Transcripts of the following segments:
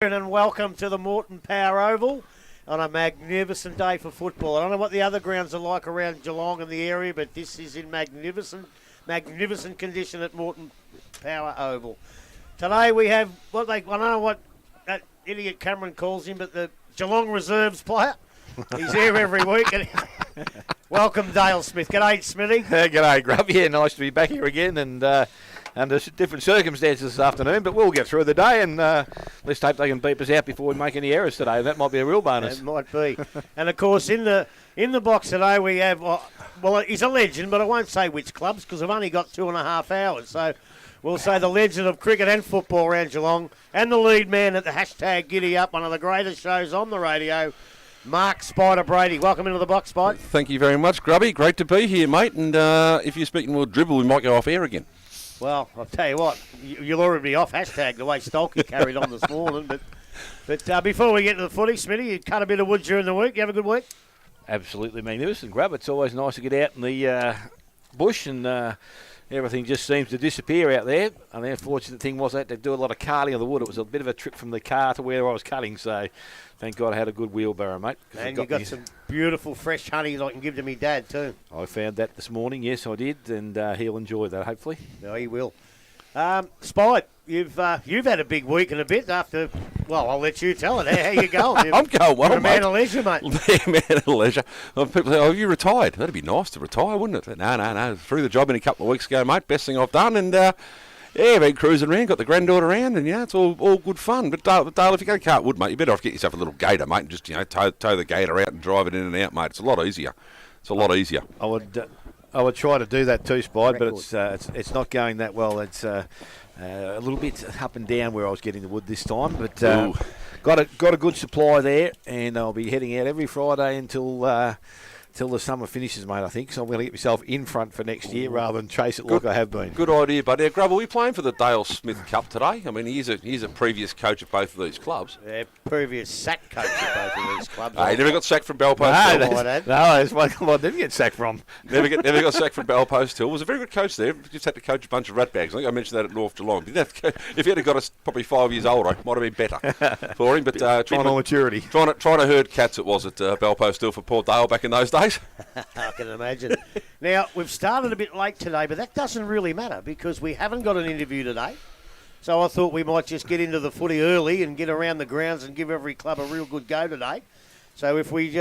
And welcome to the Moreton Power Oval on a magnificent day for football. I don't know what the other grounds are like around Geelong and the area, but this is in magnificent condition at Moreton Power Oval. Today we have I don't know what that idiot Cameron calls him, but the Geelong Reserves player. He's here every week. Welcome, Dale Smith. G'day, Smithy. G'day, Grub. Yeah, nice to be back here again and under different circumstances this afternoon, but we'll get through the day and let's hope they can beep us out before we make any errors today. That might be a real bonus. It might be. And, of course, in the box today we have, well, he's a legend, but I won't say which clubs because I've only got 2.5 hours. So we'll say the legend of cricket and football around Geelong and the lead man at the hashtag Giddy Up, one of the greatest shows on the radio, Mark Spider Brady. Welcome into the box, Spide. Thank you very much, Grubby. Great to be here, mate. And if you're speaking more dribble, we might go off air again. Well, I'll tell you what, you'll already be off hashtag the way Stolke carried on this morning. But before we get to the footy, Smitty, you cut a bit of wood during the week. You have a good week? Absolutely magnificent, Grub. It's always nice to get out in the bush and everything just seems to disappear out there. And the unfortunate thing was I had to do a lot of carting of the wood. It was a bit of a trip from the car to where I was cutting, so thank God I had a good wheelbarrow, mate. And you got some beautiful fresh honey that I can give to me dad too. I found that this morning, yes I did, and he'll enjoy that hopefully. No, he will. Spide, you've had a big week and a bit after, well, I'll let you tell it. How you going? I'm going well, You're a man mate. of leisure, mate. Man of leisure. People say, you retired? That'd be nice to retire, wouldn't it? No. Threw the job in a couple of weeks ago, mate. Best thing I've done. And, been cruising around, got the granddaughter around, and, it's all good fun. But, Dale, if you go cart wood, mate, you better off get yourself a little gator, mate, and just, tow the gator out and drive it in and out, mate. It's a lot easier. I would try to do that too, Spide, but it's not going that well. It's a little bit up and down where I was getting the wood this time, but got a good supply there, and I'll be heading out every Friday until the summer finishes, mate, I think. So I'm going to get myself in front for next year rather than chase it like I have been. Good idea, buddy. Grub, are we playing for the Dale Smith Cup today? I mean, he's a previous coach of both of these clubs. Yeah, previous sack coach of both of these clubs. He never got sacked from Bellpost Hill. There's one club I didn't get sacked from. Never got sacked from Bellpost Hill. Was a very good coach there. Just had to coach a bunch of ratbags. I think I mentioned that at North Geelong. If he had got us probably 5 years older, it might have been better for him. But trying more maturity. Trying to herd cats it was at Bellpost Hill for poor Dale back in those days. I can imagine. Now, we've started a bit late today, but that doesn't really matter because we haven't got an interview today. So I thought we might just get into the footy early and get around the grounds and give every club a real good go today. So if we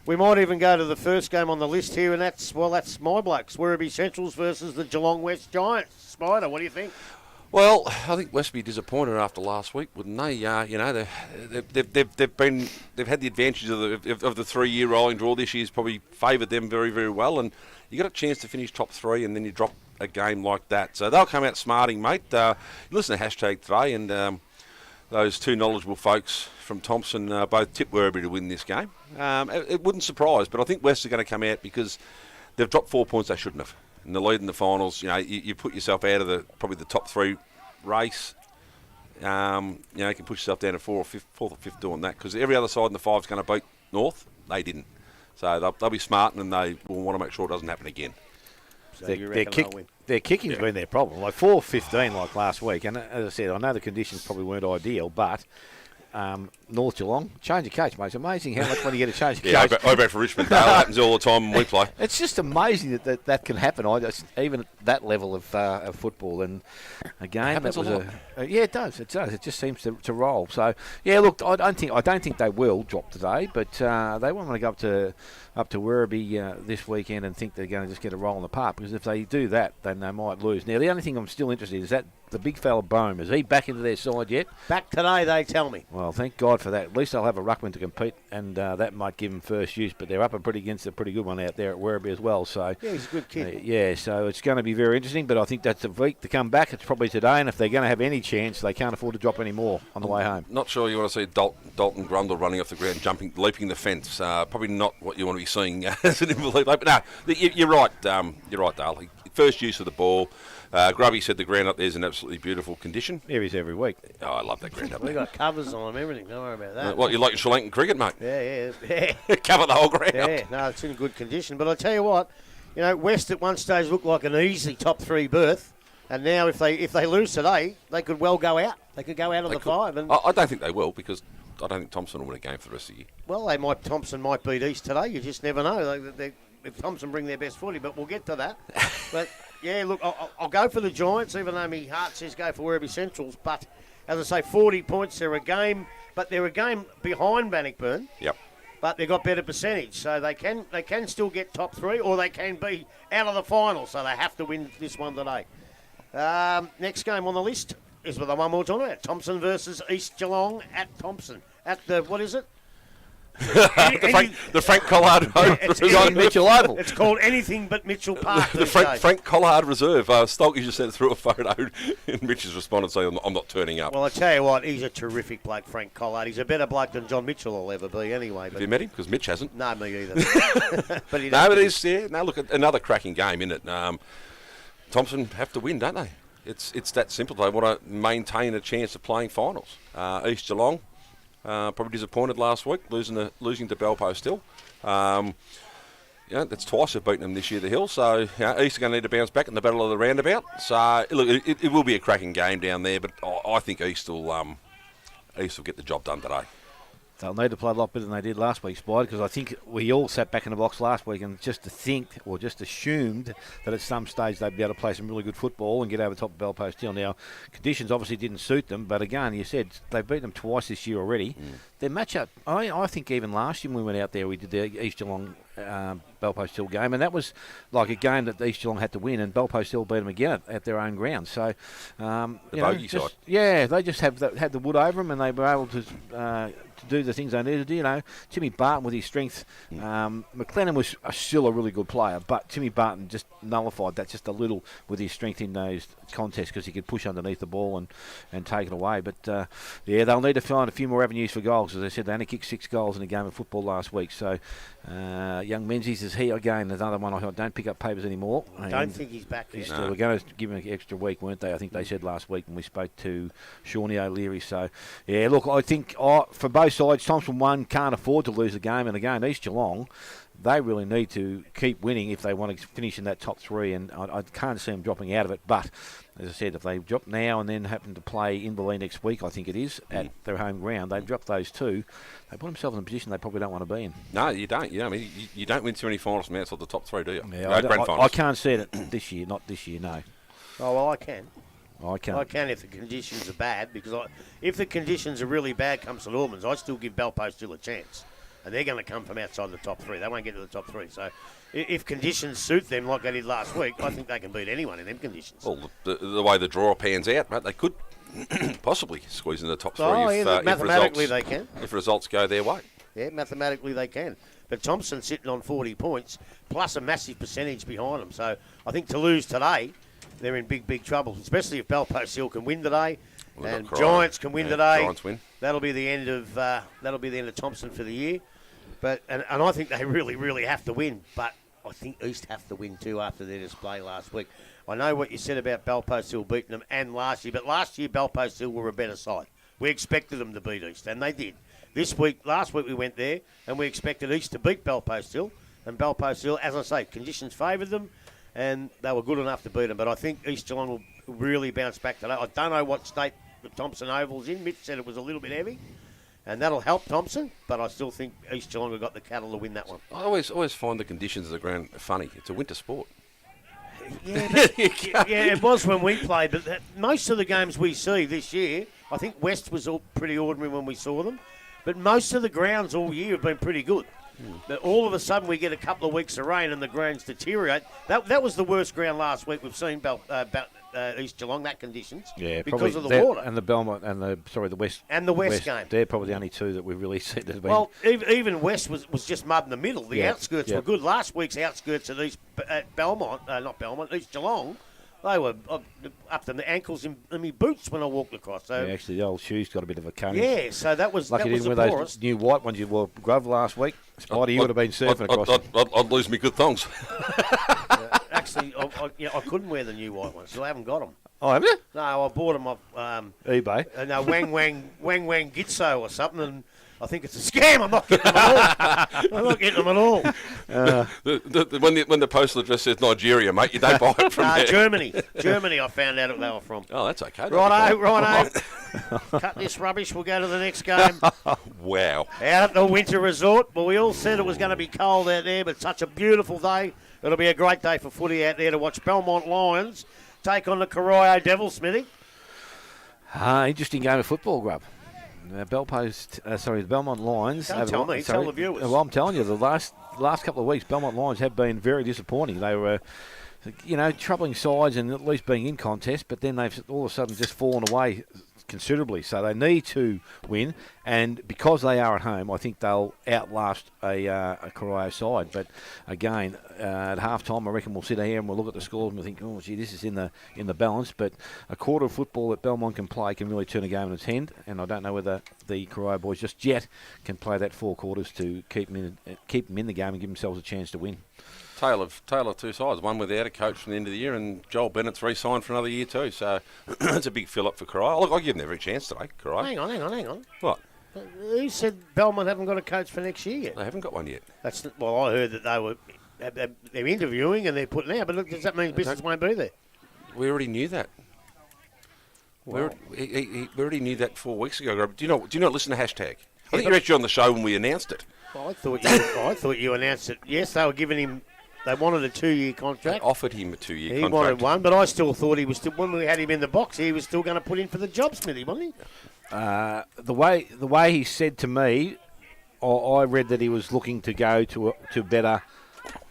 might even go to the first game on the list here, and that's my blokes, Werribee Centrals versus the Geelong West Giants. Spider, what do you think? Well, I think Westby disappointed after last week, wouldn't they? They've had the advantage of the 3-year rolling draw. This year's probably favoured them very, very well, and you got a chance to finish top 3, and then you drop a game like that. So they'll come out smarting, mate. You listen to hashtag today, and those two knowledgeable folks from Thompson both tipped Werribee to win this game. It wouldn't surprise, but I think West are going to come out because they've dropped 4 points they shouldn't have. And the lead in the finals, you put yourself out of probably the top 3 race. You can push yourself down to fourth or fifth doing that because every other side in the 5 is going to beat North. They didn't. So they'll be smart and they will want to make sure it doesn't happen again. So their kicking's been their problem. Like 4-15 like last week. And as I said, I know the conditions probably weren't ideal, but North Geelong, change of coach, mate. It's amazing how much money you get to change of coach. I bet for Richmond, Dale, happens all the time when we play. It's just amazing that can happen. Even at that level of football. And again, that was it does. It does. It just seems to roll. So yeah, look, I don't think they will drop today, but they won't want to go up to Werribee this weekend and think they're going to just get a roll in the park, because if they do that, then they might lose. Now, the only thing I'm still interested in is that the big fella Bohm, is he back into their side yet? Back today, they tell me. Well, thank God for that. At least they'll have a ruckman to compete, and that might give them first use, but they're up against a pretty good one out there at Werribee as well. So yeah, he's a good kid. So it's going to be very interesting, but I think that's a week to come back. It's probably today, and if they're going to have any chance, they can't afford to drop any more on the way home. Not sure you want to see Dalton Grundle running off the ground, leaping the fence. Probably not what you want to be seeing as an Inverleigh. But no, you're right. You're right, Dale. First use of the ball. Grubby said the ground up there is in absolutely beautiful condition. There is every week. Oh, I love that ground up there. We've got covers on them, everything. Don't worry about that. What, you like in Sri Lankan cricket, mate? Yeah. Cover the whole ground. Yeah, no, it's in good condition. But I tell you what, West at one stage looked like an easy top 3 berth. And now if they lose today, they could well go out. They could go out of the could. 5. And I don't think they will, because I don't think Thompson will win a game for the rest of the year. well, Thompson might beat East today. You just never know. If Thompson bring their best footy, but we'll get to that. But yeah, look, I'll go for the Giants, even though my heart says go for Werribee Centrals. But as I say, 40 points. They're a game behind Bannockburn. Yep. But they've got better percentage, so they can still get top 3, or they can be out of the final. So they have to win this one today. Next game on the list is the one we're talking about: Thompson versus East Geelong at Thompson at the what is it? The Frank Collard John Mitchell Oval. It's called anything but Mitchell Park. The Frank Collard Reserve. Stolke just sent through a photo, and Mitch has responded saying, I'm not turning up. Well, I tell you what, he's a terrific bloke, Frank Collard. He's a better bloke than John Mitchell will ever be anyway. Have you met him? Because Mitch hasn't. No, me either. But look, another cracking game, isn't it? Thompson have to win, don't they? It's that simple. They want to maintain a chance of playing finals. East Geelong, probably disappointed last week, losing to Belpost Hill. That's twice they've beaten them this year, the Hill. So East are going to need to bounce back in the battle of the roundabout. So look, it will be a cracking game down there, but I think East will get the job done today. They'll need to play a lot better than they did last week, Spider, because I think we all sat back in the box last week and just assumed that at some stage they'd be able to play some really good football and get over the top of Belpost Hill. Now, conditions obviously didn't suit them, but again, you said they've beaten them twice this year already. Their matchup, I think even last year when we went out there, we did the East Geelong Belpost Hill game, and that was like a game that East Geelong had to win, and Belpost Hill beat them again at their own ground. So, bogey side. Yeah, they just had the wood over them, and they were able to do the things they needed to do. Timmy Barton with his strength. McLennan was still a really good player, but Timmy Barton just nullified that just a little with his strength in those contests because he could push underneath the ball and take it away. But they'll need to find a few more avenues for goals. As I said, they only kicked 6 goals in a game of football last week. So young Menzies is here again. There's another one. I don't pick up papers anymore. I don't think he's back yet. We're going to give him an extra week, weren't they? I think they said last week when we spoke to Shawnee O'Leary. So yeah, look, I think for both sides, Thompson one can't afford to lose the game, and again, East Geelong, they really need to keep winning if they want to finish in that top 3, and I can't see them dropping out of it. But as I said, if they drop now and then happen to play Inverleigh next week, I think it is, at their home ground, they drop those 2, they put themselves in a position they probably don't want to be in. No, you don't. You don't win too many finals from outside the top 3, do you? Yeah, grand finals. I can't see it this year, not this year, no. Oh, well, I can. I can't. I can if the conditions are bad, because if the conditions are really bad come St Albans, I still give Belpost still a chance. And they're going to come from outside the top 3. They won't get to the top 3. So if conditions suit them like they did last week, I think they can beat anyone in them conditions. Well, the way the draw pans out, mate, they could possibly squeeze in the top 3 mathematically they can. If results go their way. Yeah, mathematically they can. But Thompson's sitting on 40 points, plus a massive percentage behind them. So I think to lose today, they're in big trouble, especially if Belpost Hill can win today, and Giants can win today. Giants win. That'll be the end of Thompson for the year. But and I think they really have to win. But I think East have to win too after their display last week. I know what you said about Belpost Hill beating them and last year, but last year Belpost Hill were a better side. We expected them to beat East, and they did. Last week we went there, and we expected East to beat Belpost Hill, and Belpost Hill, as I say, conditions favoured them. And they were good enough to beat them. But I think East Geelong will really bounce back today. I don't know what state the Thompson Oval's in. Mitch said it was a little bit heavy. And that'll help Thompson. But I still think East Geelong have got the cattle to win that one. I always find the conditions of the ground funny. It's a winter sport. Yeah, it was when we played. But most of the games we see this year, I think West was all pretty ordinary when we saw them. But most of the grounds all year have been pretty good. But all of a sudden we get a couple of weeks of rain and the grounds deteriorate. That was the worst ground last week we've seen East Geelong, that conditions. Yeah, because of the water. And the Belmont and the West. And the West game. They're probably the only 2 that we've really seen that have been. Well, even West was just mud in the middle. The outskirts were good. Last week's outskirts at East East Geelong, they were up to the ankles in my boots when I walked across. So actually, the old shoes got a bit of a cone. Yeah, so that was lucky you didn't wear those new white ones you wore Grove last week. Spidey, you would have been surfing across. I'd lose me good thongs. Actually, I couldn't wear the new white ones, so I haven't got them. Oh, have you? No, I bought them off eBay. No, Wang Gitso or something, and I think it's a scam. I'm not getting them at all. I'm not getting them at all. When the postal address says Nigeria, mate, you don't buy it from there. Germany. Germany, I found out they were from. Oh, that's okay. Righto. Cut this rubbish. We'll go to the next game. Wow. Out at the Winter Resort. Well, we all said it was going to be cold out there, but such a beautiful day. It'll be a great day for footy out there to watch Belmont Lions take on the Corio Devils, Smithy. Interesting game of football, Grub. The Belmont Lions. Tell the viewers. Well, I'm telling you, the last couple of weeks, Belmont Lions have been very disappointing. They were, troubling sides and at least being in contest, but then they've all of a sudden just fallen away considerably. So they need to win, and because they are at home, I think they'll outlast a Corio side. But again, at half time, I reckon we'll sit here and we'll look at the scores and we'll think, oh, gee, this is in the balance. But a quarter of football that Belmont can play can really turn a game on its head, and I don't know whether the Corio boys just yet can play that 4 quarters to keep them in the game and give themselves a chance to win. Tale of two sides. One without a coach from the end of the year, and Joel Bennett's re-signed for another year too. So it's a big fill-up for Corio. Look, I'll give them every chance today, Corio. Hang on. What? Who said Belmont haven't got a coach for next year yet? They haven't got one yet. I heard that they're interviewing and they're putting out. But look, does that mean business won't be there? We already knew that. Well, we already knew that 4 weeks ago. Do you not listen to hashtag? I think you were actually on the show when we announced it. Well, I thought you announced it. Yes, they were giving him. They wanted a 2-year contract. They offered him a 2-year contract. He wanted one, but I still thought he was still. When we had him in the box, he was still going to put in for the job, Smithy, wasn't he? The way he said to me, I read that he was looking to go to better.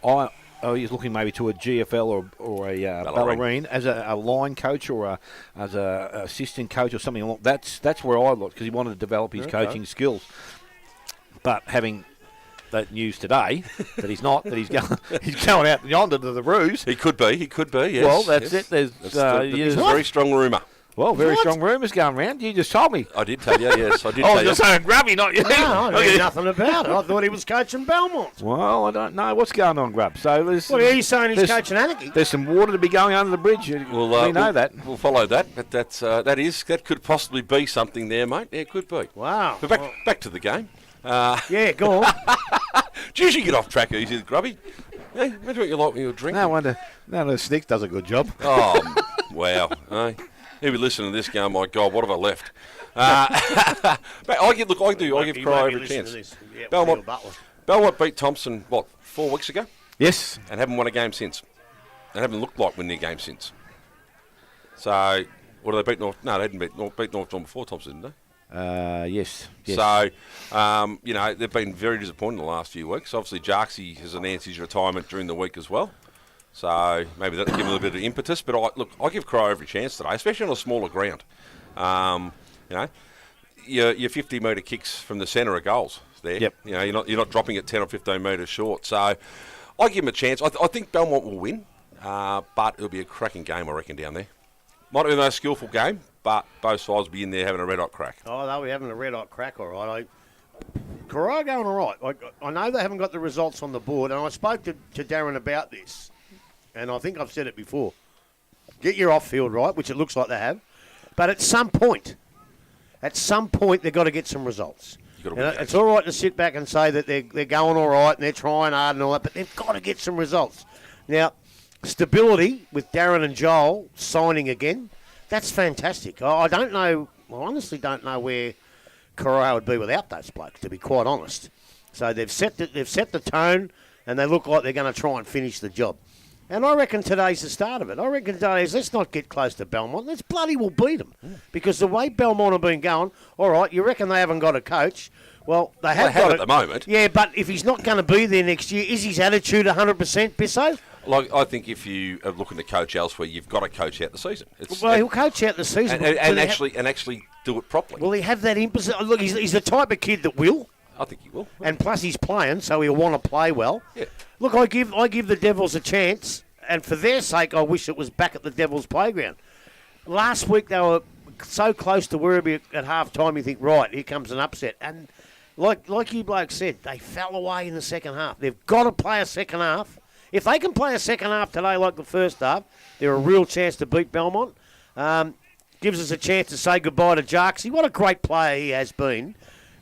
He was looking maybe to a GFL or a Ballerine as a line coach or as a assistant coach or something along. That's where I looked because he wanted to develop his coaching skills. But having that news today that he's not, that he's going out yonder to the Roos. He could be, yes. Well, that's it. There's a very strong rumour. Well, very strong rumours going round. You just told me. I did tell you, yes. I did tell you. I was just saying Grubby, not you. No, I knew nothing about it. I thought he was coaching Belmont. Well, I don't know what's going on, Grub. So what are you saying he's coaching Anarchy? There's some water to be going under the bridge. We know that. We'll follow that, but that could possibly be something there, mate. Yeah, it could be. Wow. But back to the game. Yeah, go on. Do you usually get off track easy, Grubby? Yeah, imagine what you like when you're drinking. No wonder. No, the Snick does a good job. Oh, wow. He'll be listening to this going, my God, what have I left? But I give Corio every chance. Belmont beat Thompson, 4 weeks ago? Yes. And haven't won a game since. And haven't looked like winning a game since. So, what did they beat North? No, they didn't beat North John before Thompson, didn't they? Yes. So, they've been very disappointed in the last few weeks. Obviously, Jarksy has announced his retirement during the week as well. So, maybe that'll give him a little bit of impetus. But I give Corio every chance today, especially on a smaller ground. Your 50-metre kicks from the centre are goals there. Yep. You're not dropping it 10 or 15 metres short. So, I give him a chance. I think Belmont will win, but it'll be a cracking game, I reckon, down there. Might be the most skillful game, but both sides will be in there having a red-hot crack. Oh, they'll be having a red-hot crack, all right. Corio going all right. I know they haven't got the results on the board, and I spoke to Darren about this, and I think I've said it before. Get your off-field right, which it looks like they have, but at some point, they've got to get some results. It's all right to sit back and say that they're going all right and they're trying hard and all that, but they've got to get some results. Now, stability with Darren and Joel signing again, that's fantastic. I honestly don't know where Corio would be without those blokes, to be quite honest. So they've set the tone, and they look like they're going to try and finish the job. And I reckon today's the start of it. I reckon today is, let's not get close to Belmont. Let's bloody well beat them. Because the way Belmont have been going, all right, you reckon they haven't got a coach. Well, they have at the moment. Yeah, but if he's not going to be there next year, is his attitude 100%, Bisso? I think if you are looking to coach elsewhere, you've got to coach out the season. He'll coach out the season. And actually do it properly. Will he have that impetus? Look, he's the type of kid that will. I think he will. And plus he's playing, so he'll want to play well. Yeah. Look, I give the Devils a chance, and for their sake, I wish it was back at the Devils' playground. Last week they were so close to Werribee at half-time, you think, right, here comes an upset. And like you blokes said, they fell away in the second half. They've got to play a second half. If they can play a second half today like the first half, they're a real chance to beat Belmont. Gives us a chance to say goodbye to Jarksy. What a great player he has been.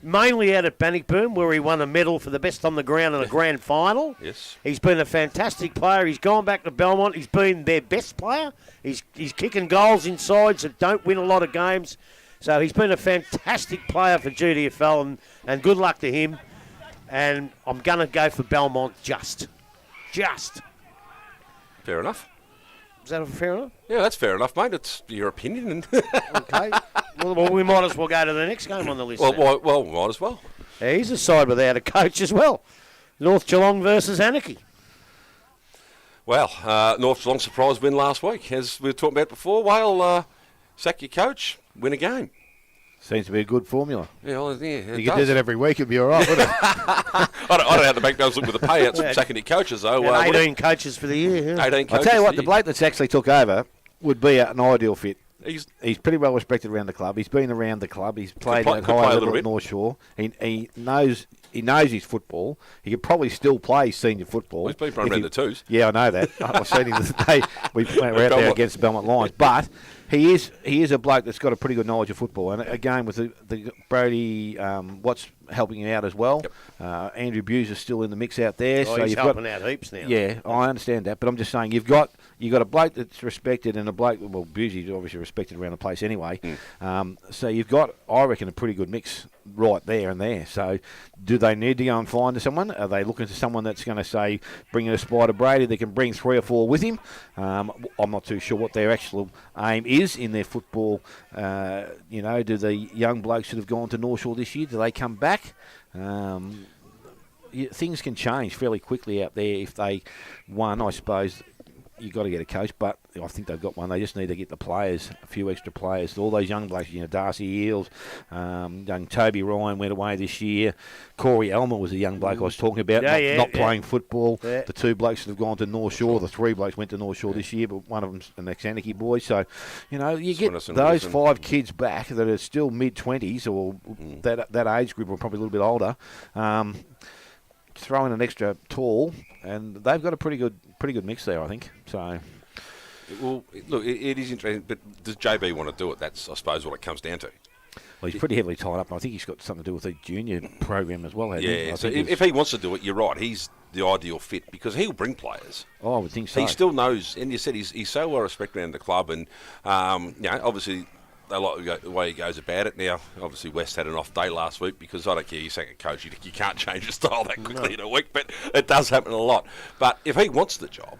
mainly out at Bannockburn, where he won a medal for the best on the ground in a grand final. Yes. He's been a fantastic player. He's gone back to Belmont. He's been their best player. He's kicking goals in sides that don't win a lot of games. So he's been a fantastic player for GDFL, and good luck to him. And I'm going to go for Belmont just. Fair enough. Is that fair enough? Yeah, that's fair enough, mate. It's your opinion. Okay. Well, we might as well go to the next game on the list. Well, might as well. Yeah, he's a side without a coach as well. North Geelong versus Anarchy. Well, North Geelong surprise win last week. As we were talking about before, Whale, sack your coach, win a game. Seems to be a good formula. Yeah, well, yeah, You could do that every week, it'd be all right, wouldn't it? I don't know how the McDonald's look with the payouts from sacking your coaches, though. 18 coaches for the year. Yeah. 18 coaches. I'll tell you what, the bloke that's actually took over would be an ideal fit. He's pretty well respected around the club. He's been around the club. He's played at play high a level little at bit. North Shore. He knows his football. He could probably still play senior football. He's been running around the twos. Yeah, I know that. I've seen him today. We were out there against the Belmont Lions. But he is a bloke that's got a pretty good knowledge of football. And again, with the Brody, what's helping him out as well. Yep. Andrew Buse is still in the mix out there. Oh, so he's you've helping got, out heaps now. Yeah, I understand that. But I'm just saying, you've got a bloke that's respected and a bloke, well, Busey's obviously respected around the place anyway. So you've got, I reckon, a pretty good mix right there and there. So do they need to go and find someone? Are they looking for someone that's going to, say, bring in a Spider Brady that can bring 3 or 4 with him? I'm not too sure what their actual aim is in their football. Do the young blokes that have gone to North Shore this year, do they come back? Things can change fairly quickly out there if they won. I suppose you've got to get a coach, but I think they've got one. They just need to get the players, a few extra players. All those young blokes, Darcy Eels, young Toby Ryan went away this year. Corey Elmer was a young bloke I was talking about, not playing football. Yeah. The 2 blokes that have gone to North Shore, the 3 blokes went to North Shore this year, but one of them's an ex-Anarchy boy. So, you get those 5 kids back that are still mid-20s or that age group, or probably a little bit older. Throw in an extra tall, and they've got a pretty good mix there, I think. So, well, look, it is interesting, but does JB want to do it? That's, I suppose, what it comes down to. Well, he's pretty heavily tied up, and I think he's got something to do with the junior program as well. Yeah, so if he wants to do it, you're right. He's the ideal fit because he'll bring players. Oh, I would think so. He still knows, and you said he's so well respected around the club, and obviously they like the way he goes about it. Now, obviously, West had an off day last week because I don't care, you sack a coach, you can't change your style that quickly in a week, but it does happen a lot. But if he wants the job,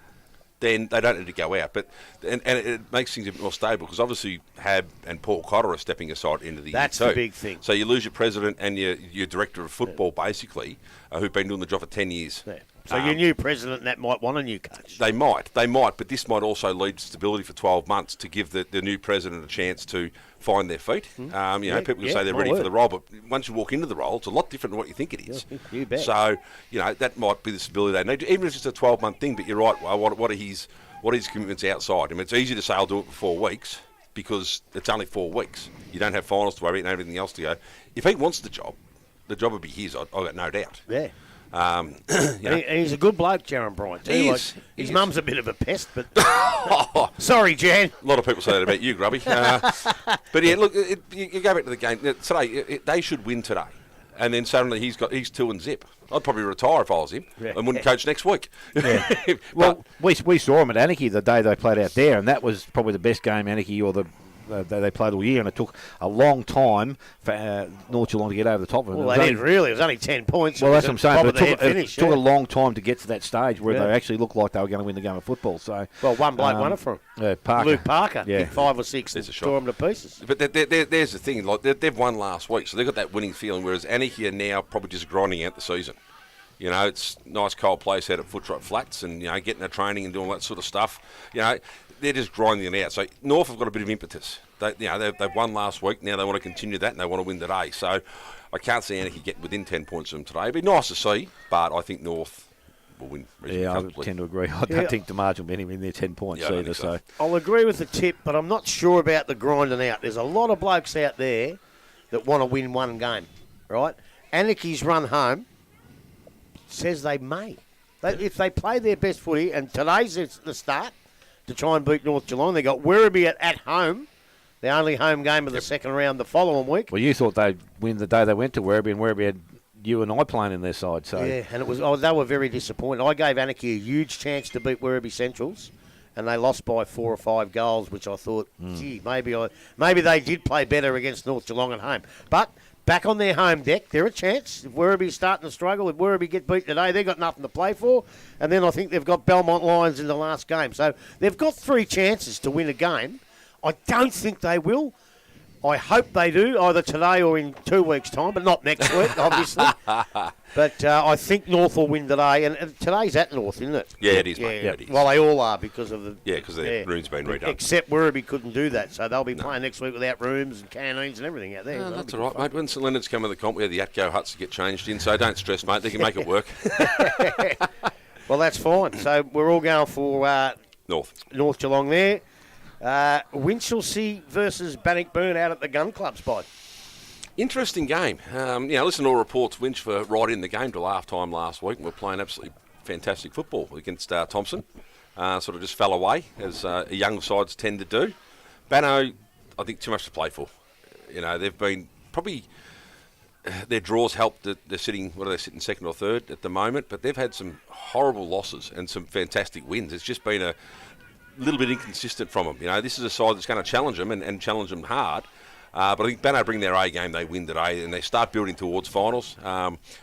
then they don't need to go out. But and it makes things a bit more stable because obviously Hab and Paul Cotter are stepping aside into the That's year too. The big thing. So you lose your president and your director of football, basically, who've been doing the job for 10 years. Yeah. So your new president and that might want a new coach. They might, but this might also lead to stability for 12 months to give the new president a chance to find their feet. People can say they're ready for the role, but once you walk into the role, it's a lot different than what you think it is. Yeah, you bet. So, that might be the stability they need, even if it's just a 12-month thing, but you're right, well, what are his commitments outside? I mean, it's easy to say I'll do it for 4 weeks because it's only 4 weeks. You don't have finals to worry about and everything else to go. If he wants the job would be his, I've got no doubt. Yeah. He's a good bloke, Jaron Bryant, too. He like, is. His mum's a bit of a pest, but... Sorry, Jan. A lot of people say that about you, Grubby. But yeah, look, you go back to the game. Today, they should win today. And then suddenly he's 2-0. I'd probably retire if I was him and wouldn't coach next week. Yeah. Well, we saw him at Anarchy the day they played out there, and that was probably the best game Anarchy they played all year, and it took a long time for North Geelong to get over the top of it. Well, they didn't really. It was only 10 points. Well, that's what I'm saying. But it took a long time to get to that stage where they actually looked like they were going to win the game of football. So, one bloke won it for him. Parker. Luke Parker. Hit 5 or 6 and tore him to pieces. But there's the thing. Like they've won last week, so they've got that winning feeling, whereas Anarchy are now probably just grinding out the season. It's a nice cold place out at Footrot Flats and, getting their training and doing all that sort of stuff. They're just grinding it out. So North have got a bit of impetus. They've won last week. Now they want to continue that and they want to win today. So I can't see Anarchy getting within 10 points of them today. It'd be nice to see, but I think North will win. Yeah, I tend to agree. I don't think the margin will be anywhere near 10 points either. So I'll agree with the tip, but I'm not sure about the grinding out. There's a lot of blokes out there that want to win one game, right? Anarchy's run home says they may. If they play their best footy, and today's the start to try and beat North Geelong, they got Werribee at home The only home game of the second round the following week. Well, you thought they'd win the day they went to Werribee, and Werribee had you and I playing in their side. So yeah, and it was they were very disappointed. I gave Anarchy a huge chance to beat Werribee Centrals, and they lost by 4 or 5 goals, which I thought, gee, maybe they did play better against North Geelong at home. But back on their home deck, they're a chance. If Werribee's starting to struggle, if Werribee get beat today, they've got nothing to play for. And then I think they've got Belmont Lions in the last game. So they've got 3 chances to win a game. I don't think they will. I hope they do, either today or in 2 weeks' time, but not next week, obviously. But I think North will win today, and today's at North, isn't it? Yeah, it is, mate. Yeah. It is. Well, they all are because of the... Yeah, because their room's been redone. Except Werribee couldn't do that, so they'll be playing next week without rooms and canteens and everything out there. No, that's all right, mate. When St Leonard's come to the comp, we had the Atco huts to get changed in, so don't stress, mate. They can make it work. Well, that's fine. So we're all going for North Geelong there. Winchelsea versus Bannockburn out at the Gun Club spot. Interesting game. Listen to all reports. Winch were right in the game till half time last week, and we're playing absolutely fantastic football against Thompson. Sort of just fell away, as young sides tend to do. Banno, I think, too much to play for. They've been probably... their draws helped that they're sitting, sitting second or third at the moment, but they've had some horrible losses and some fantastic wins. It's just been a little bit inconsistent from them. This is a side that's going to challenge them and challenge them hard. But I think Banno bring their A game, they win today, and they start building towards finals.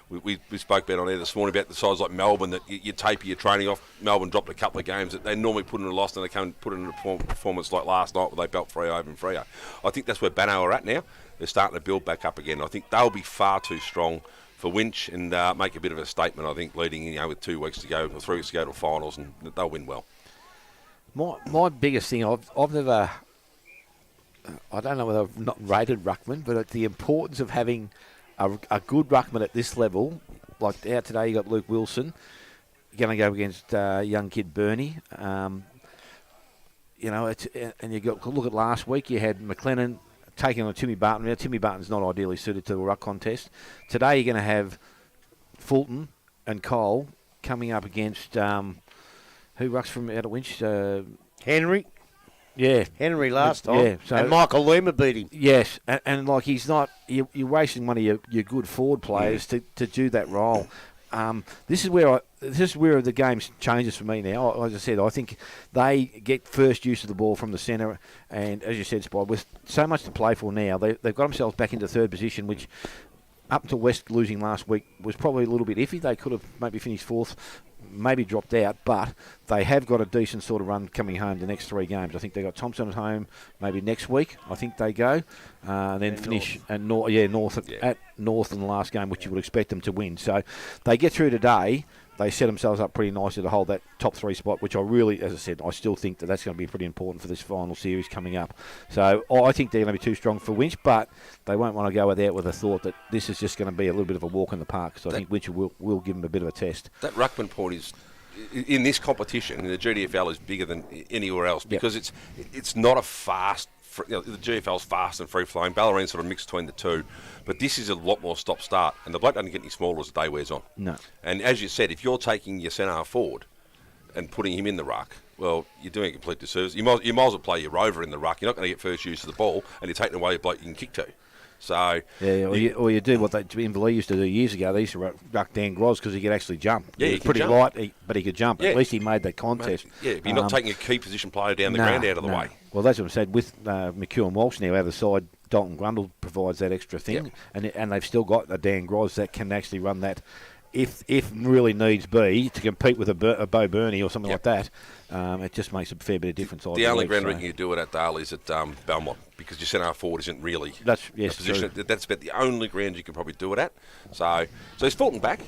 We spoke about on there this morning about the sides like Melbourne, that you taper your training off. Melbourne dropped a couple of games that they normally put in a loss, and they come and put in a performance like last night where they belt Freo over and Freo. I think that's where Banno are at now. They're starting to build back up again. I think they'll be far too strong for Winch and make a bit of a statement, I think, leading with 2 weeks to go, or 3 weeks to go to finals, and they'll win well. My biggest thing, I've never, I don't know whether I've not rated ruckman, but the importance of having a good ruckman at this level, like out today you got Luke Wilson, you're going to go against young kid Bernie. And you got look at last week, you had McLennan taking on Timmy Barton. Now, Timmy Barton's not ideally suited to the ruck contest. Today you're going to have Fulton and Cole coming up against... who rucks from out of Winch? Henry. Yeah. Henry last time. Yeah. So, and Michael Lima beat him. Yes. And like he's not... You're wasting one of your good forward players to do that role. This is where the game changes for me now. As I said, I think they get first use of the ball from the centre, and as you said, Spot, with so much to play for now, they've got themselves back into third position, which up until West losing last week was probably a little bit iffy. They could have maybe finished fourth, maybe dropped out, but they have got a decent sort of run coming home the next 3 games. I think they got Thompson at home maybe next week. I think they go, and then finish North at North in the last game, which you would expect them to win. So they get through today. They set themselves up pretty nicely to hold that top 3 spot, which I really, as I said, I still think that's going to be pretty important for this final series coming up. So I think they're going to be too strong for Winch, but they won't want to go out with a thought that this is just going to be a little bit of a walk in the park. So I think Winch will give them a bit of a test. That ruckman point is, in this competition, in the GDFL, is bigger than anywhere else because it's not a fast... the GFL's fast and free-flowing. Ballerine's sort of mixed between the two. But this is a lot more stop-start. And the bloke doesn't get any smaller as the day wears on. No. And as you said, if you're taking your centre forward and putting him in the ruck, well, you're doing a complete disservice. You might as well play your rover in the ruck. You're not going to get first use of the ball, and you're taking away a bloke you can kick to. So or you do what Inverleigh used to do years ago. They used to ruck Dan Gros because he could actually jump. Yeah, he was pretty light, but he could jump. Yeah. At least he made that contest. Yeah, but you're not taking a key position player down the ground out of the way. Well, that's what I said. With McHugh and Walsh now out of the side, Dalton Grundle provides that extra thing, and they've still got a Dan Gros that can actually run that. If really needs be to compete with a Bo Burney or something like that, it just makes a fair bit of difference. The only ground we can do it at Dale is at Belmont because your centre forward isn't really a position. That's about the only ground you can probably do it at. So is Fulton back?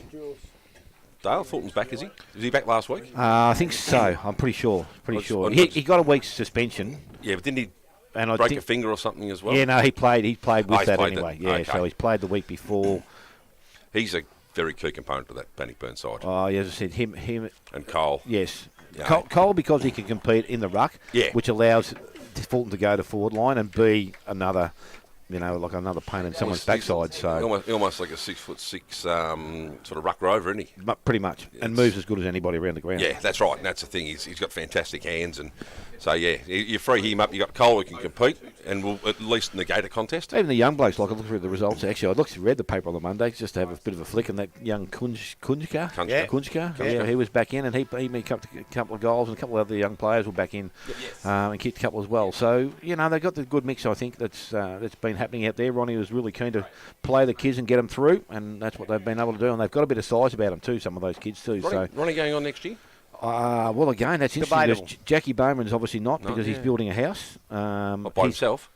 Dale, Fulton's back, is he? Was he back last week? I think so. I'm pretty sure. He got a week's suspension. Yeah, but didn't he and break a finger or something as well? Yeah, no, he played with that anyway. Yeah, okay. So he's played the week before. He's a very key component of that Bannockburn side. Oh, as I said, him and Cole. Yes, Yeah. Cole because he can compete in the ruck, which allows Fulton to go to forward line and be another, like another pain in someone's backside. So almost like a 6'6" sort of ruck rover, isn't he? Pretty much, and moves as good as anybody around the ground. Yeah, that's right. And that's the thing. He's got fantastic hands, and So, yeah, you free him up, you got Cole who can compete, and will at least negate a contest. Even the young blokes, like I looked through the results, actually, read the paper on the Monday just to have a bit of a flick, and that young Kunjka, he was back in, and he made a couple of goals, and a couple of other young players were back in and kicked a couple as well. So, they've got the good mix, I think, that's been happening out there. Ronnie was really keen to play the kids and get them through, and that's what they've been able to do, and they've got a bit of size about them too, some of those kids too. Ronnie going on next year? Well, again, that's interesting. Jackie Bowman's obviously not because he's building a house. By himself?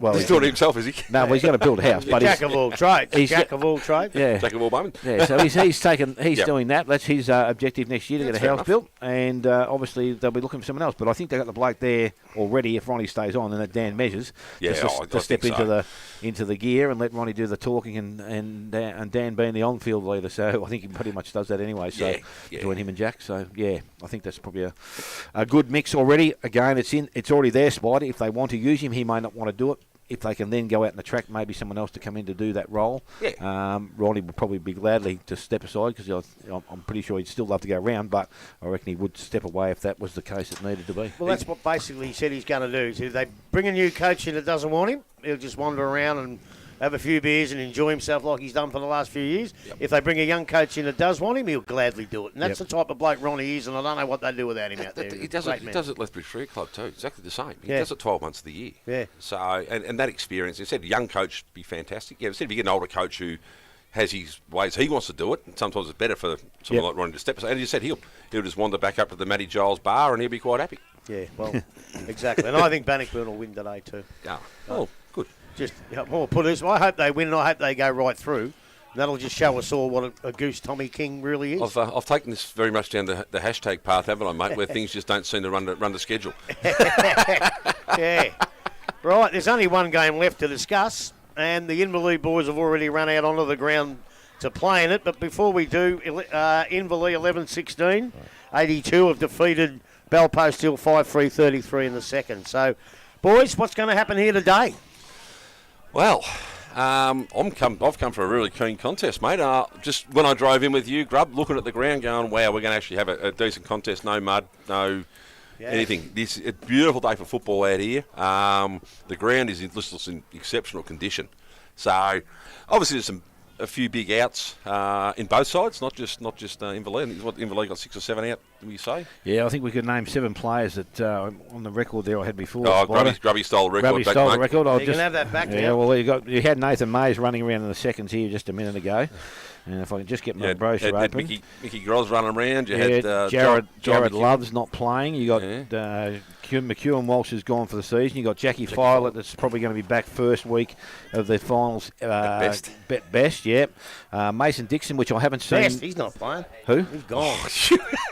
Well, he's doing it himself, is he? No, well, he's going to build a house. But Jack of all trades. Jack of all trades. Yeah. Jack of all Bowman. Yeah, so he's doing that. That's his objective next year, to get a house built. And obviously they'll be looking for someone else. But I think they've got the bloke there already if Ronnie stays on, and that Dan Measures to step into the gear and let Ronnie do the talking and Dan being the on-field leader. So I think he pretty much does that anyway. So between him and Jack. So, I think that's probably a good mix already. Again, it's already there, Spider. If they want to use him, he may not want to do it. If they can then go out and attract maybe someone else to come in to do that role, Ronnie would probably be gladly to step aside because I'm pretty sure he'd still love to go around, but I reckon he would step away if that was the case it needed to be. Well, that's what basically he said he's going to do. So if they bring a new coach in that doesn't want him, he'll just wander around and have a few beers and enjoy himself like he's done for the last few years. Yep. If they bring a young coach in that does want him, he'll gladly do it. And that's the type of bloke Ronnie is, and I don't know what they'd do without him out there. He does it at Lethbridge Free Club too, exactly the same. He does it 12 months of the year. Yeah. So, and that experience, he said a young coach would be fantastic. Yeah, instead if you get an older coach who has his ways, he wants to do it, and sometimes it's better for someone like Ronnie to step aside. And you said he'll just wander back up to the Matty Giles bar and he'll be quite happy. Yeah, well, exactly. And I think Bannockburn will win today too. Yeah. Oh, good. Just more put it. I hope they win, and I hope they go right through. That'll just show us all what a goose Tommy King really is. I've taken this very much down the hashtag path, haven't I, mate? Where things just don't seem to run the schedule. Yeah. Right. There's only one game left to discuss, and the Inverleigh boys have already run out onto the ground to play in it. But before we do, Inverleigh 11-16, 82 have defeated Bellpost Hill 5-3-33 in the second. So, boys, what's going to happen here today? Well, I've come for a really keen contest, mate. Just when I drove in with you, Grub, looking at the ground, going, wow, we're going to actually have a decent contest. No mud, no anything. It's a beautiful day for football out here. The ground is in exceptional condition. So, obviously, there's a few big outs in both sides, not just Inverleigh. I think what Inverleigh got 6 or 7 out. Do we say? Yeah, I think we could name 7 players that on the record there I had before. Oh, Grubby stole the record. Grubby stole the record. You can have that back. Yeah, well, you had Nathan Mays running around in the seconds here just a minute ago. And if I can just get my brochure open. Mickey Groz running around. You had Jared Love's not playing. You got McEwen Walsh has gone for the season. You got Jackie Filet that's probably going to be back first week of the finals. Best, yep. Mason Dixon, which I haven't seen. Best, he's not playing. Who? He's gone.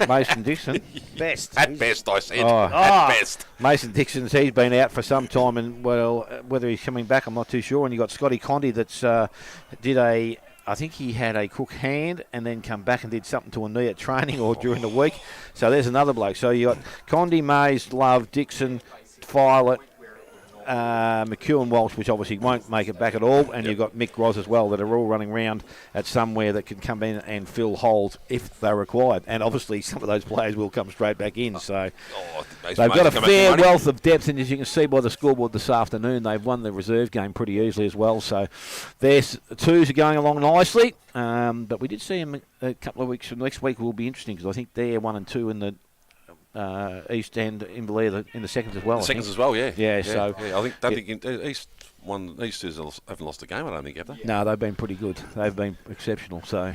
Mason Dixon. Best. At best, I said. At best. Mason Dixon's, he's been out for some time, and whether he's coming back, I'm not too sure. And you got Scotty Condy that's I think he had a crook hand and then come back and did something to a knee at training or during the week. So there's another bloke. So you got Condy, Mays, Love, Dixon, Filet, McEwen Walsh, which obviously won't make it back at all, and you've got Mick Groz as well that are all running around at somewhere that can come in and fill holes if they're required. And obviously some of those players will come straight back in. So they've got a fair wealth of depth, and as you can see by the scoreboard this afternoon, they've won the reserve game pretty easily as well. So their twos are going along nicely, but we did see them a couple of weeks from next week will be interesting because I think they're 1 and 2 in the East and Inverleigh in the seconds as well. The seconds as well, yeah. So I think East haven't lost a game. I don't think, have they? No, they've been pretty good. They've been exceptional. So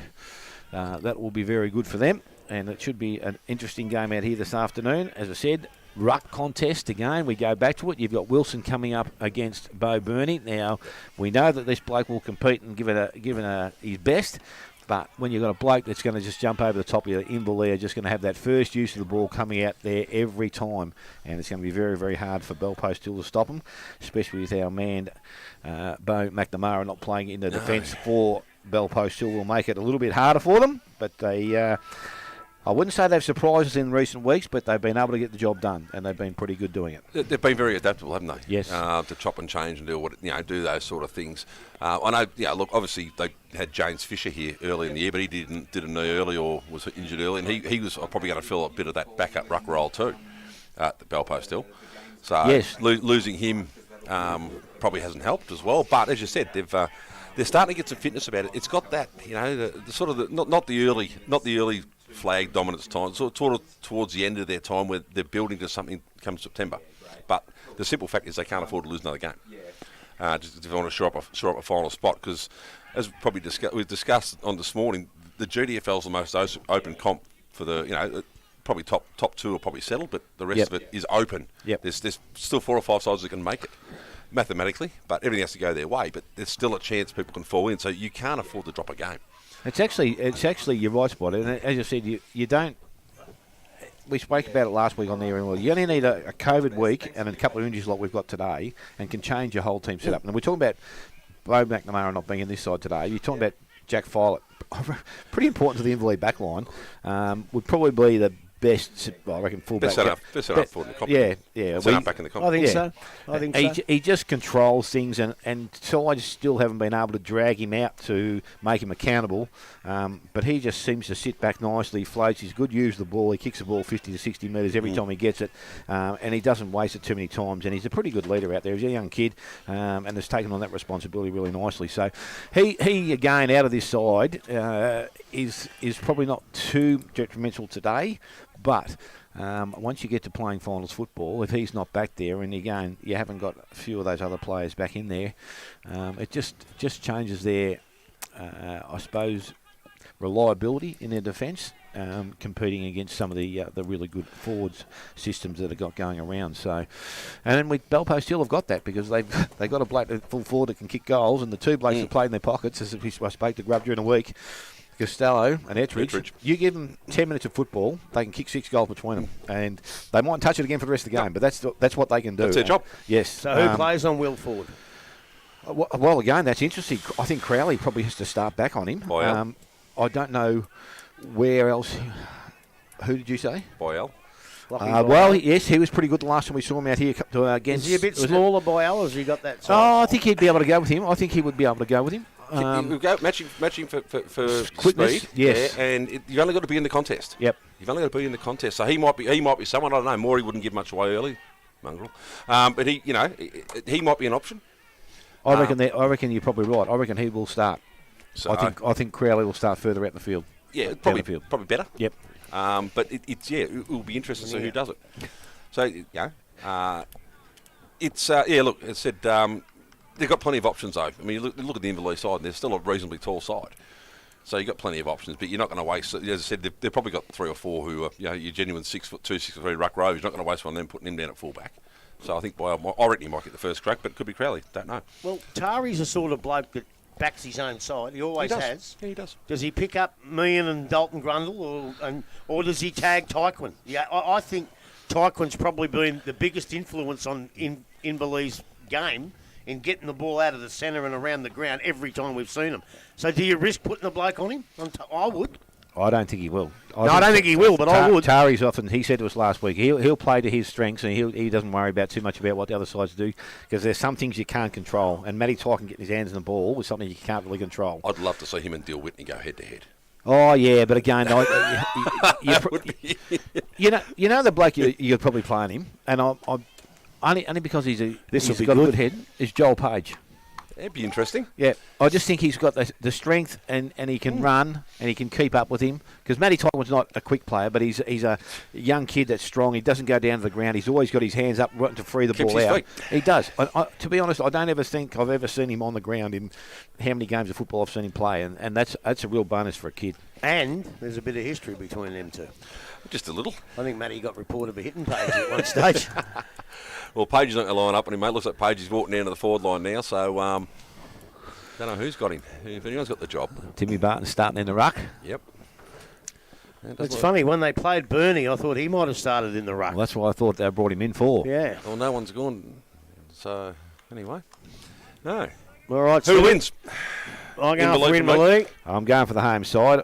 that will be very good for them, and it should be an interesting game out here this afternoon. As I said, ruck contest again. We go back to it. You've got Wilson coming up against Bo Burney. Now we know that this bloke will compete and give it his best. But when you've got a bloke that's going to just jump over the top of you, Inverleigh are just going to have that first use of the ball coming out there every time. And it's going to be very, very hard for Bellpost Hill to stop them, especially with our man, Bo McNamara, not playing in the defence for Bellpost Hill will make it a little bit harder for them. But they... I wouldn't say they've surprised us in recent weeks, but they've been able to get the job done, and they've been pretty good doing it. They've been very adaptable, haven't they? Yes. To chop and change and do those sort of things. I know. Yeah. Look, obviously they had James Fisher here early in the year, but he did a knee early or was injured early, and he was probably going to fill a bit of that backup ruck role too. at the Belpo still. So Yes. losing him probably hasn't helped as well. But as you said, they're starting to get some fitness about it. It's got that, the sort of not the early flag dominance time, sort of towards the end of their time where they're building to something come September. But the simple fact is they can't afford to lose another game. Just if they want to shore up a final spot, because as probably we've discussed on this morning, the GDFL is the most open comp for the probably top two are probably settled, but the rest of it is open. Yep. There's still 4 or 5 sides that can make it mathematically, but everything has to go their way. But there's still a chance people can fall in, so you can't afford to drop a game. It's actually you're right, Spot. And as you said, you don't. We spoke about it last week on the air. You only need a COVID week and a couple of injuries like we've got today, and can change your whole team setup. And we're talking about Bo McNamara not being in this side today. You're talking about Jack Filet, pretty important to the Inverleigh back line. Would probably be the best, I reckon, fullback. Best set up for the competition. Yeah. Set up back in the competition. I think so. He just controls things, and sides still haven't been able to drag him out to make him accountable. But he just seems to sit back nicely, floats. He's good use the ball. He kicks the ball 50 to 60 metres every time he gets it, and he doesn't waste it too many times. And he's a pretty good leader out there. He's a young kid, and has taken on that responsibility really nicely. So he again, out of this side, is probably not too detrimental today. But once you get to playing finals football, if he's not back there, and again you haven't got a few of those other players back in there, it just changes their, I suppose, reliability in their defence, competing against some of the really good forwards systems that have got going around. So, and then Belpo still have got that, because they've got a bloke full forward that can kick goals, and the two blokes that played in their pockets, as I spoke to Grub during the week, Costello and Ettridge. You give them 10 minutes of football, they can kick 6 goals between them, and they might touch it again for the rest of the game. But that's what they can do. That's their job. Yes. So who plays on Will Ford? Well, again, that's interesting. I think Crowley probably has to start back on him. I don't know where else. Who did you say? Boyle. Yes, he was pretty good the last time we saw him out here against. Is he a bit smaller, Boyle, or has he got that size? Oh, I think he'd be able to go with him. I think he would be able to go with him. We've got matching for quickness, speed, yes, and you've only got to be in the contest. Yep, you've only got to be in the contest. So he might be someone. I don't know. Morey wouldn't give much away early, mongrel, but he might be an option. I reckon you're probably right. I reckon he will start. So I think Crowley will start further out in the field. Yeah, probably better. Yep. But it will be interesting to see who does it. So look, it said. They've got plenty of options, though. I mean, look at the Inverleigh side, and they're still a reasonably tall side. So you've got plenty of options, but you're not going to waste. As I said, they've probably got 3 or 4 who are your genuine 6'2", 6'3" ruck rows. You're not going to waste one of them putting him down at fullback. So I think I reckon he might get the first crack, but it could be Crowley. Don't know. Well, Tari's a sort of bloke that backs his own side. He always has. Yeah, he does. Does he pick up Meehan and Dalton Grundle, or does he tag Tyquin? Yeah, I think Tyquin's probably been the biggest influence on Inverleigh's game in getting the ball out of the centre and around the ground every time we've seen him. So do you risk putting a bloke on him? I would. I don't think he will. I don't think he will, but I would. Tari's often, he said to us last week, he'll play to his strengths, and he doesn't worry about too much about what the other sides do, because there's some things you can't control, and Matty Tyquin getting his hands on the ball was something you can't really control. I'd love to see him and Dill Whitney go head to head. Oh yeah, but again, you know the bloke you're probably playing him, and I only because he's got a good head, is Joel Page. It'd be interesting. Yeah, I just think he's got the strength, and he can run, and he can keep up with him. Because Matty Tyquin's not a quick player, but he's a young kid that's strong. He doesn't go down to the ground. He's always got his hands up, wanting to free the ball out. He does. To be honest, I don't ever think I've ever seen him on the ground in how many games of football I've seen him play, and that's a real bonus for a kid. And there's a bit of history between them two. Just a little. I think Matty got reported for hitting Page at one stage. Well, Page is not going to line up on him, mate. Looks like Page is walking down to the forward line now, so don't know who's got him. If anyone's got the job. Timmy Barton's starting in the ruck. Yep. It's funny, when they played Bernie, I thought he might have started in the ruck. Well, that's what I thought they brought him in for. Yeah. Well, no one's gone. So, anyway. No. All right. Who wins? I'm going for Inverleigh. I'm going for the home side.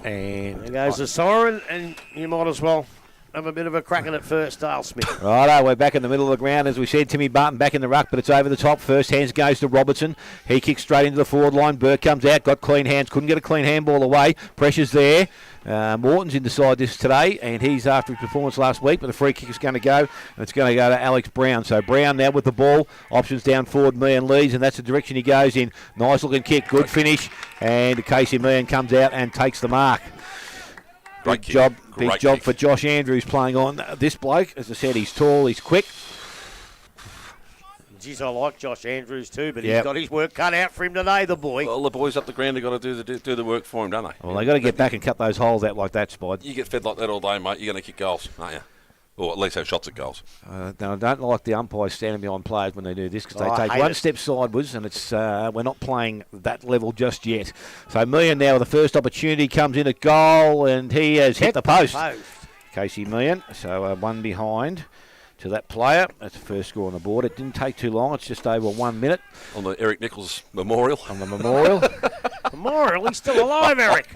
And there goes the siren, and you might as well have a bit of a cracking at first, Dale Smith. Righto, we're back in the middle of the ground. As we said, Timmy Barton back in the ruck, but it's over the top. First hands goes to Robertson. He kicks straight into the forward line. Burke comes out, got clean hands, couldn't get a clean handball away. Pressure's there. Morton's inside this today, and he's after his performance last week, but the free kick is going to go, and it's going to go to Alex Brown. So Brown now with the ball. Options down forward, Meehan leads, and that's the direction he goes in. Nice looking kick, good finish, and Casey Meehan comes out and takes the mark. Big job for Josh Andrews playing on this bloke. As I said, he's tall, he's quick. Geez, I like Josh Andrews too, but he's got his work cut out for him today, the boy. Well, the boys up the ground have got to do the work for him, don't they? Well, they've got to get back and cut those holes out like that, Spide. You get fed like that all day, mate, you're going to kick goals, aren't you? Or at least have shots at goals. Now, I don't like the umpires standing behind players when they do this, because they take one step sideways, and it's we're not playing that level just yet. So Meehan now with the first opportunity comes in at goal, and he has hit the post. Casey Meehan, so one behind to that player. That's the first score on the board. It didn't take too long. It's just over 1 minute. On the Eric Nichols Memorial. On the memorial. Memorial, he's still alive, Eric.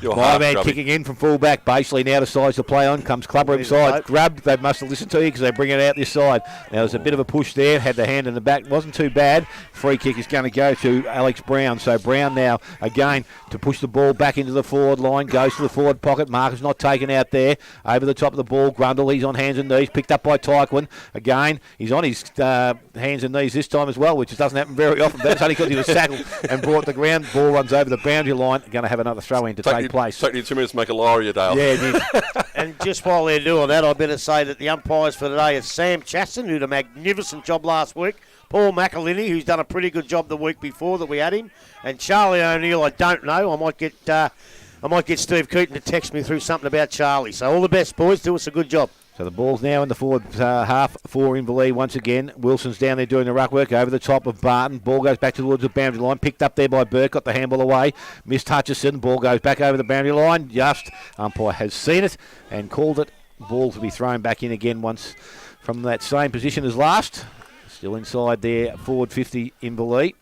My man kicking in from full-back. Basically now decides to play on. Comes Clubber inside. Grabbed. They must have listened to you because they bring it out this side. Now there's a bit of a push there. Had the hand in the back. Wasn't too bad. Free kick is going to go to Alex Brown. So Brown now again to push the ball back into the forward line. Goes to the forward pocket. Marcus not taken out there. Over the top of the ball. Grundle. He's on hands and knees. Picked up by Tyquin. Again, he's on his hands and knees this time as well, which doesn't happen very often. That's only because he was tackled and brought the ground. Ball runs over the boundary line. Going to have another throw in to take place. Took you 2 minutes to make a lie of you, Dale. Yeah, it did. And just while they're doing that, I better say that the umpires for today is Sam Chaston, who did a magnificent job last week. Paul McElhinney, who's done a pretty good job the week before that we had him. And Charlie O'Neill, I don't know. I might get Steve Keaton to text me through something about Charlie. So all the best, boys. Do us a good job. So the ball's now in the forward half for Inverleigh once again. Wilson's down there doing the ruck work over the top of Barton. Ball goes back towards the boundary line. Picked up there by Burke. Got the handball away. Missed Hutchison. Ball goes back over the boundary line. Just umpire has seen it and called it. Ball to be thrown back in again once from that same position as last. Still inside there, forward 50 Inverleigh.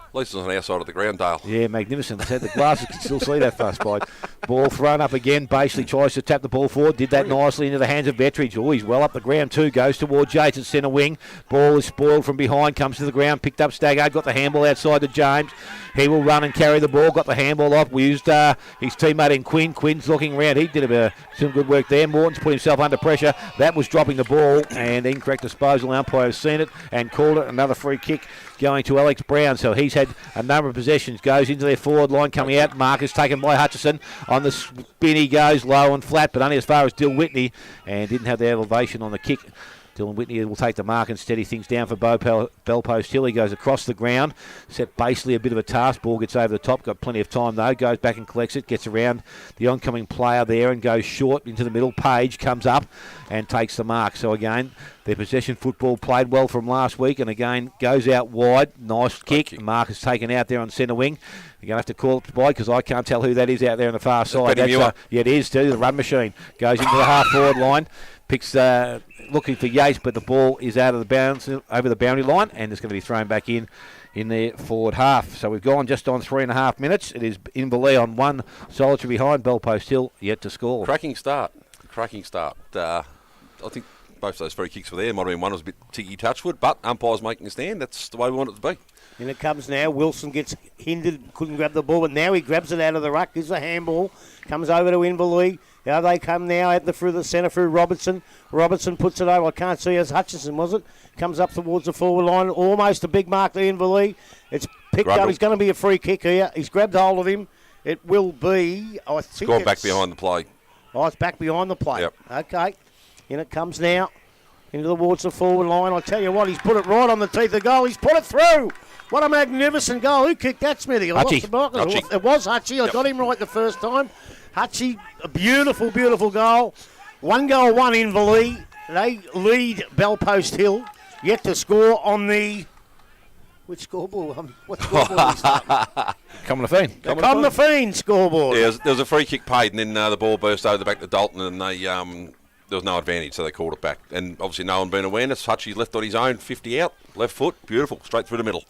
At least it's on our side of the ground, Dale. Yeah, magnificent. I said the glasses can still see that fast, Spide. Ball thrown up again. Basically tries to tap the ball forward. Did that nicely into the hands of Vettridge. Oh, he's well up the ground too. Goes towards Yates at centre wing. Ball is spoiled from behind. Comes to the ground. Picked up Staggard. Got the handball outside to James. He will run and carry the ball. Got the handball off. We used his teammate in Quinn. Quinn's looking around. He did some good work there. Morton's put himself under pressure. That was dropping the ball, and incorrect disposal. Umpire has seen it and called it. Another free kick going to Alex Brown. So he's had a number of possessions. Goes into their forward line. Coming out. Marcus taken by Hutchison. On the spin he goes low and flat, but only as far as Dill Whitney, and didn't have the elevation on the kick. Dylan Whitney will take the mark and steady things down for Bell Post Hill. He goes across the ground. Set basically a bit of a task. Ball gets over the top. Got plenty of time though. Goes back and collects it. Gets around the oncoming player there and goes short into the middle. Page comes up and takes the mark. So again, their possession football played well from last week, and again goes out wide. Nice kick. Mark is taken out there on centre wing. You're going to have to call it by because I can't tell who that is out there on the far side. Yeah, it is too. The run machine goes into the half forward line. Picks looking for Yates, but the ball is out of the bounds over the boundary line, and it's going to be thrown back in the forward half. So we've gone just on 3.5 minutes. It is Inverleigh on one solitary behind. Bell Post Hill yet to score. Cracking start. I think both those free kicks were there. Might have been one was a bit ticky touchwood, but umpire's making a stand. That's the way we want it to be. And it comes now. Wilson gets hindered, couldn't grab the ball, but now he grabs it out of the ruck. Gives a handball. Comes over to Inverleigh. Now they come now through the centre through Robertson. Robertson puts it over. I can't see as Hutchison, was it? Comes up towards the forward line. Almost a big mark to Inverleigh. It's picked up. It's going to be a free kick here. He's grabbed hold of him. It will be, I think it's gone back behind the play. Oh, it's back behind the play. Yep. Okay. In it comes now. Into towards the forward line. I tell you what, he's put it right on the teeth of goal. He's put it through. What a magnificent goal. Who kicked that, Smithy? Hutchie. It was Hutchie. I got him right the first time. Hutchie, a beautiful, beautiful goal. 1 goal, 1 Inverleigh. They lead Bell Post Hill. Yet to score on the... Which scoreboard? What scoreboard is that? Come the Fiend scoreboard. Yeah, there was a free kick paid, and then the ball burst over the back to Dalton, and they there was no advantage, so they called it back. And obviously no one being awareness. Hutchie left on his own, 50 out, left foot, beautiful, straight through the middle.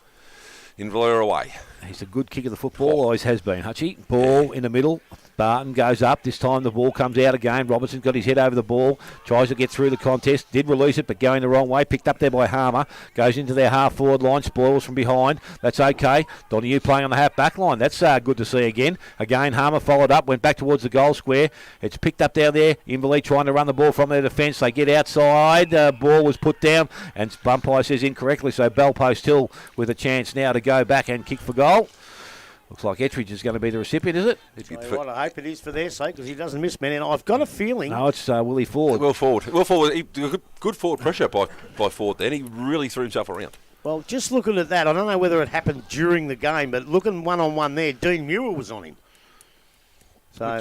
Inverleigh away. He's a good kick of the football, always has been, Hutchie. Ball in the middle. Barton goes up. This time the ball comes out again. Robertson's got his head over the ball. Tries to get through the contest. Did release it, but going the wrong way. Picked up there by Harmer. Goes into their half-forward line. Spoils from behind. That's okay. Donahue playing on the half-back line. That's good to see again. Again, Harmer followed up. Went back towards the goal square. It's picked up down there. Inverleigh trying to run the ball from their defence. They get outside. Ball was put down. And umpire says incorrectly. So Bellpost Hill with a chance now to go back and kick for goal. Looks like Ettridge is going to be the recipient, is it? What I hope it is for their sake, because he doesn't miss many. And I've got a feeling... No, it's Willie Ford. Will Ford. Good forward pressure by Ford then. He really threw himself around. Well, just looking at that, I don't know whether it happened during the game, but looking one-on-one there, Dean Muir was on him. So,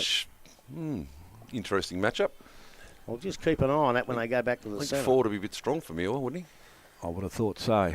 interesting matchup. I'll just keep an eye on that when they go back to the I think centre. Ford would be a bit strong for Muir, wouldn't he? I would have thought so.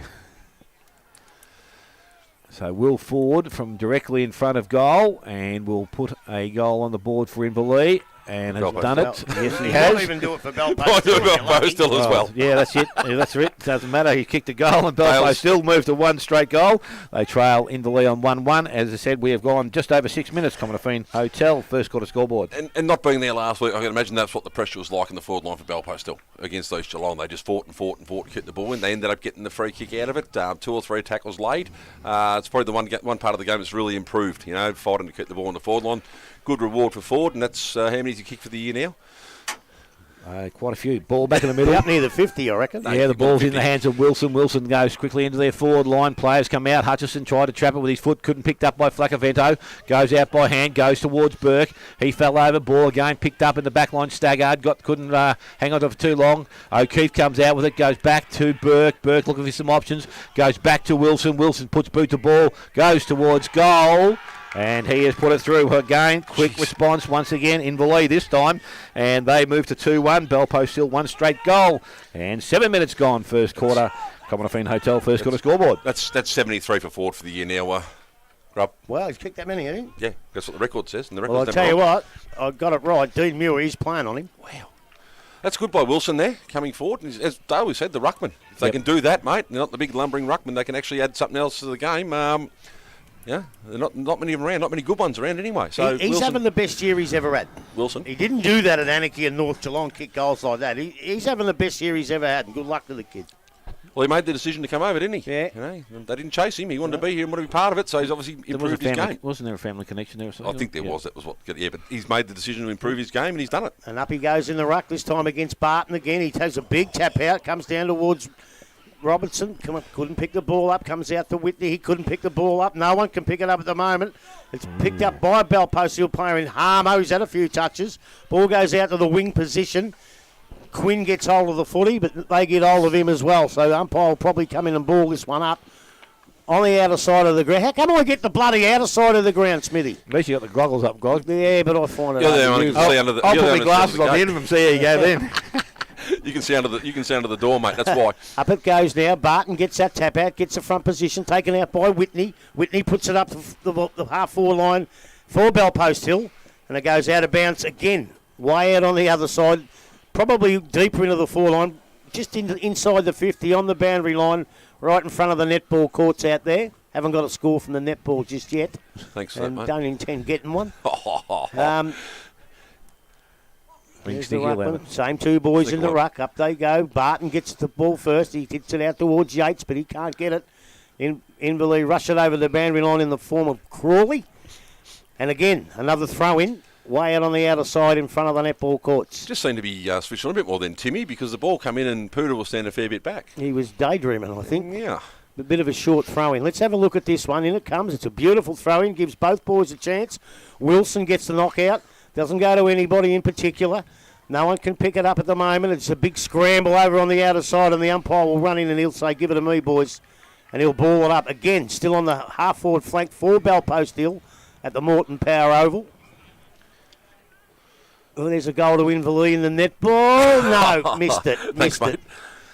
So Will Ford from directly in front of goal, and will put a goal on the board for Inverleigh, and has done it. Yes, he has. Might even do it for Might do it for Bellpost still as well. Yeah, that's it. Yeah, that's it. Doesn't matter. He kicked a goal, and Bellpost still moved to one straight goal. They trail Inverleigh on 1-1. As I said, we have gone just over 6 minutes. Common Hotel, first quarter scoreboard. And not being there last week, I can imagine that's what the pressure was like in the forward line for Bellpost still against those Geelong. They just fought to get the ball in. They ended up getting the free kick out of it. 2 or 3 tackles laid. It's probably the one part of the game that's really improved. Fighting to keep the ball in the forward line. Good reward for Ford, and that's how many did he kick for the year now? Quite a few. Ball back in the middle. Up near the 50, I reckon. Yeah, the ball's in the hands of Wilson. Wilson goes quickly into their forward line. Players come out. Hutchison tried to trap it with his foot. Couldn't picked up by Flacavento. Goes out by hand. Goes towards Burke. He fell over. Ball again picked up in the back line. Staggard couldn't hang on to it for too long. O'Keefe comes out with it. Goes back to Burke. Burke looking for some options. Goes back to Wilson. Wilson puts boot to ball. Goes towards goal. And he has put it through again. Quick response once again. Inverleigh this time. And they move to 2-1. Bellpost Hill, one straight goal. And 7 minutes gone, first quarter. Common Hotel, first quarter scoreboard. That's 73 for Ford for the year now, Grub. Well, he's kicked that many, hasn't he? Yeah, that's what the record says. And the Well, I'll tell you what, I got it right. Dean Muir is playing on him. Wow. That's good by Wilson there, coming forward. As Dale said, the ruckman. If they can do that, mate, they're not the big lumbering ruckman, they can actually add something else to the game. Yeah, there are not many of them around, not many good ones around anyway. So he's Wilson, having the best year he's ever had. Wilson. He didn't do that at Anarchy and North Geelong, kick goals like that. He's having the best year he's ever had, and good luck to the kid. Well, he made the decision to come over, didn't he? Yeah. They didn't chase him. He wanted to be here and wanted to be part of it, so he's obviously improved his game. Wasn't there a family connection there or something? I think there was. That was what. Yeah, but he's made the decision to improve his game, and he's done it. And up he goes in the ruck, this time against Barton again. He takes a big tap out, comes down towards Robertson. Couldn't pick the ball up, comes out to Whitney. He couldn't pick the ball up. No one can pick it up at the moment. It's picked up by a Bellpost Hill player in Harmo. He's had a few touches. Ball goes out to the wing position. Quinn gets hold of the footy, but they get hold of him as well. So the umpire will probably come in and ball this one up on the outer side of the ground. How come I get the bloody outer side of the ground, Smithy? At least you got the goggles up, guys. Yeah, but I find it. I'll put my glasses on the end of them. See how you go then. You can see under the door, mate. That's why. Up it goes now. Barton gets that tap out, gets the front position, taken out by Whitney. Whitney puts it up the half-forward line for Bellpost Hill, and it goes out of bounds again. Way out on the other side, probably deeper into the forward line, just inside the 50, on the boundary line, right in front of the netball courts out there. Haven't got a score from the netball just yet. Thanks for that, mate. Don't intend getting one. Same two boys in the ruck. Up they go. Barton gets the ball first. He hits it out towards Yates, but he can't get it. Inverleigh rush it over the boundary line in the form of Crawley. And again, another throw in. Way out on the outer side in front of the netball courts. Just seemed to be switching on a bit more than Timmy, because the ball come in and Poodle was standing a fair bit back. He was daydreaming, I think. Yeah. A bit of a short throw in. Let's have a look at this one. In it comes. It's a beautiful throw in. Gives both boys a chance. Wilson gets the knockout. Doesn't go to anybody in particular. No one can pick it up at the moment. It's a big scramble over on the outer side, and the umpire will run in and he'll say, "Give it to me, boys." And he'll ball it up. Again, still on the half-forward flank for Bellpost Hill at the Moreton Power Oval. Oh, there's a goal to Inverleigh in the net ball. No, missed it. Thanks, mate.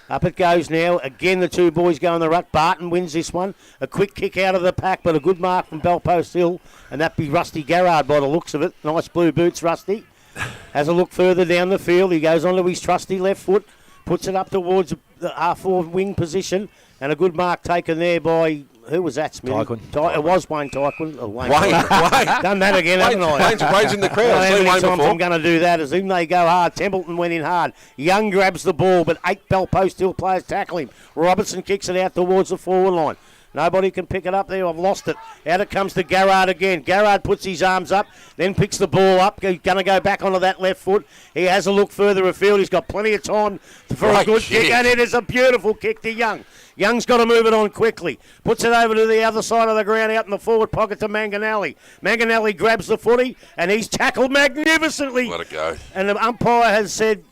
Up it goes now. Again, the two boys go in the ruck. Barton wins this one. A quick kick out of the pack, but a good mark from Bellpost Hill. And that be Rusty Garrard by the looks of it. Nice blue boots, Rusty. Has a look further down the field. He goes onto his trusty left foot. Puts it up towards the half-forward wing position. And a good mark taken there by, who was that, Smithy? Tyquin. It was Wayne Tyquin. Oh, Wayne. Wayne. Done that again, haven't I? Wayne's in the crowd. How I've many seen Wayne times before. I'm going to do that? As in they go hard. Templeton went in hard. Young grabs the ball, but 8 bell post still players tackle him. Robertson kicks it out towards the forward line. Nobody can pick it up there. I've lost it. Out it comes to Garrard again. Garrard puts his arms up, then picks the ball up. He's going to go back onto that left foot. He has a look further afield. He's got plenty of time for a good kick, and it is a beautiful kick to Young. Young's got to move it on quickly. Puts it over to the other side of the ground out in the forward pocket to Manganelli. Manganelli grabs the footy, and he's tackled magnificently. Let it go. And the umpire has said,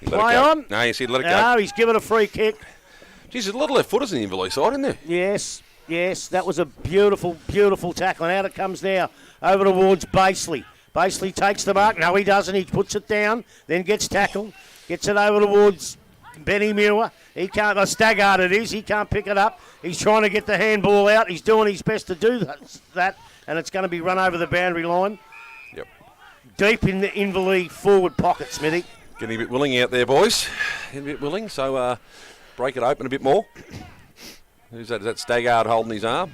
play on. No, he said let it go. No, he's given a free kick. Geez, there's a lot of left footers in the Inverleigh side, isn't there? Yes, that was a beautiful, beautiful tackle. And out it comes now over towards Baseley. Baseley takes the mark. No, he doesn't. He puts it down, then gets tackled. Gets it over towards Benny Muir. He can't, Staggart it is. He can't pick it up. He's trying to get the handball out. He's doing his best to do that, and it's going to be run over the boundary line. Yep. Deep in the Inverleigh forward pocket, Smithy. Getting a bit willing out there, boys. Getting a bit willing, so break it open a bit more. Who's that? Is that Staggart holding his arm?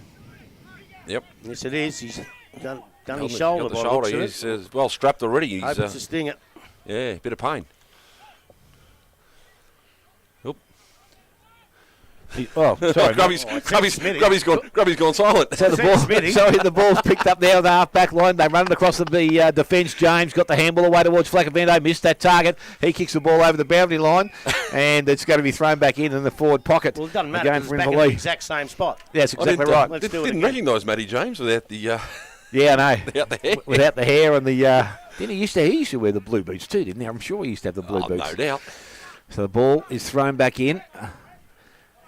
Yep. Yes, it is. He's done his shoulder. Got the shoulder. He's well strapped already. He's opens to sting it. Yeah, bit of pain. Oh, sorry. Grubby's gone silent. So the ball's picked up there on the half-back line. They run it across the defence. James got the handball away towards Flaccavento. Missed that target. He kicks the ball over the boundary line, and it's going to be thrown back in the forward pocket. Well, it doesn't matter. It's back in the exact same spot. Yeah, that's exactly right. Didn't recognise Matty James without the. Yeah, I know. Without the hair. Without the hair and the. Didn't he used to wear the blue boots too, didn't he? I'm sure he used to have the blue boots. No doubt. So the ball is thrown back in.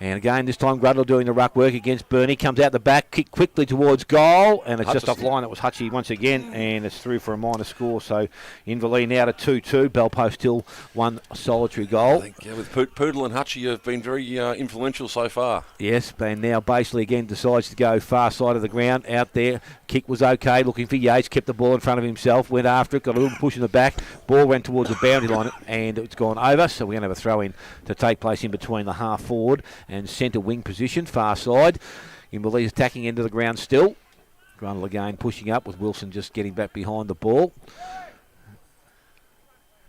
And again, this time Grundle doing the ruck work against Burney. Comes out the back, kick quickly towards goal, and it's just off line. It was Hutchie once again, and it's through for a minor score. So Inverleigh now to 2-2. Bellpost still one solitary goal. I think with Poodle and Hutchie have been very influential so far. Yes, and now Baseley again decides to go far side of the ground out there. Kick was okay, looking for Yates, kept the ball in front of himself, went after it, got a little push in the back. Ball went towards the boundary line, and it's gone over. So we're going to have a throw in to take place in between the half forward and centre wing position, far side. Inverleigh attacking into the ground still. Grundle again pushing up with Wilson just getting back behind the ball.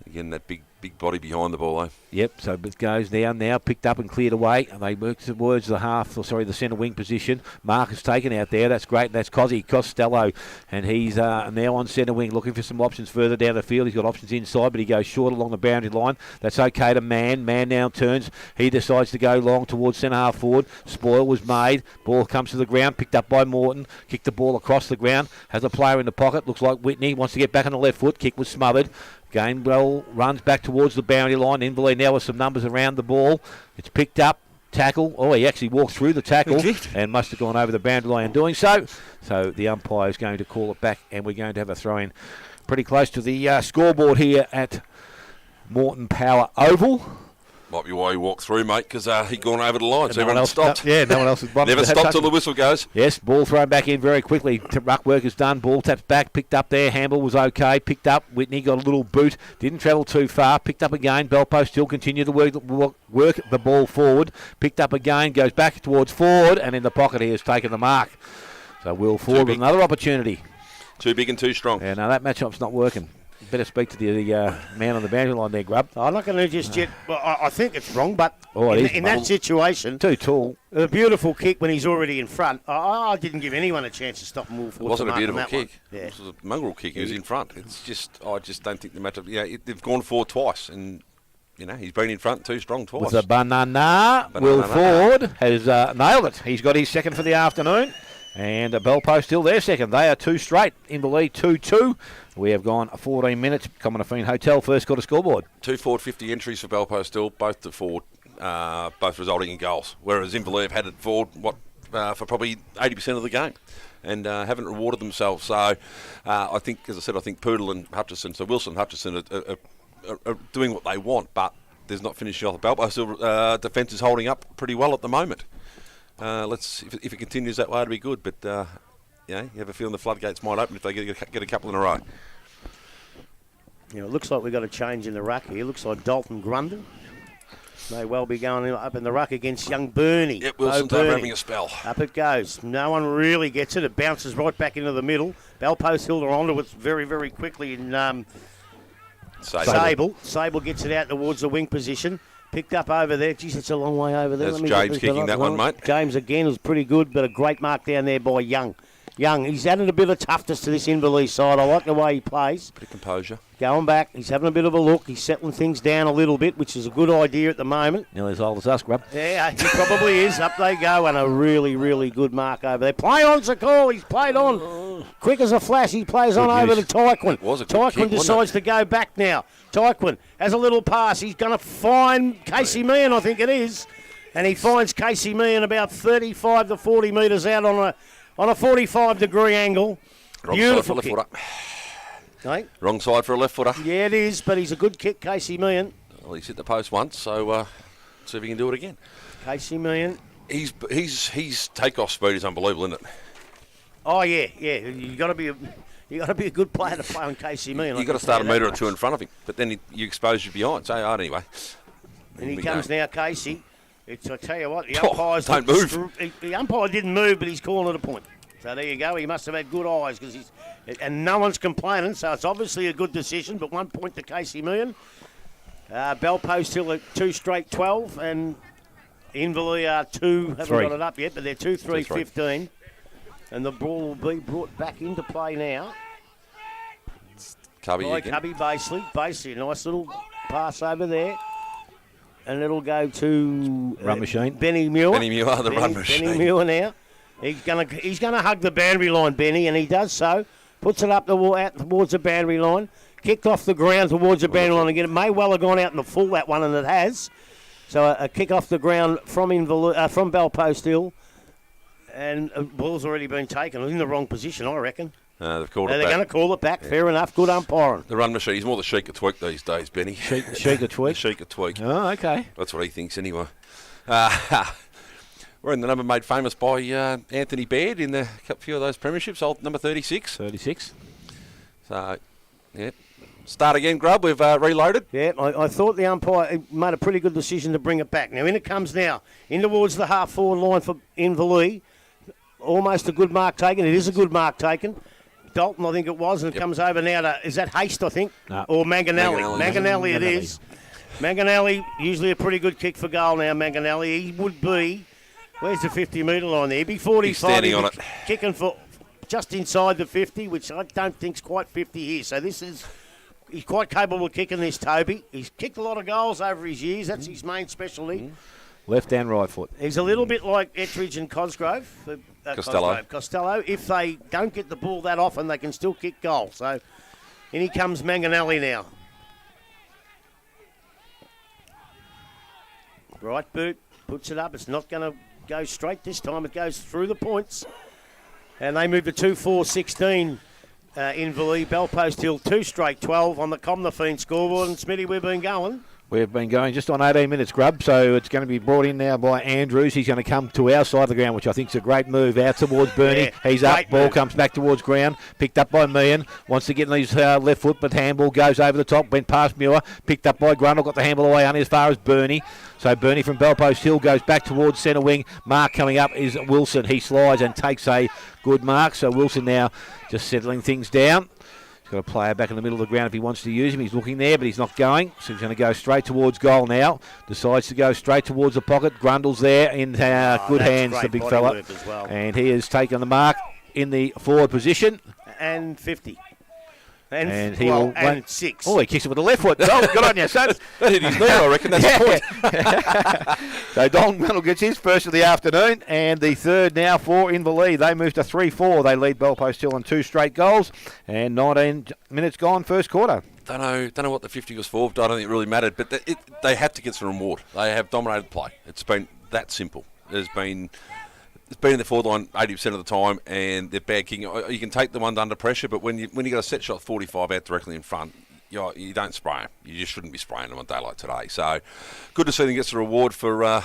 Again, that big body behind the ball, eh? Yep, so it goes down now, picked up and cleared away. And they work towards the centre wing position. Marcus taken out there. That's great. That's Costello. And he's now on centre wing looking for some options further down the field. He's got options inside, but he goes short along the boundary line. That's okay to Man. Man now turns. He decides to go long towards centre half forward. Spoil was made. Ball comes to the ground, picked up by Morton. Kicked the ball across the ground. Has a player in the pocket. Looks like Whitney wants to get back on the left foot. Kick was smothered. Gainwell runs back towards the boundary line. Inverleigh now with some numbers around the ball. It's picked up. Tackle. Oh, he actually walked through the tackle and must have gone over the boundary line in doing so. So the umpire is going to call it back, and we're going to have a throw in pretty close to the scoreboard here at Moreton Power Oval. Might be why he walked through, mate, because he'd gone over the line, so no everyone stopped. No one else has Never stopped till the whistle goes. Yes, ball thrown back in very quickly. Ruck work is done. Ball taps back, picked up there. Handball was okay. Picked up. Whitney got a little boot. Didn't travel too far. Picked up again. Bellpost still continued to work the ball forward. Picked up again. Goes back towards forward, and in the pocket he has taken the mark. So Will Ford with another opportunity. Too big and too strong. Yeah, no, that matchup's not working. Better speak to the man on the boundary line there, Grub. I'm not going to just yet. Well, I think it's wrong, but in that situation, too tall. A beautiful kick when he's already in front. I didn't give anyone a chance to stop and move forward. It wasn't a beautiful kick. Yeah. It was a mongrel kick. He was in front. It's just, I just don't think the matter. They've gone forward twice, and he's been in front too strong twice. With a banana. Will Ford has nailed it. He's got his second for the afternoon. And Bellpost still their second. They are two straight. Inverleigh 2-2. We have gone 14 minutes. Commonafine Hotel first quarter scoreboard. 2 forward 50 entries for Bellpost still, both to forward, both resulting in goals. Whereas Inverleigh have had it forward for probably 80% of the game and haven't rewarded themselves. So I think, as I said, Poodle and Hutchison, so Wilson and Hutchison are doing what they want, but there's not finishing off. The Bellpost defence is holding up pretty well at the moment. If it continues that way, it'll be good. But you have a feeling the floodgates might open if they get a couple in a row. It looks like we've got a change in the ruck here. Looks like Dalton Grundle May well be going up in the ruck against young Bernie. Yep, Wilson's having a spell. Up it goes. No one really gets it. It bounces right back into the middle. Bellpost Hill are onto it very, very quickly in Sable. Sable gets it out towards the wing position. Picked up over there. Geez, it's a long way over there. There's James kicking that one, mate. James again was pretty good, but a great mark down there by Young. He's added a bit of toughness to this Inverleigh side. I like the way he plays. Bit of composure. Going back, he's having a bit of a look. He's settling things down a little bit, which is a good idea at the moment. Nearly as old as us, Grub. Yeah, he probably is. Up they go, and a really, really good mark over there. Play on's a call. He's played on. Quick as a flash, he plays Good on news. over to Tyquin. Tyquin kick, decides to go back now. Tyquin has a little pass. He's going to find Casey Meehan, I think it is. And he finds Casey Meehan about 35 to 40 metres out on a 45-degree angle. Wrong Beautiful side for a left kick. footer. Hey? Wrong side for a left footer. Yeah, it is, but he's a good kick, Casey Meehan. Well, he's hit the post once, so see if he can do it again. Casey Meehan. His takeoff speed is unbelievable, isn't it? Oh yeah. You got to be a good player to play on Casey Meehan. You've got to start a metre or two in front of him, but then you expose you behind. So anyway. And he comes now, Casey. I tell you what, the umpires don't move. The umpire didn't move, but he's calling it a point. So there you go. He must have had good eyes and no one's complaining. So it's obviously a good decision. But 1 point to Casey Meehan. Bellpost Hill at 2 straight 12, and Inverleigh are 2. Haven't got it up yet, but they're 2-3-15, and the ball will be brought back into play now. Cubby again. Cubby Basely, a nice little pass over there. And it'll go to Run machine. Benny Muir. Benny Muir, the run machine. Benny Muir now. He's gonna hug the boundary line, Benny, and he does so. Puts it out towards the boundary line. Kicked off the ground towards the boundary line again. It may well have gone out in the full, that one, and it has. So a kick off the ground from Bellpost Hill, and a ball's already been taken. In the wrong position, I reckon. They've called it They're back. going to call it back. Yeah. Fair enough. Good umpiring. The run machine. He's more the Sheik of Tweak these days, Benny. Sheik of Tweak? Sheik of Tweak. Oh, okay. That's what he thinks anyway. We're in the number made famous by Anthony Baird in a few of those premierships, old number 36. 36. So, yeah. Start again, Grub. We've reloaded. Yeah, I thought the umpire made a pretty good decision to bring it back. Now, in it comes now. In towards the half-forward line for Inverleigh. Almost a good mark taken. It is a good mark taken. Dalton, I think it was, and it comes over now to, is that Haste, I think? No. Or Manganelli. Manganelli it is. Manganelli, usually a pretty good kick for goal now, Manganelli. He would be, where's the 50-metre line there? He'd be 45. He's standing on it. Kicking for just inside the 50, which I don't think's quite 50 here. So he's quite capable of kicking this, Toby. He's kicked a lot of goals over his years. That's his main specialty. Left and right foot. He's a little bit like Ettridge and Cosgrove. Costello. If they don't get the ball that often, they can still kick goal. So in he comes Manganelli now. Right boot, puts it up. It's not going to go straight this time. It goes through the points. And they move to 2-4-16 Inverleigh. Bellpost Hill 2 straight 12 on the Comnafine scoreboard. And Smitty, we've been going. We've been going just on 18 minutes, Grub, so it's going to be brought in now by Andrews. He's going to come to our side of the ground, which I think is a great move, out towards Bernie. Yeah, he's up, ball comes back towards ground, picked up by Meehan, wants to get in his left foot, but handball goes over the top, went past Muir, picked up by Grundle, got the handball away only as far as Bernie. So Bernie from Bellpost Hill goes back towards centre wing. Mark coming up is Wilson. He slides and takes a good mark, so Wilson now just settling things down. He's got a player back in the middle of the ground if he wants to use him. He's looking there, but he's not going. So he's going to go straight towards goal now. Decides to go straight towards the pocket. Grundle's there in good hands, the big fella. Well. And he has taken the mark in the forward position. And 50. And 6. Oh, he kicks it with the left foot. Oh, good on you, son. That hit his knee, I reckon. That's the point. So Don Grundle gets his first of the afternoon, and the third now for Inverleigh. They move to 3-4. They lead Bellpost Hill on 2 straight goals, and 19 minutes gone, first quarter. Don't know what the 50 was for. I don't think it really mattered, but they had to get some reward. They have dominated play. It's been that simple. It's been in the forward line 80% of the time, and they're bad kicking. You can take the one under pressure, but when you got a set shot 45 out directly in front, you don't spray them. You just shouldn't be spraying them on a day like today. So good to see them get the reward for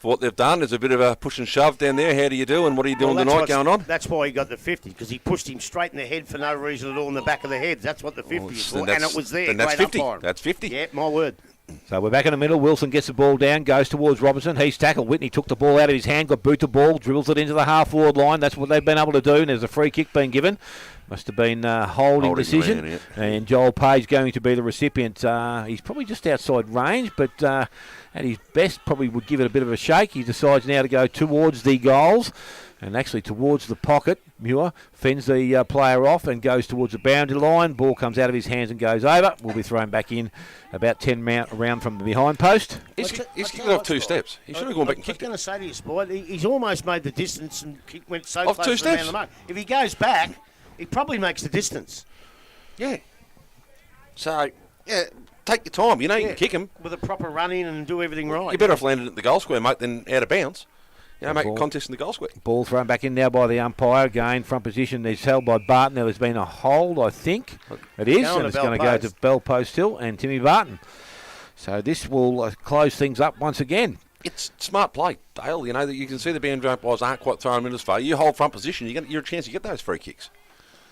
what they've done. There's a bit of a push and shove down there. How do you do, and what are you doing tonight going on? That's why he got the 50, because he pushed him straight in the head for no reason at all in the back of the head. That's what the 50 is for, and it was there. And that's 50. That's 50. Yeah, my word. So we're back in the middle. Wilson gets the ball down, goes towards Robinson. He's tackled. Whitney took the ball out of his hand, got boot to ball, dribbles it into the half-forward line. That's what they've been able to do, and there's a free kick being given. Must have been holding decision. Man, yeah. And Joel Page going to be the recipient. He's probably just outside range, but at his best probably would give it a bit of a shake. He decides now to go towards the goals and actually towards the pocket. Muir fends the player off and goes towards the boundary line. Ball comes out of his hands and goes over. Will be thrown back in about 10 around from the behind post. He's kicked it off 2 steps. He should have gone back and kicked it. I was going to say to you, Sport, he's almost made the distance and went so Off close 2 to the steps. man of the mark. If he goes back, he probably makes the distance. Yeah. So, yeah, take your time. You know, you can kick him. With a proper run in and do everything right. You're better off landing at the goal square, mate, than out of bounds. You know, make a contest in the goal square. Ball thrown back in now by the umpire. Again, front position is held by Barton. Now there's been a hold, I think. It is, and it's going to go to Bell Post Hill and Timmy Barton. So this will close things up once again. It's smart play, Dale. You know, that you can see the boundary umpires aren't quite throwing them in as far. You hold front position, you're a chance to get those free kicks.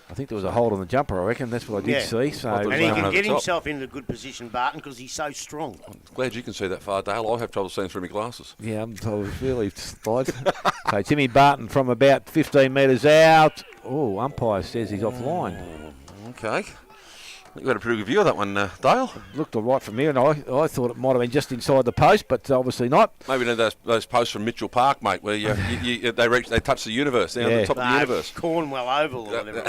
I think there was a hold on the jumper, I reckon. That's what I did see. So, And he can get top. himself into good position, Barton, because he's so strong. I'm glad you can see that far, Dale. I have trouble seeing through my glasses. yeah, I was really slight. So Timmy Barton from about 15 metres out. Oh, umpire says he's offline. Okay. I think you had a pretty good view of that one, Dale. Looked all right from here, and I thought it might have been just inside the post, but obviously not. Maybe you know those posts from Mitchell Park, mate, where they touch the universe, down the top of the universe. Cornwell Oval or whatever.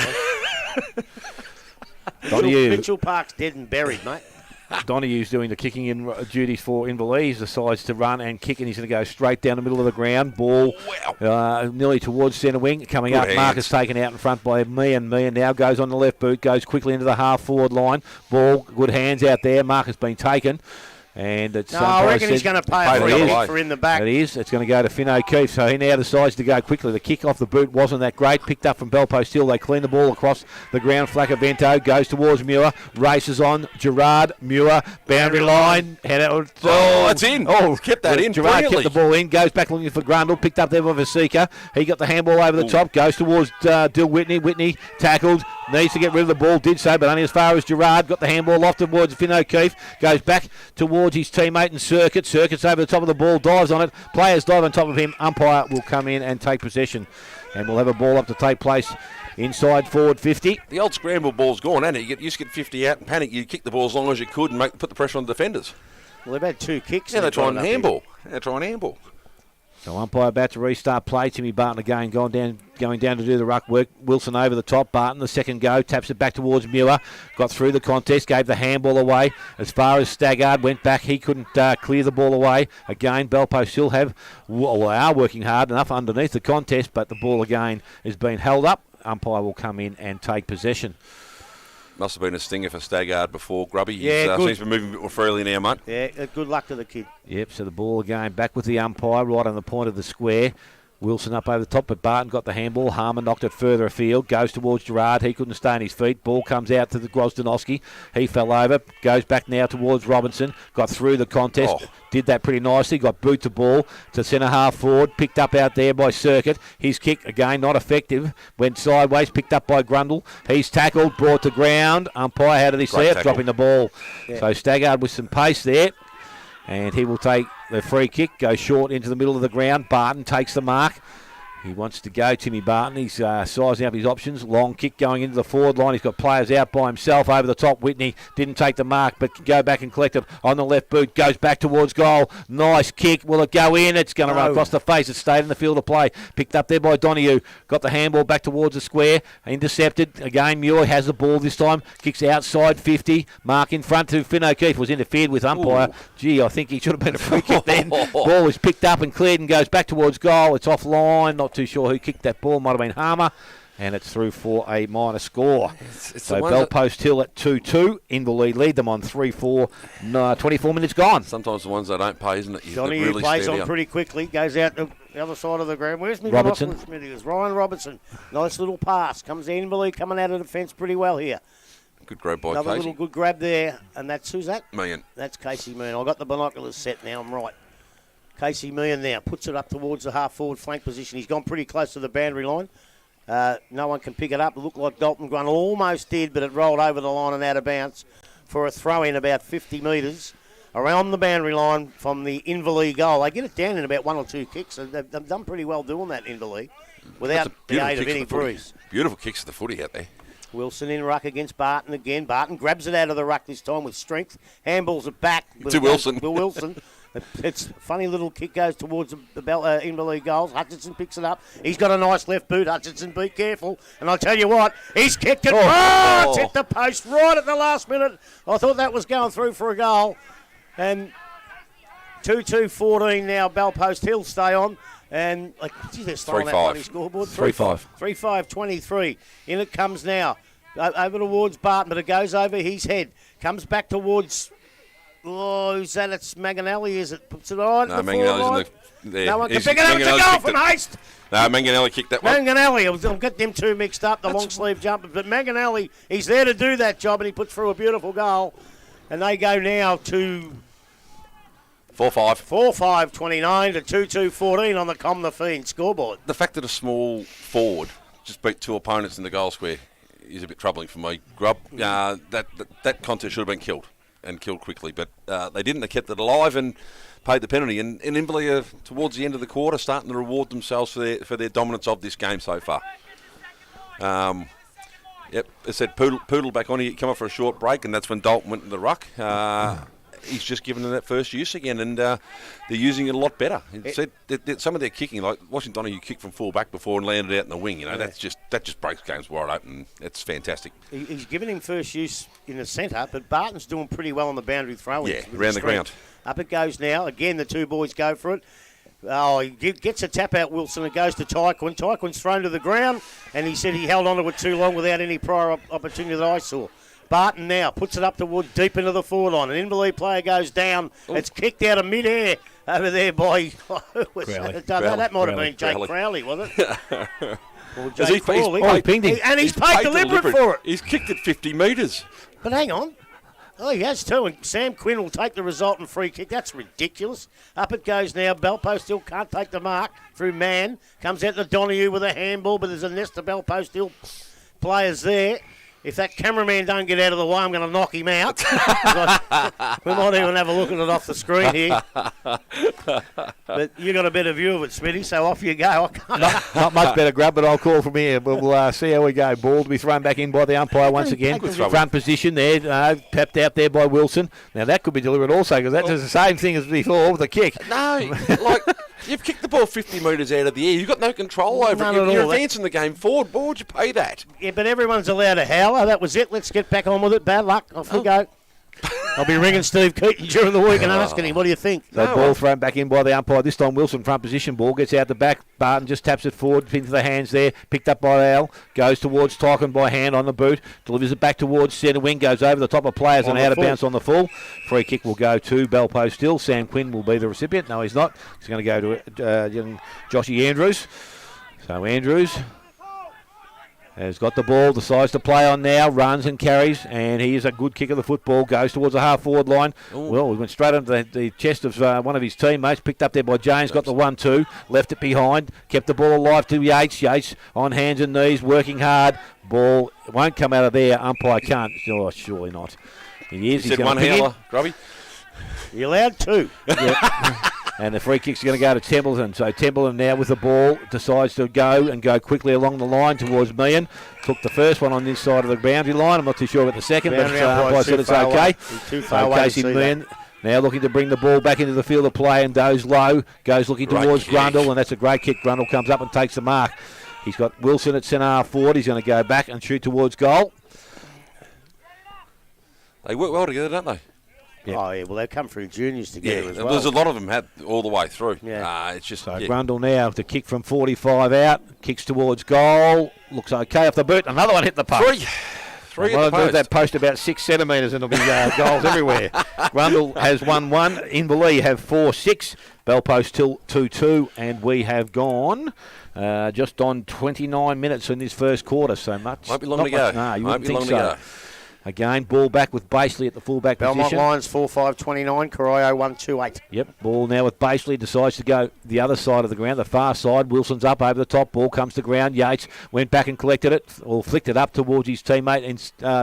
Mitchell Park's dead and buried, mate. Donohue's doing the kicking in duties for Inverleigh. He decides to run and kick, and he's going to go straight down the middle of the ground. Ball nearly towards centre wing. Coming up, Marcus taken out in front by Meehan. Meehan now goes on the left boot, goes quickly into the half-forward line. Ball, good hands out there. Marcus been taken. And it's I reckon he's going to pay a free kick for in the back. It is. It's going to go to Finn O'Keefe. So he now decides to go quickly. The kick off the boot wasn't that great. Picked up from Bell Post Hill. They clean the ball across the ground. Flaccavento goes towards Muir. Races on. Gerard, Muir, boundary line. It's in. Oh, kept that in. Gerard kept the ball in. Goes back looking for Grundle. Picked up there by Vasika. He got the handball over the top. Goes towards Dill Whitney. Whitney tackled. Needs to get rid of the ball. Did so, but only as far as Gerard. Got the handball off towards Finn O'Keefe. Goes back towards his teammate and Circuit. Circuit's over the top of the ball. Dives on it. Players dive on top of him. Umpire will come in and take possession. And we'll have a ball up to take place inside forward 50. The old scramble ball's gone, hasn't it? You used to get 50 out and panic. You kick the ball as long as you could and put the pressure on the defenders. Well, they've had 2 kicks. Yeah, they're trying handball. They're trying handball. So umpire about to restart play. Timmy Barton again going down to do the ruck work. Wilson over the top. Barton the second go. Taps it back towards Muir. Got through the contest. Gave the handball away. As far as Staggard went back, he couldn't clear the ball away. Again, Bell Post still are working hard enough underneath the contest, but the ball again has been held up. Umpire will come in and take possession. Must have been a stinger for Staggard before Grubby. Yeah, He seems to be moving a bit more freely now, mate. Yeah, good luck to the kid. Yep, so the ball again back with the umpire right on the point of the square. Wilson up over the top, but Barton got the handball. Harmer knocked it further afield. Goes towards Gerard. He couldn't stay on his feet. Ball comes out to the Grosdanowski. He fell over. Goes back now towards Robinson. Got through the contest. Did that pretty nicely. Got boot to ball to centre half forward. Picked up out there by Circuit. His kick, again, not effective. Went sideways. Picked up by Grundle. He's tackled. Brought to ground. Umpire, how did he see it? Dropping the ball. Yeah. So Staggard with some pace there. And he will take the free kick, go short into the middle of the ground. Barton takes the mark. He wants to go, Timmy Barton. He's sizing up his options. Long kick going into the forward line. He's got players out by himself over the top. Whitney didn't take the mark, but can go back and collect it on the left boot. Goes back towards goal. Nice kick. Will it go in? It's going to run across the face. It stayed in the field of play. Picked up there by Donohue. Got the handball back towards the square. Intercepted. Again, Muir has the ball this time. Kicks outside 50. Mark in front to Finn O'Keefe. Was interfered with umpire. Ooh. Gee, I think he should have been a free kick then. Ball is picked up and cleared and goes back towards goal. It's offline. Not too sure who kicked that ball. Might have been Harmer. And it's through for a minor score. So Bell Post Hill at 2-2. Inverleigh lead them on 3-4. 24 minutes gone. Sometimes the ones that don't pay, isn't it? Johnny really plays on pretty quickly. Goes out to the other side of the ground. Where's me? Robinson. Ryan Robinson. Nice little pass. Comes to Inverleigh coming out of the fence pretty well here. Good grab by Another Casey. little good grab there. And that's, who's that? Meehan. That's Casey Meehan. I've got the binoculars set now. I'm right. Casey Meehan now puts it up towards the half-forward flank position. He's gone pretty close to the boundary line. No one can pick it up. It looked like Dalton Grunt almost did, but it rolled over the line and out of bounds for a throw-in about 50 metres around the boundary line from the Inverleigh goal. They get it down in about 1 or 2 kicks. And they've done pretty well doing that, Inverleigh, without the aid of any breeze. Beautiful kicks to the footy out there. Wilson in ruck against Barton again. Barton grabs it out of the ruck this time with strength. Handballs it back to Wilson. Wilson. It's a funny little kick, goes towards the Inverleigh goals. Hutchinson picks it up. He's got a nice left boot. Hutchinson, be careful. And I'll tell you what, he's kicked it. It's hit the post right at the last minute. I thought that was going through for a goal. And 2-2-14 now. Bellpost Hill stay on. And, they're still on that funny scoreboard. 3-5. 3-5-23. In it comes now. Over towards Barton, but it goes over his head. Comes back towards... who's that? It's Manganelli, is it? Puts it on. No, Manganelli's in there. No one can pick it up. It's a goal from Haste. No, Manganelli kicked that one. Manganelli, I'll get them two mixed up, the long sleeve jumper. But Manganelli, he's there to do that job, and he puts through a beautiful goal. And they go now to 4-5. 4-5-29 to 2-2-14 on the Comner Fiend scoreboard. The fact that a small forward just beat 2 opponents in the goal square is a bit troubling for me. Grub, that contest should have been killed. And killed quickly, but they didn't. They kept it alive and paid the penalty. And Inverleigh are, towards the end of the quarter, starting to reward themselves for their dominance of this game so far. Yep, I said Poodle back on. He come off for a short break, and that's when Dalton went in the ruck. He's just given them that first use again, and they're using it a lot better. Some of their kicking, like Washington Donahue kicked from full back before and landed out in the wing. That just breaks games wide open. It's fantastic. He's given him first use in the centre, but Barton's doing pretty well on the boundary throwing. Yeah, around the ground. Up it goes now. Again, the two boys go for it. Oh, he gets a tap out, Wilson. It goes to Tyquin. Tyquin's thrown to the ground, and he said he held on to it too long without any prior opportunity that I saw. Barton now puts it up toward deep into the forward line. An Inverleigh player goes down. Ooh. It's kicked out of mid-air over there by... that might have been Jake Crowley, was it? Or Jake Crawley. And he's paid deliberate for it. He's kicked it 50 metres. But hang on. Oh, he has too, and Sam Quinn will take the resultant free kick. That's ridiculous. Up it goes now. Bellpost still can't take the mark through Mann. Comes out to Donahue with a handball, but there's a nest of Bellpost Hill players there. If that cameraman don't get out of the way, I'm going to knock him out. We might even have a look at it off the screen here. But you got a better view of it, Smitty, so off you go. Not much better grab, but I'll call from here. We'll see how we go. Ball to be thrown back in by the umpire once again. Front position there, tapped out there by Wilson. Now that could be delivered also, because that's the same thing as before with the kick. No, you've kicked the ball 50 metres out of the air. You've got no control over it. You're advancing the game forward. Why would you pay that? Yeah, but everyone's allowed to howl. That was it. Let's get back on with it. Bad luck. Off we go. I'll be ringing Steve Keaton during the week and asking him, what do you think? So ball thrown back in by the umpire. This time Wilson front position ball. Gets out the back. Barton just taps it forward into the hands there. Picked up by Al. Goes towards Tyquin by hand on the boot. Delivers it back towards centre wing. Goes over the top of players and out of bounds on the full. Free kick will go to Bellpost Hill. Sam Quinn will be the recipient. No, he's not. He's going to go to young Joshy Andrews. So Andrews has got the ball, decides to play on now, runs and carries, and he is a good kick of the football, goes towards the half-forward line. Ooh. Well, he went straight into the chest of one of his teammates, picked up there by James, got the 1-2, left it behind, kept the ball alive to Yates. Yates on hands and knees, working hard. Ball won't come out of there, umpire can't. Oh, surely not. He's said one howler, Grubby. You're allowed two. Yep. And the free kick's going to go to Templeton. So Templeton now with the ball decides to go quickly along the line towards Meehan. Took the first one on this side of the boundary line. I'm not too sure about the second, but I said it's okay. So Casey Meehan now looking to bring the ball back into the field of play and goes low. Goes looking towards Grundle, and that's a great kick. Grundle comes up and takes the mark. He's got Wilson at centre half forward. He's going to go back and shoot towards goal. They work well together, don't they? Yep. Oh, yeah, well, they've come through juniors together as well. There's a lot of them had all the way through. Yeah. It's just... Grundle now to kick from 45 out, kicks towards goal, looks okay off the boot. Another one hit the post. Three at the post. That post about 6 centimetres and it'll be goals everywhere. Grundle has 1-1. Inverleigh have 4-6. Bellpost till 2-2, and we have gone just on 29 minutes in this first quarter. So much. Won't be long to go. No, you won't wouldn't be think long so. to go. Again, ball back with Basely at the fullback Belmont position. Lions 4-5-29, Corio 1-2-8. Yep, ball now with Basely, decides to go the other side of the ground, the far side. Wilson's up over the top, ball comes to ground. Yates went back and collected it, or flicked it up towards his teammate in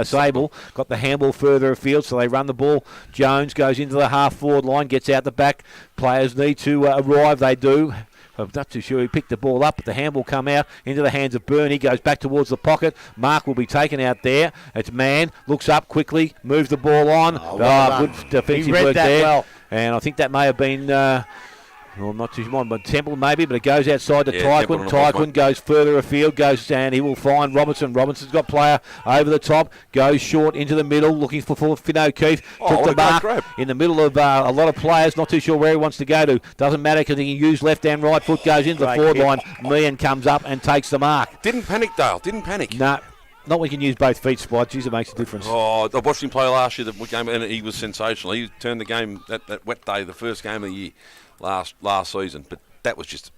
Sable. Got the handball further afield, so they run the ball. Jones goes into the half-forward line, gets out the back. Players need to arrive, they do. I'm not too sure he picked the ball up, but the handball come out into the hands of Byrne. He goes back towards the pocket. Mark will be taken out there. It's Mann, looks up quickly, moves the ball on. Good defensive work there. Well. And I think that may have been... well, I'm not too sure, but Temple maybe, but it goes outside to Tyquin. Tyquin goes further afield, and he will find Robinson. Robinson's got player over the top, goes short into the middle, looking for Finn O'Keefe. Took the mark in the middle of a lot of players, not too sure where he wants to go to. Doesn't matter because he can use left and right foot, goes into the forward line. Meehan comes up and takes the mark. Didn't panic, Dale, didn't panic. No. Not when you can use both feet, Spot. Jeez, it makes a difference. Oh, I watched him play last year, the game, and he was sensational. He turned the game, that wet day, the first game of the year. Last season, but that was just,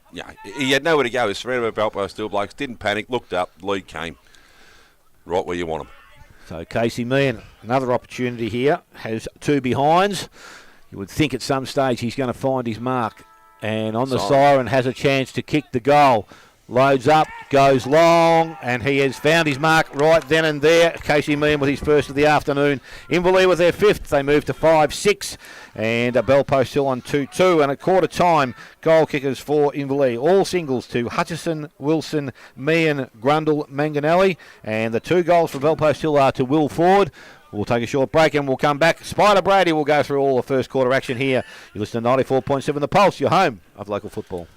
he had nowhere to go. He was surrounded by Balpo Steel Blokes, didn't panic, looked up, lead came right where you want him. So Casey Meehan, another opportunity here, has two behinds. You would think at some stage he's going to find his mark, and on the siren has a chance to kick the goal. Loads up, goes long, and he has found his mark right then and there. Casey Meehan with his first of the afternoon. Inverleigh with their fifth. They move to 5-6, and Belpo still on 2-2. And at quarter time, goal kickers for Inverleigh. All singles to Hutchison, Wilson, Meehan, Grundle, Manganelli. And the two goals for Belpo still are to Will Ford. We'll take a short break and we'll come back. Spider Brady will go through all the first quarter action here. You listen to 94.7 The Pulse, your home of local football.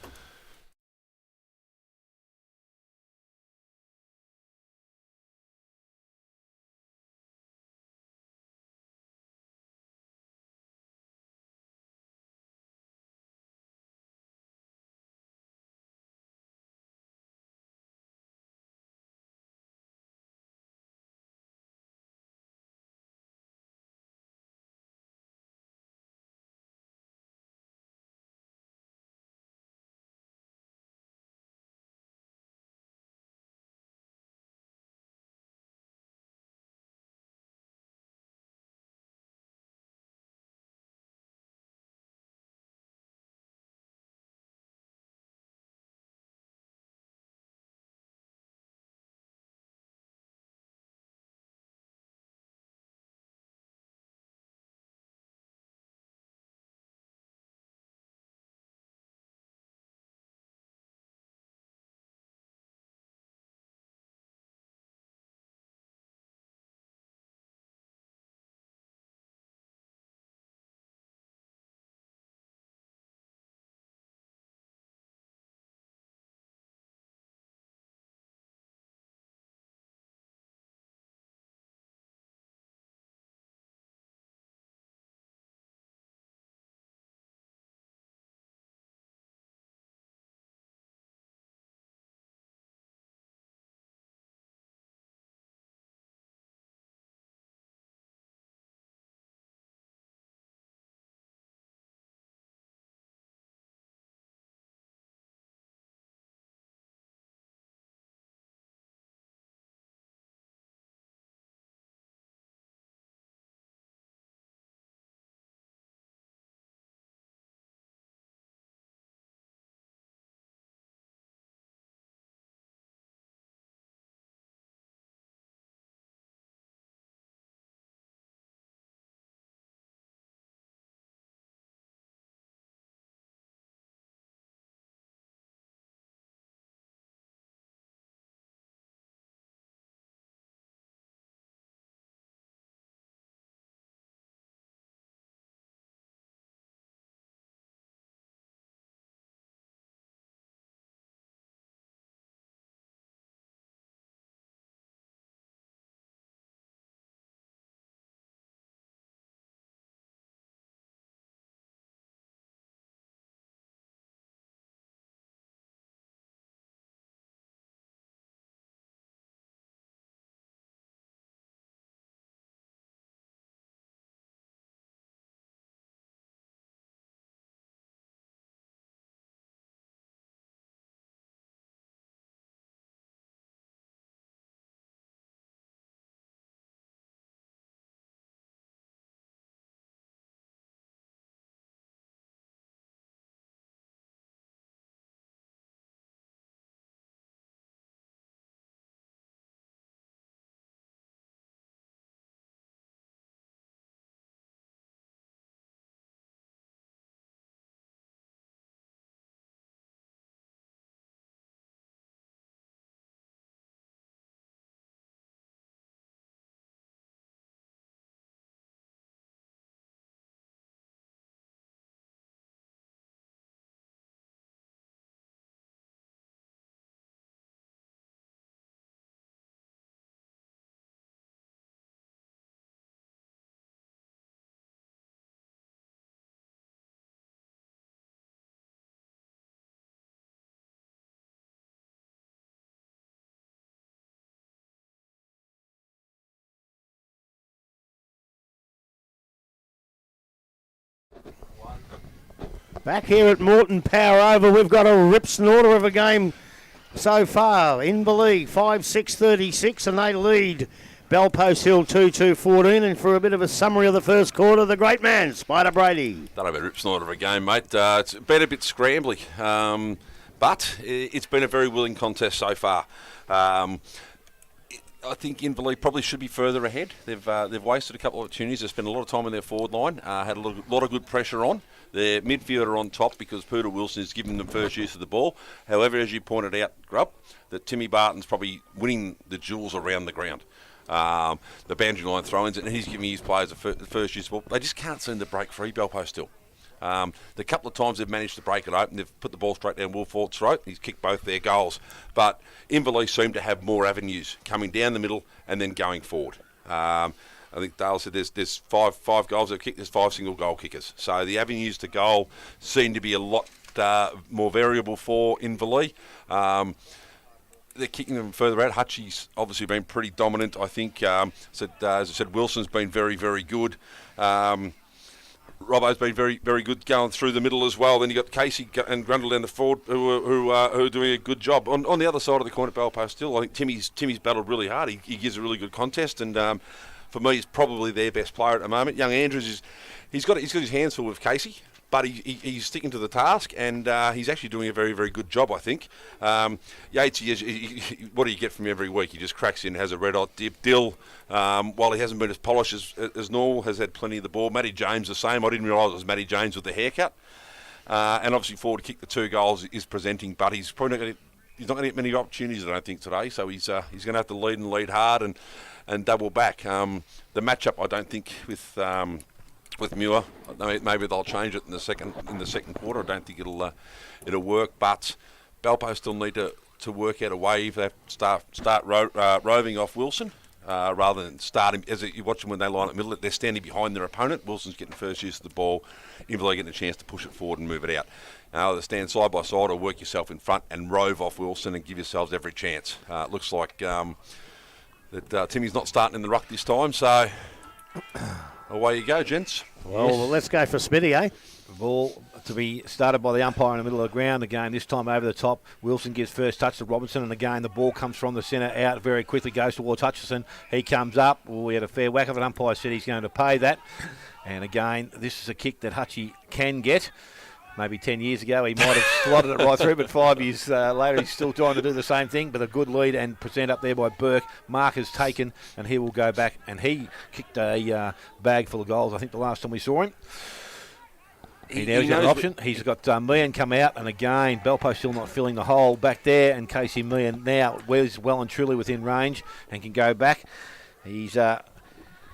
Back here at Moreton Power Oval, we've got a rip snorter of a game so far. Inverleigh 5-6-36, and they lead Bellpost Hill 2-2-14. And for a bit of a summary of the first quarter, the great man, Spider Brady. Don't have a rip snorter of a game, mate. It's been a bit scrambly, but it's been a very willing contest so far. I think Inverleigh probably should be further ahead. They've wasted a couple of opportunities. They've spent a lot of time in their forward line, had a lot of good pressure on. Their midfield are on top because Peter Wilson is giving them first use of the ball. However, as you pointed out, Grub, that Timmy Barton's probably winning the duels around the ground. The boundary line throw-ins, and he's giving his players the first use of the ball. They just can't seem to break free, Bellpost still. The couple of times they've managed to break it open, they've put the ball straight down Wolfort's throat. He's kicked both their goals. But Inverleigh seem to have more avenues coming down the middle and then going forward. I think Dale said there's five goals they've kicked, there's 5 single goal kickers. So the avenues to goal seem to be a lot more variable for Inverleigh. They're kicking them further out. Hutchie's obviously been pretty dominant, I think. As I said, Wilson's been very, very good. Robbo's been very, very good going through the middle as well. Then you got Casey and Grundle down the forward who are doing a good job. On the other side of the coin at Bellpost still, I think Timmy's battled really hard. He gives a really good contest, and for me, he's probably their best player at the moment. Young Andrews he's got his hands full with Casey, but he's sticking to the task, and he's actually doing a very, very good job, I think. Yates, what do you get from him every week? He just cracks in, has a red-hot dip. Dill, while he hasn't been as polished as normal, has had plenty of the ball. Matty James the same. I didn't realise it was Matty James with the haircut. And obviously forward to kick the 2 goals is presenting, but he's probably not going to get many opportunities, I don't think, today. So he's going to have to lead hard and double back. The matchup, I don't think, with Muir, maybe they'll change it in the second quarter. I don't think it'll work, but Bellpost still need to work out a way if they start roving off Wilson rather than starting as you watch them when they line up middle. They're standing behind their opponent. Wilson's getting first use of the ball. Inverleigh getting a chance to push it forward and move it out. Either stand side by side or work yourself in front and rove off Wilson and give yourselves every chance. It looks like that Timmy's not starting in the ruck this time, so away you go, gents. Well, let's go for Smitty, eh? The ball to be started by the umpire in the middle of the ground. Again, this time over the top. Wilson gives first touch to Robinson, and again the ball comes from the centre out very quickly, goes towards Hutchison. He comes up. Well, we had a fair whack of it. Umpire said he's going to pay that. And again, this is a kick that Hutchie can get. Maybe 10 years ago he might have slotted it right through, but 5 years later he's still trying to do the same thing. But a good lead and present up there by Burke. Mark is taken, and he will go back, and he kicked a bag full of goals, I think, the last time we saw him. He's got an option. He's got Meehan come out, and again, Bellpost still not filling the hole back there, and Casey Meehan now is well and truly within range and can go back. He's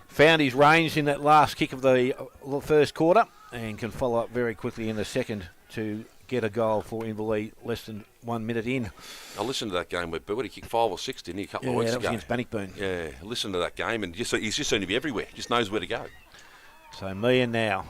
found his range in that last kick of the first quarter and can follow up very quickly in the second to get a goal for Inverleigh less than 1 minute in. I listened to that game where he kicked 5 or 6, didn't he, a couple of weeks ago? Yeah, that was against Bannockburn. Yeah, listen to that game, and he's just seemed to be everywhere. Just knows where to go. So Meehan now.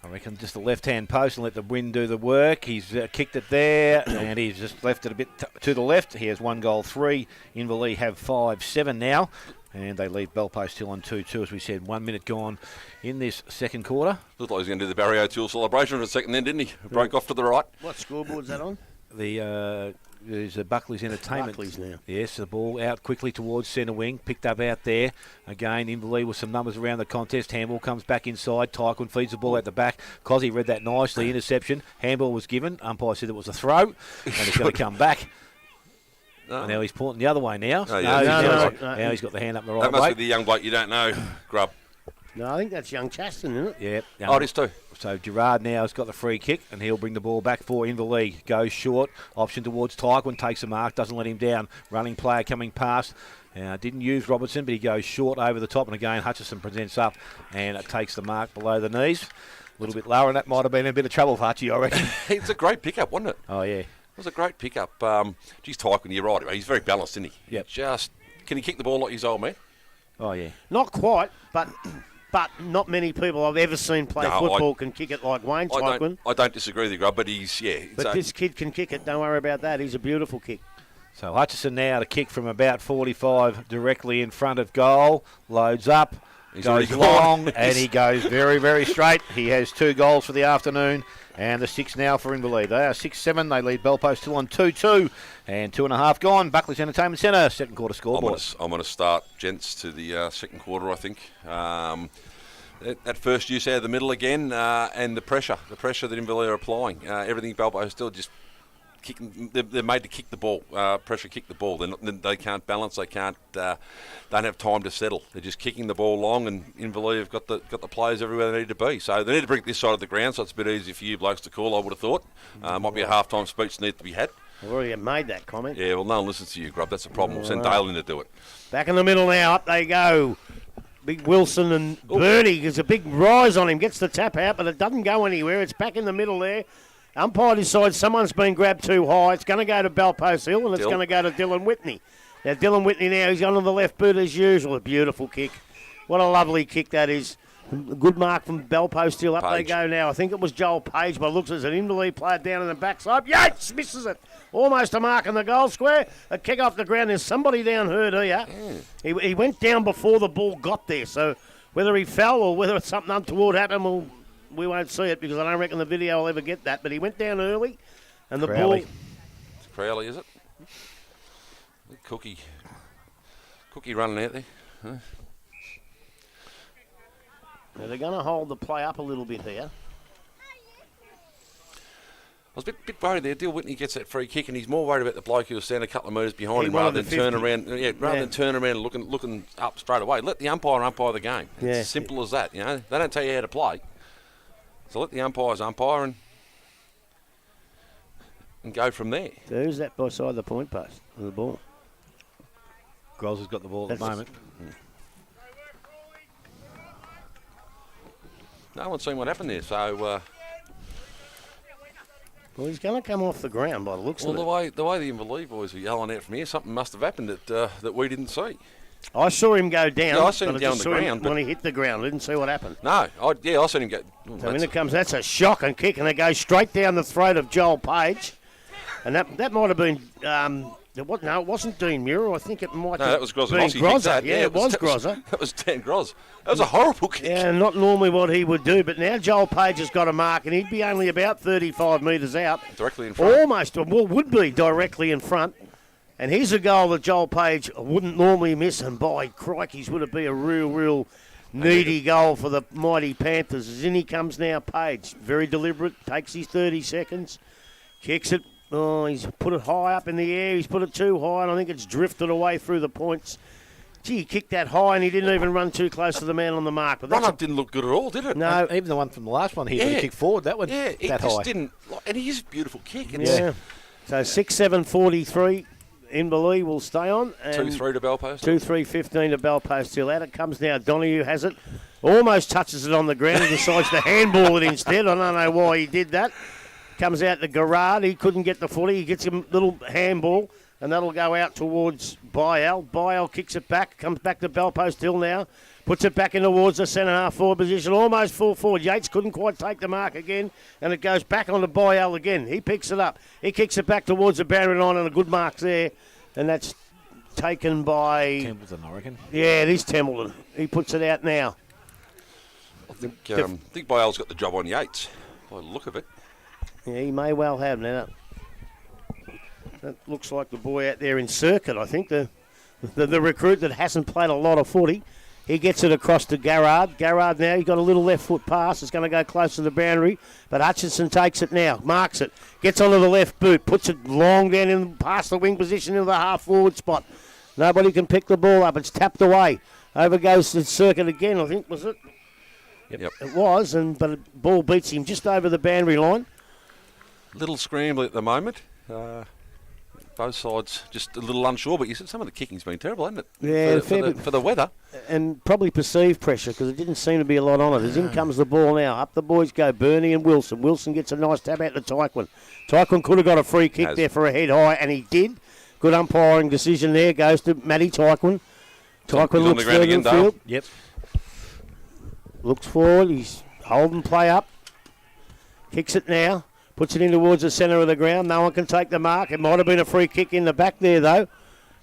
I reckon just the left-hand post and let the wind do the work. He's kicked it there, and he's just left it a bit to the left. He has 1 goal, 3. Inverleigh have 5-7 now, and they leave Bellpost Hill on 2-2, as we said. 1 minute gone in this second quarter. Looked like he was going to do the Barry O'Toole celebration for a second then, didn't he? Broke off to the right. What scoreboard's that on? There's Buckley's Entertainment. Buckley's now. Yes, the ball out quickly towards centre wing. Picked up out there. Again, Inverleigh with some numbers around the contest. Handball comes back inside. Tyquin feeds the ball out the back. Cozzy read that nicely. Interception. Handball was given. Umpire said it was a throw. And it's going to come back. No. Now he's pointing the other way now. Oh, yeah. Now he's got the hand up the right way. That must way. be the young bloke you don't know, Grub. No, I think that's young Chaston, isn't it? Yeah. Oh, it is too. So Gerard now has got the free kick, and he'll bring the ball back for Inverleigh. Goes short, option towards Tyquin, takes a mark, doesn't let him down. Running player coming past. Didn't use Robertson, but he goes short over the top, and again Hutchison presents up, and it takes the mark below the knees. A little bit lower, and that might have been a bit of trouble for Hutchie, I reckon. It's a great pickup, wasn't it? Oh, yeah. It was a great pickup. Geez, Tyquin, you're right. He's very balanced, isn't he? Yep. Can he kick the ball like his old man? Oh, yeah. Not quite, but not many people I've ever seen play football can kick it like Wayne Tyquin. I don't disagree with you, Grub, but he's, yeah. But this kid can kick it. Don't worry about that. He's a beautiful kick. So Hutchison now to kick from about 45 directly in front of goal. Loads up. He's already Goes gone. long, and he goes very, very straight. He has 2 goals for the afternoon, and the 6 now for Inverleigh. They are 6-7. They lead Bellpost still on 2-2, and 2.5 gone. Buckley's Entertainment Centre, second quarter scoreboard. I'm going to start, gents, to the second quarter, I think. That first use out of the middle again, and the pressure that Inverleigh are applying. Everything Bellpost is still just kicking. They're made to kick the ball, pressure kick the ball. They can't balance. They don't have time to settle. They're just kicking the ball long, and Inverleigh have got the players everywhere they need to be. So they need to bring it this side of the ground, so it's a bit easier for you blokes to call, I would have thought. Might be a half-time speech that needs to be had. I've already made that comment. Yeah, well, no one listens to you, Grub. That's the problem. We'll send Dale in to do it. Back in the middle now, up they go. Big Wilson and Bernie, there's a big rise on him, gets the tap out, but it doesn't go anywhere. It's back in the middle there. Umpire decides someone's been grabbed too high. It's going to go to Bellpost Hill, and it's going to go to Dylan Whitney. Now, Dylan Whitney now, he's on the left boot as usual. A beautiful kick. What a lovely kick that is. Good mark from Bellpost Hill. Up Page. they go now. I think it was Joel Page, but it looks as an Inverleigh player down in the backside. Yates misses it. Almost a mark in the goal square. A kick off the ground. There's somebody down hurt here. He went down before the ball got there, so whether he fell or whether something untoward happened, we won't see it because I don't reckon the video will ever get that. But he went down early, and the Crowley. ball. It's Crowley, is it? Cookie running out there. Huh? Now they're going to hold the play up a little bit here. I was a bit worried there. Dill Whitney gets that free kick, and he's more worried about the bloke who was standing a couple of metres behind He him wanted rather the than turn 50. around. Yeah, rather than turn around and looking up straight away. Let the umpire the game. It's Yeah. as simple as that. You know, they don't tell you how to play, so let the umpires umpire and go from there. So who's that beside the point post of the ball? Groz has got the ball at the That's- moment. No one's seen what happened there, so. Well, he's going to come off the ground by the looks Well, of it. the way the Inverleigh boys were yelling out from here, something must have happened that we didn't see. I saw him go down. Yeah, I seen him but down just on the saw him ground, but- when he hit the ground. I didn't see what happened. No, I seen him go. So in it comes, that's a shocking kick, and it goes straight down the throat of Joel Page. And that might have been, it wasn't Dean Muir. I think it might No, have that was Grozza. been Ossie kicked Grozza. that. Yeah, it was Grozza. That was Dan Groz. That was a horrible kick. Yeah, not normally what he would do, but now Joel Page has got a mark, and he'd be only about 35 metres out. Directly in front. Almost, well, would be directly in front. And here's a goal that Joel Page wouldn't normally miss, and by crikeys, would it be a real needy goal for the mighty Panthers. As in he comes now, Page. Very deliberate, takes his 30 seconds, kicks it. Oh, he's put it high up in the air. He's put it too high, and I think it's drifted away through the points. Gee, he kicked that high, and he didn't even run too close to the man on the mark. But Run that's up didn't look good at all, did it? no, Even the one from the last one here, Yeah. he kicked forward. That one, Yeah, it that just high. didn't. And he is a beautiful kick. yeah. So 6-7-43, Inverleigh will stay on. And 2-3 to Bellpost. 2-3-15 to Bellpost Hill. Out it comes now. Donahue has it. Almost touches it on the ground and decides to handball it instead. I don't know why he did that. Comes out to Garrard. He couldn't get the footy. He gets him a little handball, and that'll go out towards Byell. Byell kicks it back. Comes back to Bellpost Hill now. Puts it back in towards the centre half forward position. Almost full forward. Yates couldn't quite take the mark again, and it goes back on to Byell again. He picks it up. He kicks it back towards the boundary line, and a good mark there. And that's taken by... Templeton, I reckon. Yeah, it is Templeton. He puts it out now. I think Byell's got the job on Yates, by the look of it. Yeah, he may well have now. That looks like the boy out there in circuit, I think, the recruit that hasn't played a lot of footy. He gets it across to Garrard. Garrard now, he's got a little left foot pass. It's going to go close to the boundary. But Hutchinson takes it now, marks it, gets onto the left boot, puts it long down in past the wing position into the half forward spot. Nobody can pick the ball up. It's tapped away. Over goes the circuit again, I think, was it? Yep. It was, but the ball beats him just over the boundary line. Little scrambly at the moment. Both sides just a little unsure, but you said some of the kicking's been terrible, hasn't it? Yeah, for the weather. And probably perceived pressure because it didn't seem to be a lot on it. As in comes the ball now. Up the boys go, Bernie and Wilson. Wilson gets a nice tap out to Tyquin. Tyquin could have got a free kick there for a head high, and he did. Good umpiring decision there. Goes to Matty Tyquin. Tyquin looks further in field. Yep. Looks forward. He's holding play up. Kicks it now. Puts it in towards the centre of the ground. No one can take the mark. It might have been a free kick in the back there, though.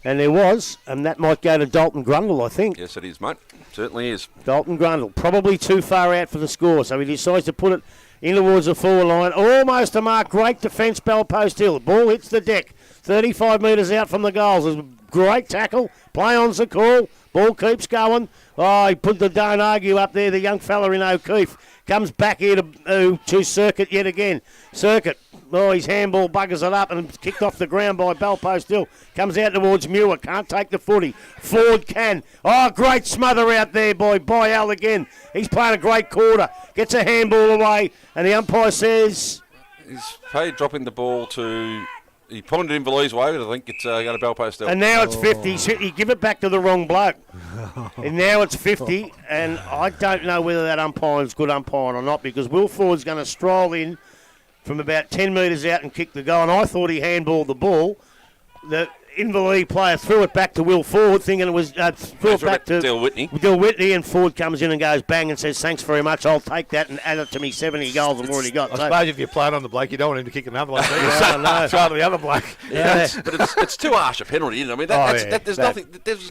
And there was, and that might go to Dalton Grundle, I think. Yes, it is, mate. Certainly is. Dalton Grundle, probably too far out for the score, so he decides to put it in towards the forward line. Almost a mark. Great defence, Bellpost Hill. Ball hits the deck. 35 metres out from the goals. There's a great tackle. Play on's the call. Ball keeps going. Oh, he put the don't argue up there, the young fella in O'Keefe. Comes back here to Circuit yet again. Circuit. Oh, his handball buggers it up and kicked off the ground by Bellpost Hill. Comes out towards Muir. Can't take the footy. Ford can. Oh, great smother out there by Al again. He's playing a great quarter. Gets a handball away, and the umpire says... He's paid dropping the ball to... He pointed in Inverleigh's way, but I think it's going to Bellpost Hill. And now it's 50. He give it back to the wrong bloke. And now it's 50, and I don't know whether that umpire's good umpiring or not, because Will Ford's going to stroll in from about 10 metres out and kick the goal. And I thought he handballed the ball. The Inverleigh player threw it back to Will Ford, thinking it was threw it back to Dill Whitney. Dill Whitney, and Ford comes in and goes bang and says, "Thanks very much. I'll take that and add it to me 70 goals I've already got." I suppose if you play it on the bloke, you don't want him to kick another one. Do you? No. Try to the other bloke. Yeah, but it's too harsh a penalty, isn't it? I mean,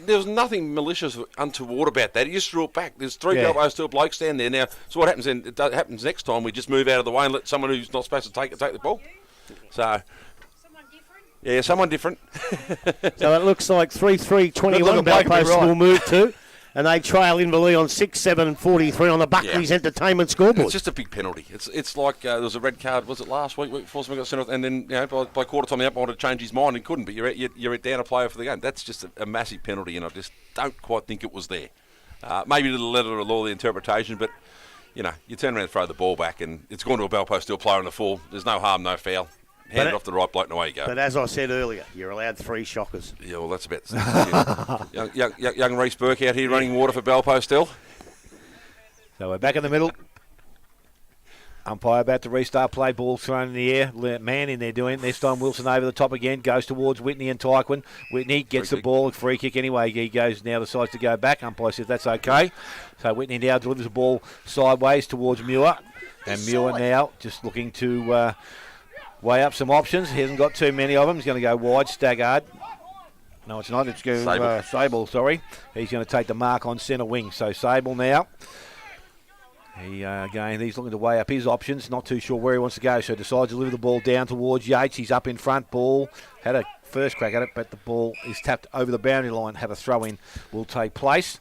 there's nothing malicious or untoward about that. He just threw it back. There's three Bellpost Hill blokes stand there now. So what happens then? It happens next time. We just move out of the way and let someone who's not supposed to take the ball. So. Yeah, someone different. So it looks like 3-3-21 Bellpost will move to, and they trail Inverleigh on 6-7-43 on the Buckley's Entertainment scoreboard. It's just a big penalty. It's like there was a red card, was it last week before someone got sent off, and then by quarter time the umpire wanted to change his mind and couldn't, but you're down a player for the game. That's just a massive penalty, and I just don't quite think it was there. Maybe to the letter of the law, the interpretation, but you turn around and throw the ball back, and it's gone to a Bellpost Hill player in the full. There's no harm, no foul. Hand it off the right bloke and away you go. But as I said earlier, you're allowed 3 shockers. Yeah, well, that's about young Reece Burke out here running water for Bellpost Hill. So we're back in the middle. Umpire about to restart play. Ball thrown in the air. Man in there doing it. This time Wilson over the top again. Goes towards Whitney and Tyquin. Whitney gets the ball. Free kick anyway. He decides to go back. Umpire says that's okay. So Whitney now delivers the ball sideways towards Muir. And Muir now just looking to... weigh up some options. He hasn't got too many of them. He's going to go wide. Staggard. No, it's not. It's going Sable, sorry. He's going to take the mark on centre wing. So Sable now. He's looking to weigh up his options. Not too sure where he wants to go. So decides to deliver the ball down towards Yates. He's up in front. Ball. Had a first crack at it, but the ball is tapped over the boundary line. Have a throw-in will take place.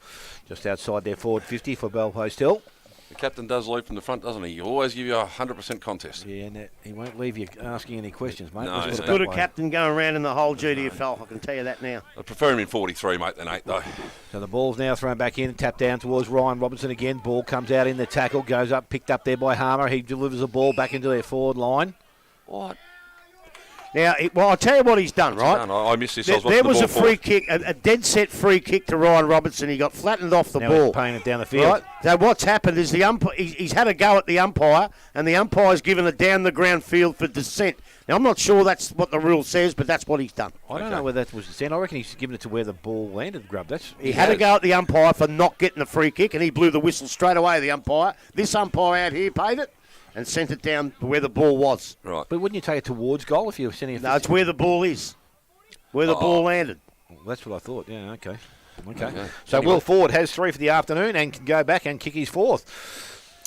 Just outside their forward 50 for Bellpost Hill. The captain does lead from the front, doesn't he? He'll always give you a 100% contest. Yeah, and he won't leave you asking any questions, mate. No, he's good a captain going around in the whole GDFL, I can tell you that now. I prefer him in 43, mate, than 8, though. So the ball's now thrown back in, tapped down towards Ryan Robertson again. Ball comes out in the tackle, goes up, picked up there by Harmer. He delivers the ball back into their forward line. What? Now, I'll tell you what he's done, right? I missed this. There was a free kick, a dead set free kick to Ryan Robertson. He got flattened off the ball. He's paying it down the field. Right? So what's happened is the umpire, he's had a go at the umpire, and the umpire's given it down the ground field for descent. Now, I'm not sure that's what the rule says, but that's what he's done. I don't know whether that was descent. I reckon he's given it to where the ball landed, Grub. He had a go at the umpire for not getting the free kick, and he blew the whistle straight away, the umpire. This umpire out here paid it and sent it down to where the ball was. Right. But wouldn't you take it towards goal if you were sending it? No, it's where the ball is. Where the ball landed. Well, that's what I thought. Yeah, okay. So Will Ford has 3 for the afternoon and can go back and kick his 4th.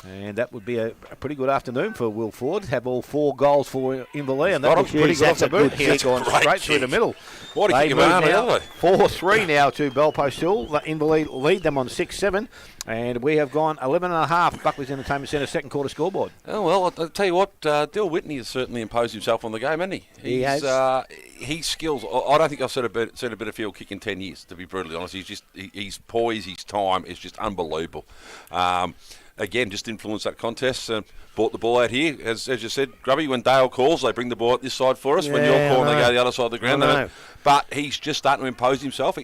And that would be a pretty good afternoon for Will Ford. Have all 4 goals for Inverleigh, and that looks pretty good off the boot. He's gone straight through the middle. What a kick now. 4-3 now to Bellpost Hill. Inverleigh lead them on 6-7. And we have gone 11.5. Buckley's Entertainment Centre second quarter scoreboard. Oh, well, I'll tell you what, Dill Whitney has certainly imposed himself on the game, hasn't he? He has. His skills, I don't think I've seen a better field kick in 10 years, to be brutally honest. His poise, his time is just unbelievable. Again, just influenced that contest. Brought the ball out here. As you said, Grubby, when Dale calls, they bring the ball out this side for us. When you're calling, they go the other side of the ground. But he's just starting to impose himself.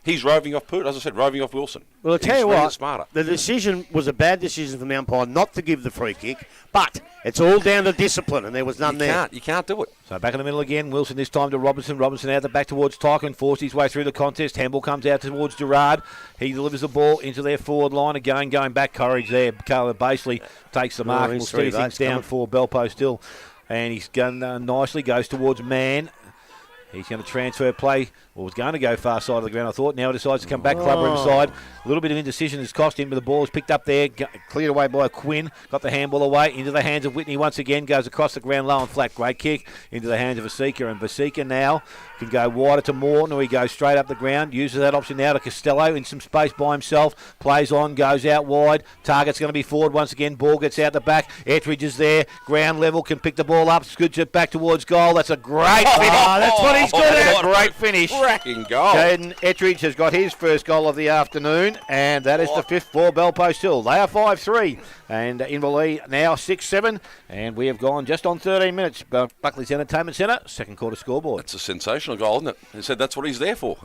He's roving off Poot, as I said, roving off Wilson. Well, I'll tell you what, smarter. The decision was a bad decision from the umpire not to give the free kick, but it's all down to discipline, and there was none there. You can't do it. So back in the middle again, Wilson this time to Robinson. Robinson out the back towards Tyquin, forced his way through the contest. Hemble comes out towards Gerard. He delivers the ball into their forward line again, going back. Courage there. Caleb Basley takes the mark and will steer things down for Bellpost Hill. And he's gone nicely, goes towards Mann. He's going to transfer play, or was going to go far side of the ground, I thought. Now decides to come back club room side. A little bit of indecision has cost him, but the ball is picked up there, cleared away by Quinn. Got the handball away into the hands of Whitney once again. Goes across the ground low and flat. Great kick into the hands of Vasika, and Vasika now can go wider to Morton, or he goes straight up the ground. Uses that option now to Costello in some space by himself. Plays on, goes out wide. Target's going to be forward once again. Ball gets out the back. Ettridge is there. Ground level, can pick the ball up. Scoots it back towards goal. That's a great finish. That's what he's good at. A great finish. Cracking goal. Caden Ettridge has got his first goal of the afternoon, and that is the fifth for Bellpost Hill. They are 5-3, and Inverleigh now 6-7, and we have gone just on 13 minutes. Buckley's Entertainment Centre, second quarter scoreboard. That's a sensational goal, isn't it? They said that's what he's there for.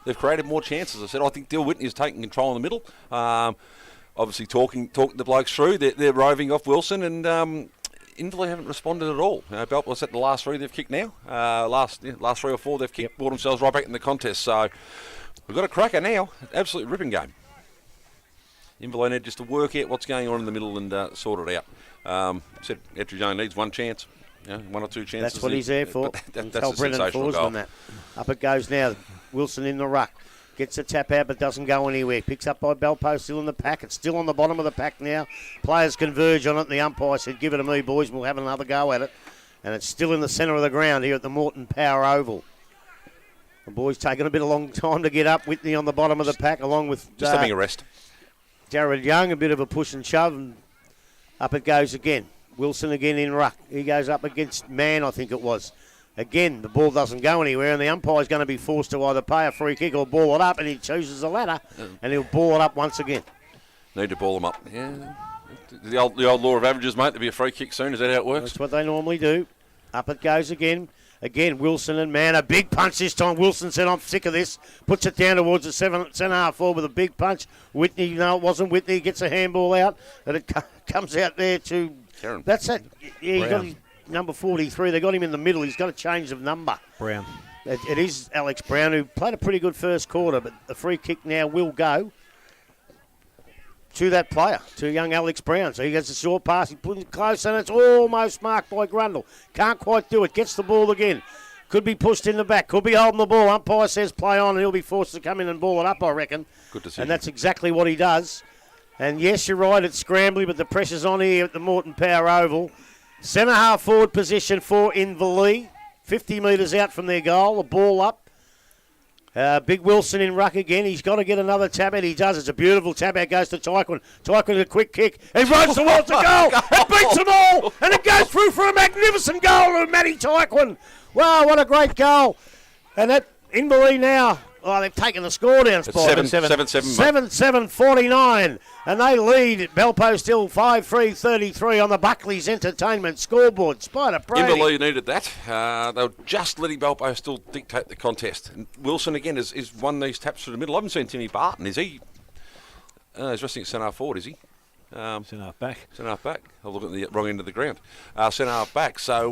They've created more chances. I said, I think Dill Whitney is taking control in the middle. Obviously talking the blokes through. They're roving off Wilson, and Inverleigh haven't responded at all. Belpost at the last three they've kicked now. Last 3 or 4 they've kicked, brought themselves right back in the contest. So we've got a cracker now. Absolute ripping game. Inverleigh need just to work out what's going on in the middle and sort it out. Said Ettridge only needs one chance. 1 or 2 chances. That's what he's there for. That's Tell a Brendan sensational goal. Forsman that. Up it goes now. Wilson in the ruck. Gets a tap out but doesn't go anywhere. Picks up by Belpost, still in the pack. It's still on the bottom of the pack now. Players converge on it, and the umpire said, give it to me, boys, we'll have another go at it. And it's still in the centre of the ground here at the Moreton Power Oval. The boys taking a bit of long time to get up. Whitney on the bottom of the pack, along with Just having a rest. Jared Young, a bit of a push and shove, and up it goes again. Wilson again in ruck. He goes up against Mann, I think it was. Again, the ball doesn't go anywhere, and the umpire's going to be forced to either pay a free kick or ball it up, and he chooses the latter, and he'll ball it up once again. Need to ball them up. Yeah. The old law of averages, mate. There'll be a free kick soon. Is that how it works? That's what they normally do. Up it goes again. Again, Wilson and Mann. A big punch this time. Wilson said, I'm sick of this. Puts it down towards the centre half forward with a big punch. Whitney, no, it wasn't Whitney. Gets a handball out, and it comes out there to... Karen. That's it. Yeah, he got his number 43. They got him in the middle. He's got to change of number. Brown. It is Alex Brown, who played a pretty good first quarter, but the free kick now will go to that player, to young Alex Brown. So he gets a short pass. He puts it close, and it's almost marked by Grundle. Can't quite do it. Gets the ball again. Could be pushed in the back. Could be holding the ball. Umpire says play on, and he'll be forced to come in and ball it up, I reckon. Good decision. And that's exactly what he does. And yes, you're right, it's scrambly, but the pressure's on here at the Moreton Power Oval. Centre half forward position for Inverleigh. 50 metres out from their goal. The ball up. Big Wilson in ruck again. He's got to get another tap out. He does. It's a beautiful tap out. Goes to Tyquin. Tyquin, a quick kick. He runs towards the goal. It beats them all. And it goes through for a magnificent goal to Matty Tyquin. Wow, what a great goal. And that Inverleigh now... Oh, they've taken the score down spot. 7-7-49. And they lead Belpost Hill 5-3-33 on the Buckley's Entertainment scoreboard. Spider Brady. Inverleigh needed that. They were just letting Belpost still dictate the contest. And Wilson, again, has won these taps through the middle. I haven't seen Timmy Barton, is he? He's resting at centre half forward, is he? Centre half back. Centre half back. I'll look at the wrong end of the ground. Centre half back. So,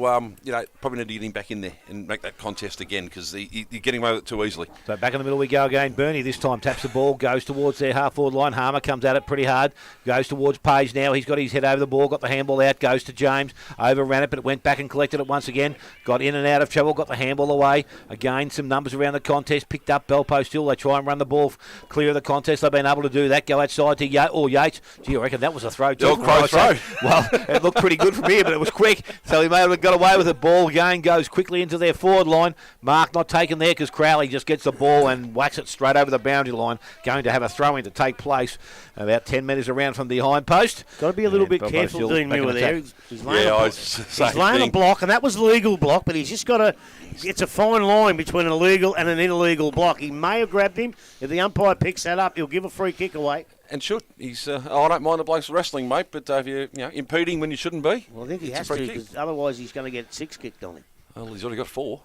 probably need to get him back in there and make that contest again because you're getting away with it too easily. So back in the middle we go again. Bernie this time taps the ball, goes towards their half-forward line. Harmer comes at it pretty hard, goes towards Page now. He's got his head over the ball, got the handball out, goes to James, overran it, but it went back and collected it once again. Got in and out of trouble, got the handball away. Again, some numbers around the contest, picked up Belpost Hill. They try and run the ball clear of the contest. They've been able to do that. Go outside to Yates. Gee, I reckon that was a throw too. Throw. Well, it looked pretty good from here, but it was quick, so he may have got away with it. Ball again goes quickly into their forward line. Mark not taken there because Crowley just gets the ball and whacks it straight over the boundary line. Going to have a throw-in to take place about 10 metres around from the behind post. Got to be a little bit careful, Dean Muir there. He's laying a block, and that was a legal block, but he's just got to... It's a fine line between an illegal and an illegal block. He may have grabbed him. If the umpire picks that up, he'll give a free kick away. And should. He's. I don't mind the bloke's wrestling, mate, but if you're impeding when you shouldn't be. Well, I think he has to, because otherwise he's going to get 6 kicked on him. Well, he's already got 4.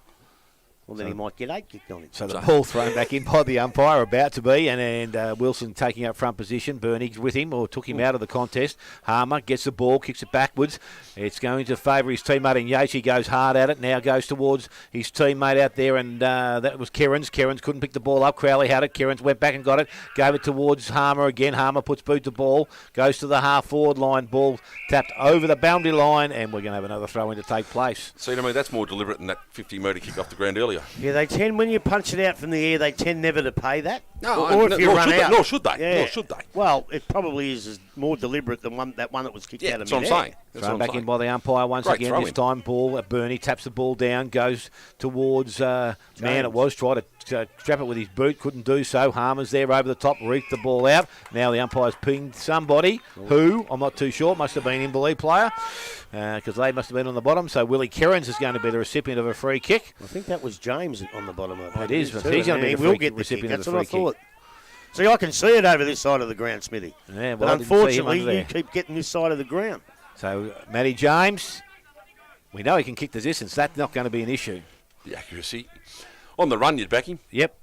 Well, then he might get 8 kicked on him. So the ball thrown back in by the umpire, about to be, and Wilson taking up front position. Bernie with him, or took him out of the contest. Harmer gets the ball, kicks it backwards. It's going to favour his teammate in Yates. He goes hard at it, now goes towards his teammate out there, and that was Kerrins. Kerrins couldn't pick the ball up. Crowley had it. Kerrins went back and got it. Gave it towards Harmer again. Harmer puts boot to ball, goes to the half-forward line. Ball tapped over the boundary line, and we're going to have another throw-in to take place. See, I mean, that's more deliberate than that 50-metre kick off the ground earlier. earlier. Yeah, they tend, when you punch it out from the air, they tend never to pay that. No, or if you nor run should out. Nor should they. Yeah. Nor should they. Well, it probably is more deliberate than that one that was kicked out of That's what I'm saying. That's Thrown what I'm back saying. in by the umpire once Great again. throw This in. time, Bernie taps the ball down, goes towards man. It was try to trap it with his boot, couldn't do so. Harmer's there over the top, reeked the ball out. Now the umpire's pinged somebody who I'm not too sure, must have been Inverleigh player because they must have been on the bottom. So Willie Kerrins is going to be the recipient of a free kick. I think that was James on the bottom of it. It is, but too, he's going to be and the he will free get the recipient kick. of That's the what I free kick. thought. See, I can see it over this side of the ground, Smithy. Yeah, But well, I didn't see him unfortunately, under there. you keep getting this side of the ground. So Matty James, we know he can kick the distance. That's not going to be an issue. The accuracy. On the run, you'd back him. Yep.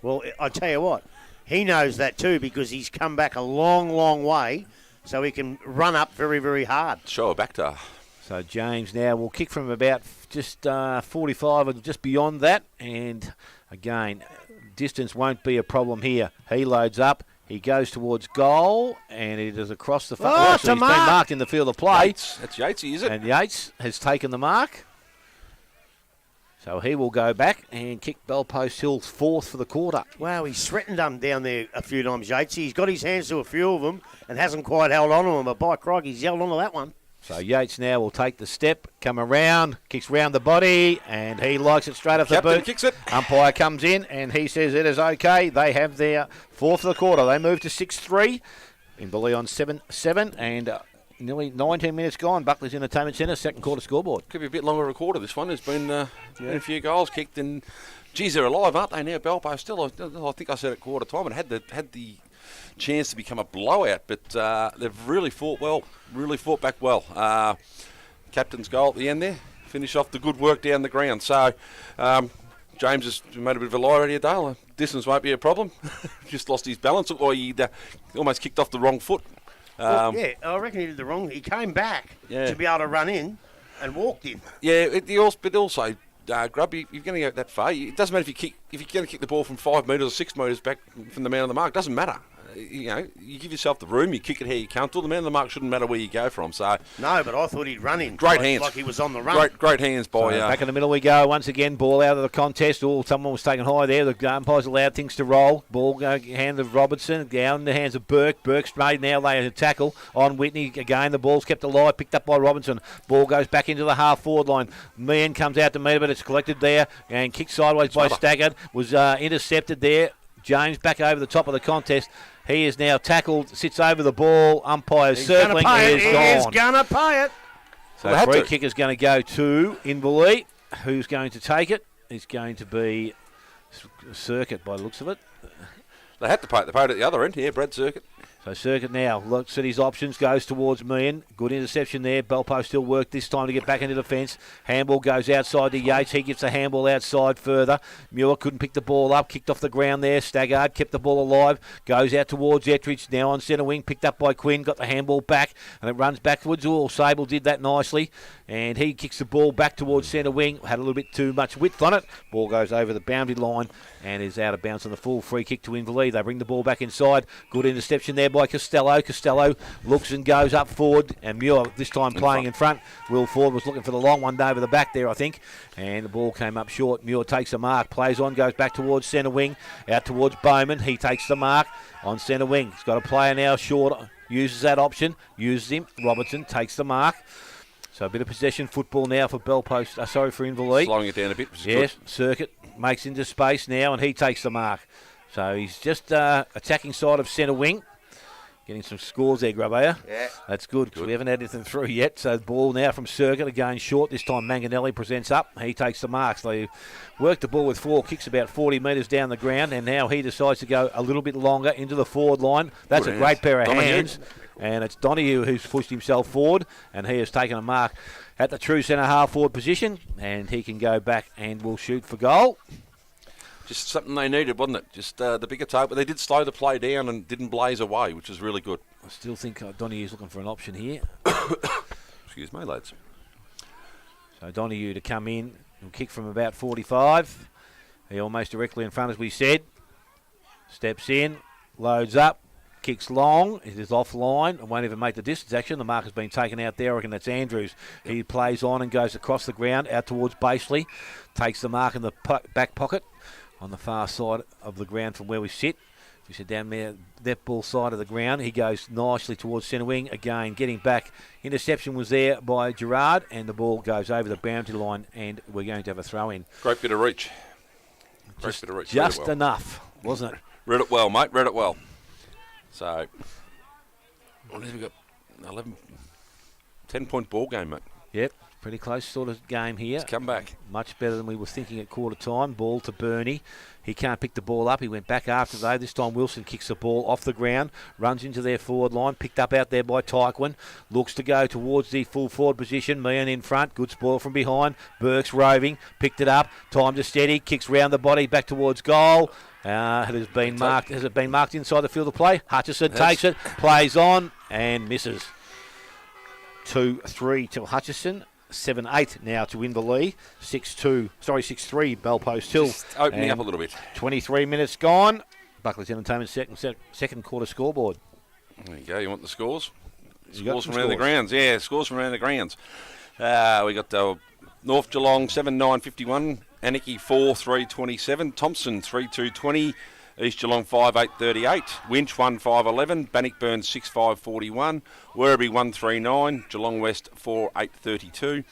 Well, I tell you what, he knows that too because he's come back a long, long way, so he can run up very, very hard. Show a back to. So James now will kick from about just 45 and just beyond that. And again, distance won't be a problem here. He loads up. He goes towards goal, and it is across the front. Oh, Well, it's actually, a he's been mark. marked in the field of play. Yates. That's Yatesy, is it? And Yates has taken the mark. So he will go back and kick Bellpost Hill's fourth for the quarter. Wow, he's threatened them down there a few times, Yates. He's got his hands to a few of them and hasn't quite held on to them, but by crikey, he's held on to that one. So Yates now will take the step, come around, kicks round the body, and he likes it straight off the Captain boot. kicks it. Umpire comes in, and he says it is okay. They have their fourth of the quarter. They move to 6-3. Inverleigh on 7-7, and nearly 19 minutes gone. Buckley's Entertainment Centre, second quarter scoreboard. Could be a bit longer a quarter, this one. There's been a few goals kicked, and geez, they're alive, aren't they now? Belpo still, I think I said at quarter time, and had the chance to become a blowout, but they've really fought well, really fought back well. Captain's goal at the end there, finish off the good work down the ground. So James has made a bit of a liar out here, Dale. Distance won't be a problem. Just lost his balance, or he almost kicked off the wrong foot. Yeah, I reckon he did the wrong. He came back to be able to run in and walked in. Yeah, but also, Grub, if you're going to go that far, it doesn't matter if you're going to kick the ball from 5 metres or 6 metres back from the man on the mark. It doesn't matter. You know, you give yourself the room, you kick it how you comfortable. The man on the mark shouldn't matter where you go from. So No, but I thought he'd run in. Great like, hands. Like he was on the run. great hands by. So back in the middle we go once again. Ball out of the contest. Oh, someone was taken high there. The umpires allowed things to roll. Ball hand of Robertson down in the hands of Burke. Burke's made now laid a tackle on Whitney. Again, the ball's kept alive. Picked up by Robinson. Ball goes back into the half forward line. Meehan comes out to meet it, but it's collected there and kicked sideways by Staggart. Was intercepted there. James back over the top of the contest. He is now tackled, sits over the ball. Umpire's circling. He is gone. He's going to pay it. So free kick is going to go to Inverleigh. Who's going to take it? It's going to be Circuit by the looks of it. They had to pay it. They paid it at the other end. Yeah, Brad Circuit. So Circuit now looks at his options, goes towards Meehan. Good interception there. Belpo still worked this time to get back into defence. Handball goes outside to Yates. He gives the handball outside further. Muir couldn't pick the ball up. Kicked off the ground there. Staggart kept the ball alive. Goes out towards Ettridge. Now on centre wing. Picked up by Quinn. Got the handball back. And it runs backwards. Oh, Sable did that nicely. And he kicks the ball back towards centre wing. Had a little bit too much width on it. Ball goes over the boundary line and is out of bounds on the full free kick to Inverleigh. They bring the ball back inside. Good interception there by Costello. Costello looks and goes up forward, and Muir this time playing in front. Will Ford was looking for the long one over the back there, I think, and the ball came up short. Muir takes a mark, plays on, goes back towards centre wing, out towards Bowman. He takes the mark on centre wing. He's got a player now short, uses that option, uses him. Robertson takes the mark. So a bit of possession football now for Bellpost. For Inverleigh. Slowing it down a bit, which is yes, good. Circuit makes into space now, and he takes the mark. So he's just attacking side of centre wing. Getting some scores there, Grub, are you? Yeah. That's good, because we haven't had anything through yet. So the ball now from Circuit, again short. This time Manganelli presents up. He takes the marks. They work the ball with 4 kicks about 40 metres down the ground, and now he decides to go a little bit longer into the forward line. That's Good a great pair of Donahue. hands. And it's Donahue who's pushed himself forward, and he has taken a mark at the true centre half forward position, and he can go back and will shoot for goal. Just something they needed, wasn't it? Just the bigger toe, but they did slow the play down and didn't blaze away, which is really good. I still think Donahue's looking for an option here. Excuse me, lads. So Donahue to come in and kick from about 45. He almost directly in front, as we said. Steps in, loads up, kicks long. It is offline. It won't even make the distance, actually. The mark has been taken out there. I reckon that's Andrews. He plays on and goes across the ground out towards Basely. Takes the mark in the back pocket on the far side of the ground from where we sit. If you sit down there, that ball side of the ground, he goes nicely towards centre wing. Again, getting back. Interception was there by Gerard, and the ball goes over the boundary line, and we're going to have a throw in. Great bit of reach. Just enough, wasn't it? Read it well, mate. Read it well. So, what have we got? 10-point ball game, mate. Yep, pretty close sort of game here. It's come back. Much better than we were thinking at quarter time. Ball to Bernie. He can't pick the ball up. He went back after, though. This time Wilson kicks the ball off the ground, runs into their forward line, picked up out there by Tyquin. Looks to go towards the full forward position. Meehan in front. Good spoil from behind. Burke's roving. Picked it up. Time to steady. Kicks round the body back towards goal. It has been marked. Has it been marked inside the field of play? Hutchison takes it, plays on, and misses. 2-3 to Hutchison. 7-8 now to Inverleigh. 6-3 Bellpost Hill. Just opening up a little bit. 23 minutes gone. Buckley's Entertainment second quarter scoreboard. There you go. You want the scores? You got Scores some from around the scores. grounds. Yeah, scores from around the grounds. We got North Geelong 7-9-51. Anarchy 4-3-27. Thompson 3-2-20. East Geelong 5-8-38. Winch 1-5-11. Bannockburn 6-5-41. Werribee 1-3-9. Geelong West 4-8-32.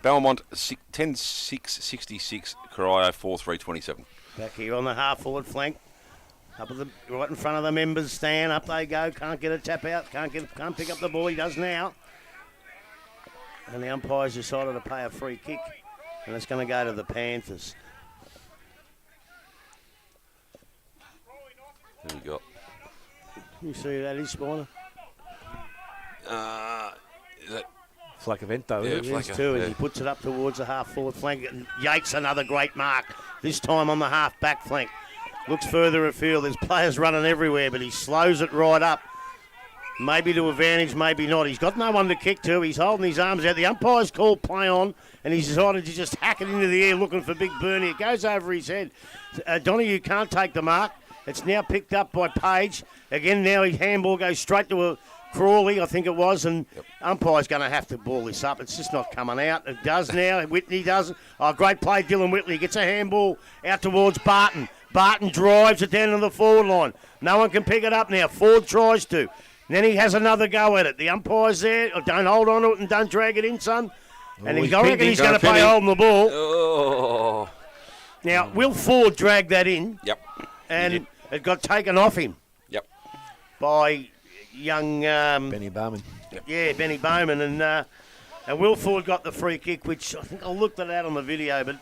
Belmont 10-6-66. Corio 4-3-27. Back here on the half-forward flank. Right in front of the members stand. Up they go. Can't get a tap out. Can't pick up the ball. He does now. And the umpires decided to play a free kick. And it's going to go to the Panthers. There you go. You see who that is, Spiner? Is that Flack event, though. Yeah, Isn't it? Yes, Flacker, too, yeah. as he puts it up towards the half-forward flank. And Yates, another great mark. This time on the half-back flank. Looks further afield. There's players running everywhere, but he slows it right up. Maybe to advantage, maybe not. He's got no one to kick to. He's holding his arms out. The umpire's called play on, and he's decided to just hack it into the air looking for Big Bernie. It goes over his head. Donahue can't take the mark. It's now picked up by Page. Again, now his handball goes straight to a Crawley, I think it was, and umpire's going to have to ball this up. It's just not coming out. It does now. Whitney doesn't. Oh, great play, Dylan Whitley. Gets a handball out towards Barton. Barton drives it down to the forward line. No one can pick it up now. Ford tries to. Then he has another go at it. The umpire's there. Oh, don't hold on to it and don't drag it in, son. And I reckon he's going to play holding the ball. Oh. Now, Will Ford dragged that in. Yep. And it got taken off him. Yep. By young... Benny Bowman. Yeah, Benny Bowman. And Will Ford got the free kick, which I think I looked at that on the video, but...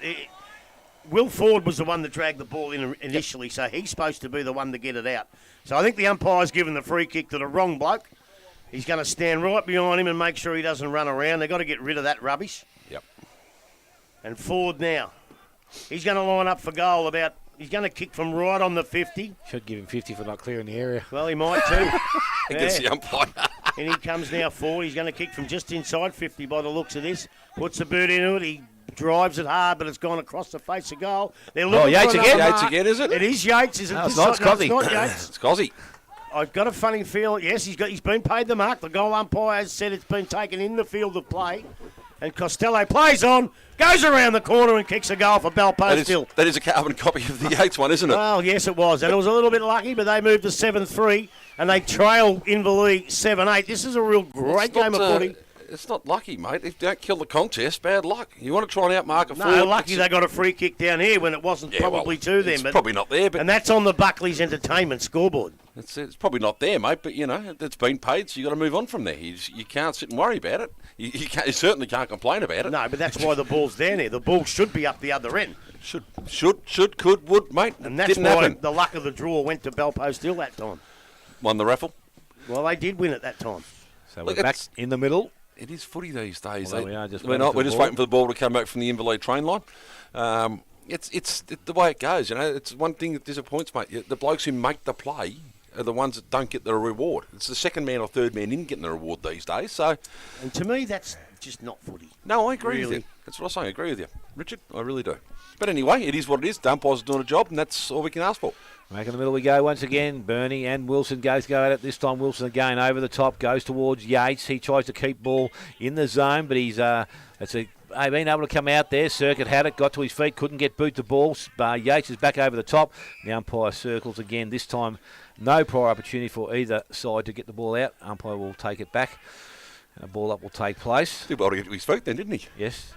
Will Ford was the one that dragged the ball in initially, so he's supposed to be the one to get it out. So I think the umpire's given the free kick to the wrong bloke. He's going to stand right behind him and make sure he doesn't run around. They've got to get rid of that rubbish. Yep. And Ford now. He's going to line up for goal he's going to kick from right on the 50. Should give him 50 for not clearing the area. Well, he might too. Against the umpire. And he comes now forward. He's going to kick from just inside 50 by the looks of this. Puts the boot into it. He drives it hard, but it's gone across the face of goal. They're looking Yates for again? another Yates mark. again, is it? It is Yates, isn't it? No, it's not. It's Cozzy. It's not Yates. It's Cozzy. I've got a funny feeling. Yes, he's been paid the mark. The goal umpire has said it's been taken in the field of play. And Costello plays on, goes around the corner and kicks a goal for Bellpost Hill. That is a carbon copy of the Yates one, isn't it? Well, yes, it was. And it was a little bit lucky, but they moved to 7-3 and they trail Inverleigh 7-8. This is a real great game of footy. It's not lucky, mate. If you don't kill the contest, bad luck. You want to try and outmark a No, forward. lucky they got a free kick down here when it wasn't probably to them. It's But, probably not there, but and that's on the Buckley's Entertainment scoreboard. it's probably not there, mate. But, it's been paid, so you've got to move on from there. You can't sit and worry about it. You certainly can't complain about it. No, but that's why the ball's down there. The ball should be up the other end. Should, could, would, mate. And that's Didn't why happen. the luck of the draw went to Bellpost Hill that time. Won the raffle. Well, they did win at that time. So Look, we're back it's- in the middle. It is footy these days. Although we are just we're waiting not. for We're the just ball. waiting for the ball to come back from the Inverleigh train line. It's the way it goes. It's one thing that disappoints, mate. The blokes who make the play are the ones that don't get the reward. It's the second man or third man in getting the reward these days. So, And to me, that's just not footy. no, I agree with Really? you. That's what I was saying. I agree with you, Richard. I really do. But anyway, it is what it is. The umpires are doing a job, and that's all we can ask for. Back in the middle we go once again. Bernie and Wilson go at it. This time Wilson again over the top, goes towards Yates. He tries to keep ball in the zone, but he's been able to come out there. Circuit had it, got to his feet, couldn't get boot the ball. Yates is back over the top. The umpire circles again. This time no prior opportunity for either side to get the ball out. Umpire will take it back. And a ball up will take place. Did well to get to his feet then, didn't he? Yes.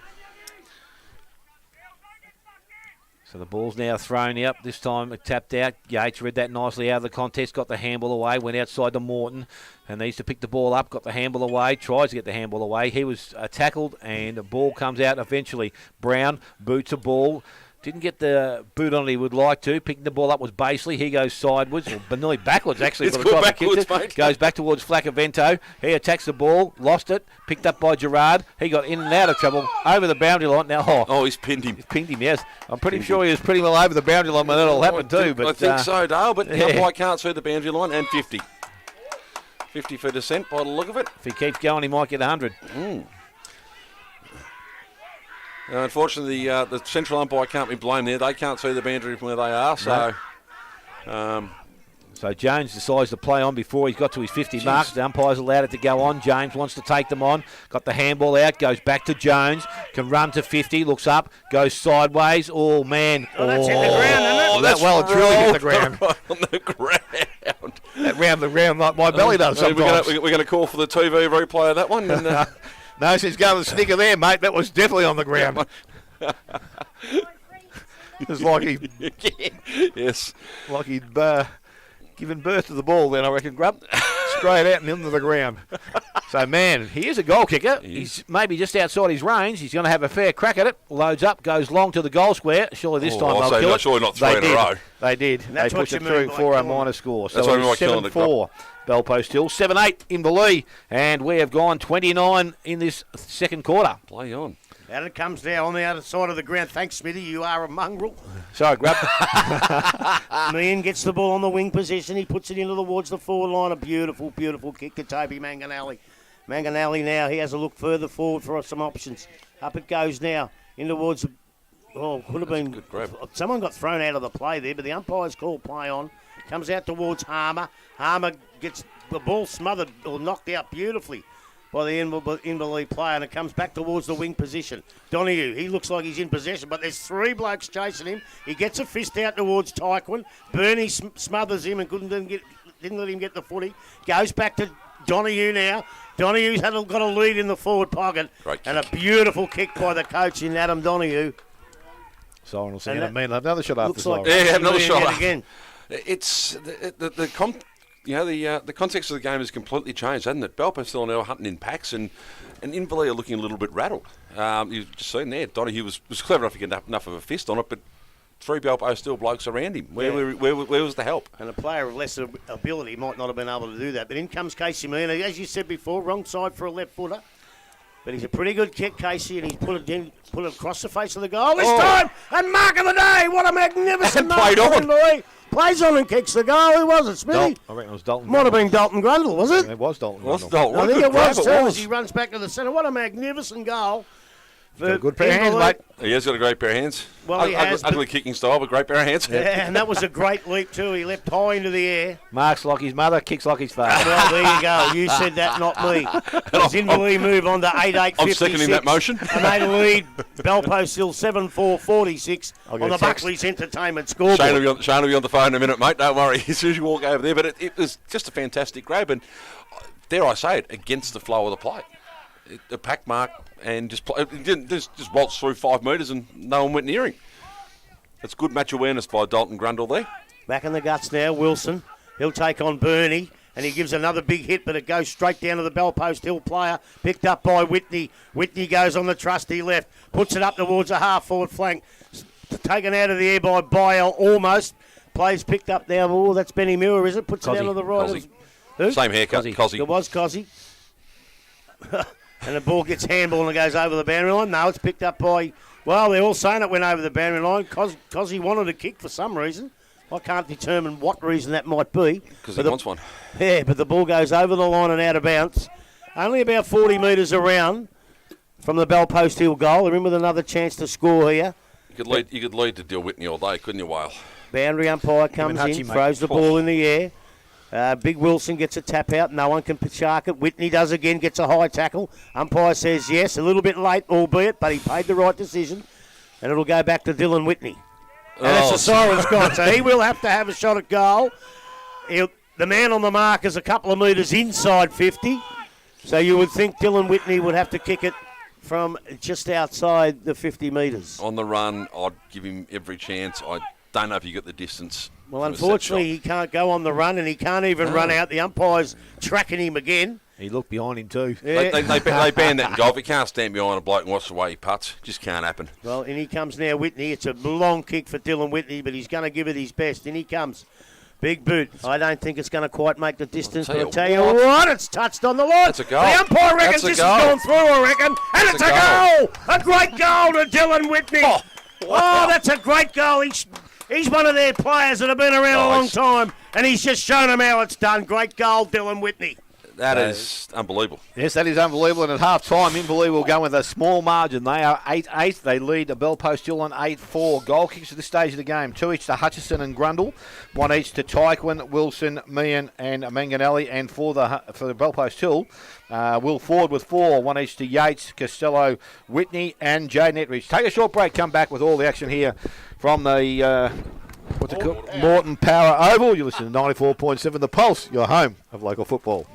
So the ball's now thrown up. This time it tapped out. Yates read that nicely out of the contest. Got the handball away. Went outside to Morton. And needs to pick the ball up. Got the handball away. Tries to get the handball away. He was tackled. And the ball comes out eventually. Brown boots a ball. Didn't get the boot on he would like to. Picking the ball up was Baseley. He goes sideways, or nearly backwards actually. It's good backwards, mate. Goes back towards Flacavento. He attacks the ball, lost it, picked up by Gerard. He got in and out of trouble, over the boundary line. Now, he's pinned him. He's pinned him, yes. I'm pretty sure he was pretty well over the boundary line when that'll happen too. But I think so, Dale, but the umpire can't see the boundary line, and 50. 50 for descent by the look of it. If he keeps going, he might get 100. Unfortunately, the central umpire can't be blamed there. They can't see the boundary from where they are. So, So Jones decides to play on before he's got to his 50 mark. The umpire's allowed it to go on. James wants to take them on. Got the handball out. Goes back to Jones. Can run to 50. Looks up. Goes sideways. Oh, man. Oh, that's hit the ground, isn't it? Oh, that well and truly hit the ground. Right on the ground. That round the ground like my belly does sometimes. We're going to call for the TV replay of that one. And, no, she's going to the snicker there, mate. That was definitely on the ground. It was like he... Yes. Like he'd given birth to the ball then, I reckon, Grub. Straight out and into the ground. So, man, he is a goal kicker. He's maybe just outside his range. He's going to have a fair crack at it. Loads up, goes long to the goal square. Surely this time they'll kill it. Surely not three in a row. They did. They pushed it through for a minor score. So that's what I mean by killing it. 7-4. Belpost Hill. 7-8 Inverleigh. And we have gone 29 in this second quarter. Play on. Out it comes now on the other side of the ground. Thanks, Smithy. You are a mongrel. Sorry, Grub. Meehan gets the ball on the wing position. He puts it into towards the forward line. A beautiful, beautiful kick to Toby Manganelli. Manganelli now, he has a look further forward for some options. Up it goes now. In towards the... Oh, could have been... Good grab. Someone got thrown out of the play there, but the umpire's called play on. Comes out towards Harmer. Harmer gets the ball smothered or knocked out beautifully by the Inverleigh player, and it comes back towards the wing position. Donahue, he looks like he's in possession, but there's three blokes chasing him. He gets a fist out towards Tyquin. Bernie smothers him and didn't let him get the footy. Goes back to Donahue now. Donahue's got a lead in the forward pocket. And a beautiful kick by the coach in Adam Donahue. Siren will see another shot after Siren. Yeah, another shot again. It's the context of the game has completely changed, hasn't it? Belpost still now hunting in packs, and Inverleigh are looking a little bit rattled. You've just seen there, Donahue was clever enough to get enough of a fist on it, but three Belpost still blokes around him. Where was the help? And a player of lesser ability might not have been able to do that. But in comes Casey Meehan, as you said before, wrong side for a left footer. But he's a pretty good kick, Casey, and he's put it across the face of the goal this time. And mark of the day, what a magnificent played on. Boy. Plays on and kicks the goal. Who was it, Smithy? I reckon it was Dalton. Might have been Dalton Grundle, was it? It was Dalton. I think it was too, as he runs back to the centre. What a magnificent goal. Got a good pair of hands, mate. He has got a great pair of hands. Well, he has. Ugly kicking style, but great pair of hands. Yeah, and that was a great leap too. He leapt high into the air. Marks like his mother, kicks like his father. Well, there you go. You said that, not me. As Inverleigh move on to 8-8-56. I'm seconding that motion. And they lead Belpost Hill 7-4-46 on the Buckley's Entertainment scoreboard. Shane will be on the phone in a minute, mate. Don't worry. As soon as you walk over there. But it was just a fantastic grab. And dare I say it, against the flow of the play. A pack mark and just waltzed through 5 metres and no one went near him. That's good match awareness by Dalton Grundle there. Back in the guts now, Wilson. He'll take on Bernie and he gives another big hit, but it goes straight down to the Belpost Hill player. Picked up by Whitney. Whitney goes on the trusty left, puts it up towards the half-forward flank. Taken out of the air by Byell almost. Plays picked up there. Oh, that's Benny Muir, is it? Puts it down to the right. Who? Same haircut, Cozzy. It was Cozzy. And the ball gets handball and it goes over the boundary line. No, it's picked up by... Well, they're all saying it went over the boundary line. Cozzy wanted a kick for some reason. I can't determine what reason that might be. Because he wants one. Yeah, but the ball goes over the line and out of bounds. Only about 40 metres around from the Bell Post Hill goal. They're in with another chance to score here. You could lead to Dill Whitney all day, couldn't you, Whale? Boundary umpire comes in, throws the ball in the air. Big Wilson gets a tap out. No one can shark it. Whitney does again, gets a high tackle. Umpire says yes, a little bit late, albeit, but he paid the right decision. And it'll go back to Dylan Whitney. And that's the siren's gone. So he will have to have a shot at goal. The man on the mark is a couple of metres inside 50. So you would think Dylan Whitney would have to kick it from just outside the 50 metres. On the run, I'd give him every chance. I don't know if you got the distance. Well, unfortunately, he can't go on the run, and he can't even run out. The umpire's tracking him again. He looked behind him too. Yeah. They ban that in golf. You can't stand behind a bloke and watch the way he putts. Just can't happen. Well, in he comes now, Whitney. It's a long kick for Dylan Whitney, but he's going to give it his best. In he comes. Big boot. I don't think it's going to quite make the distance, but I'll tell you what, it's touched on the line. That's a goal. The umpire reckons this has gone through, I reckon. And it's a goal! A great goal to Dylan Whitney. Oh, that's a great goal. He's one of their players that have been around a long time, and he's just shown them how it's done. Great goal, Dylan Whitney. That is unbelievable. Yes, that is unbelievable. And at half-time, Inverleigh will go with a small margin. They are 8-8. They lead the Bell Post Hill on 8-4. Goal kicks at this stage of the game. 2 each to Hutchison and Grundle. 1 each to Tyquin, Wilson, Meehan and Manganelli. And for the Bell Post Hill, Will Ford with 4. 1 each to Yates, Costello, Whitney and Jaden Etridge. Take a short break. Come back with all the action here from the... Morton Power Oval. You listen to 94.7 The Pulse, your home of local football.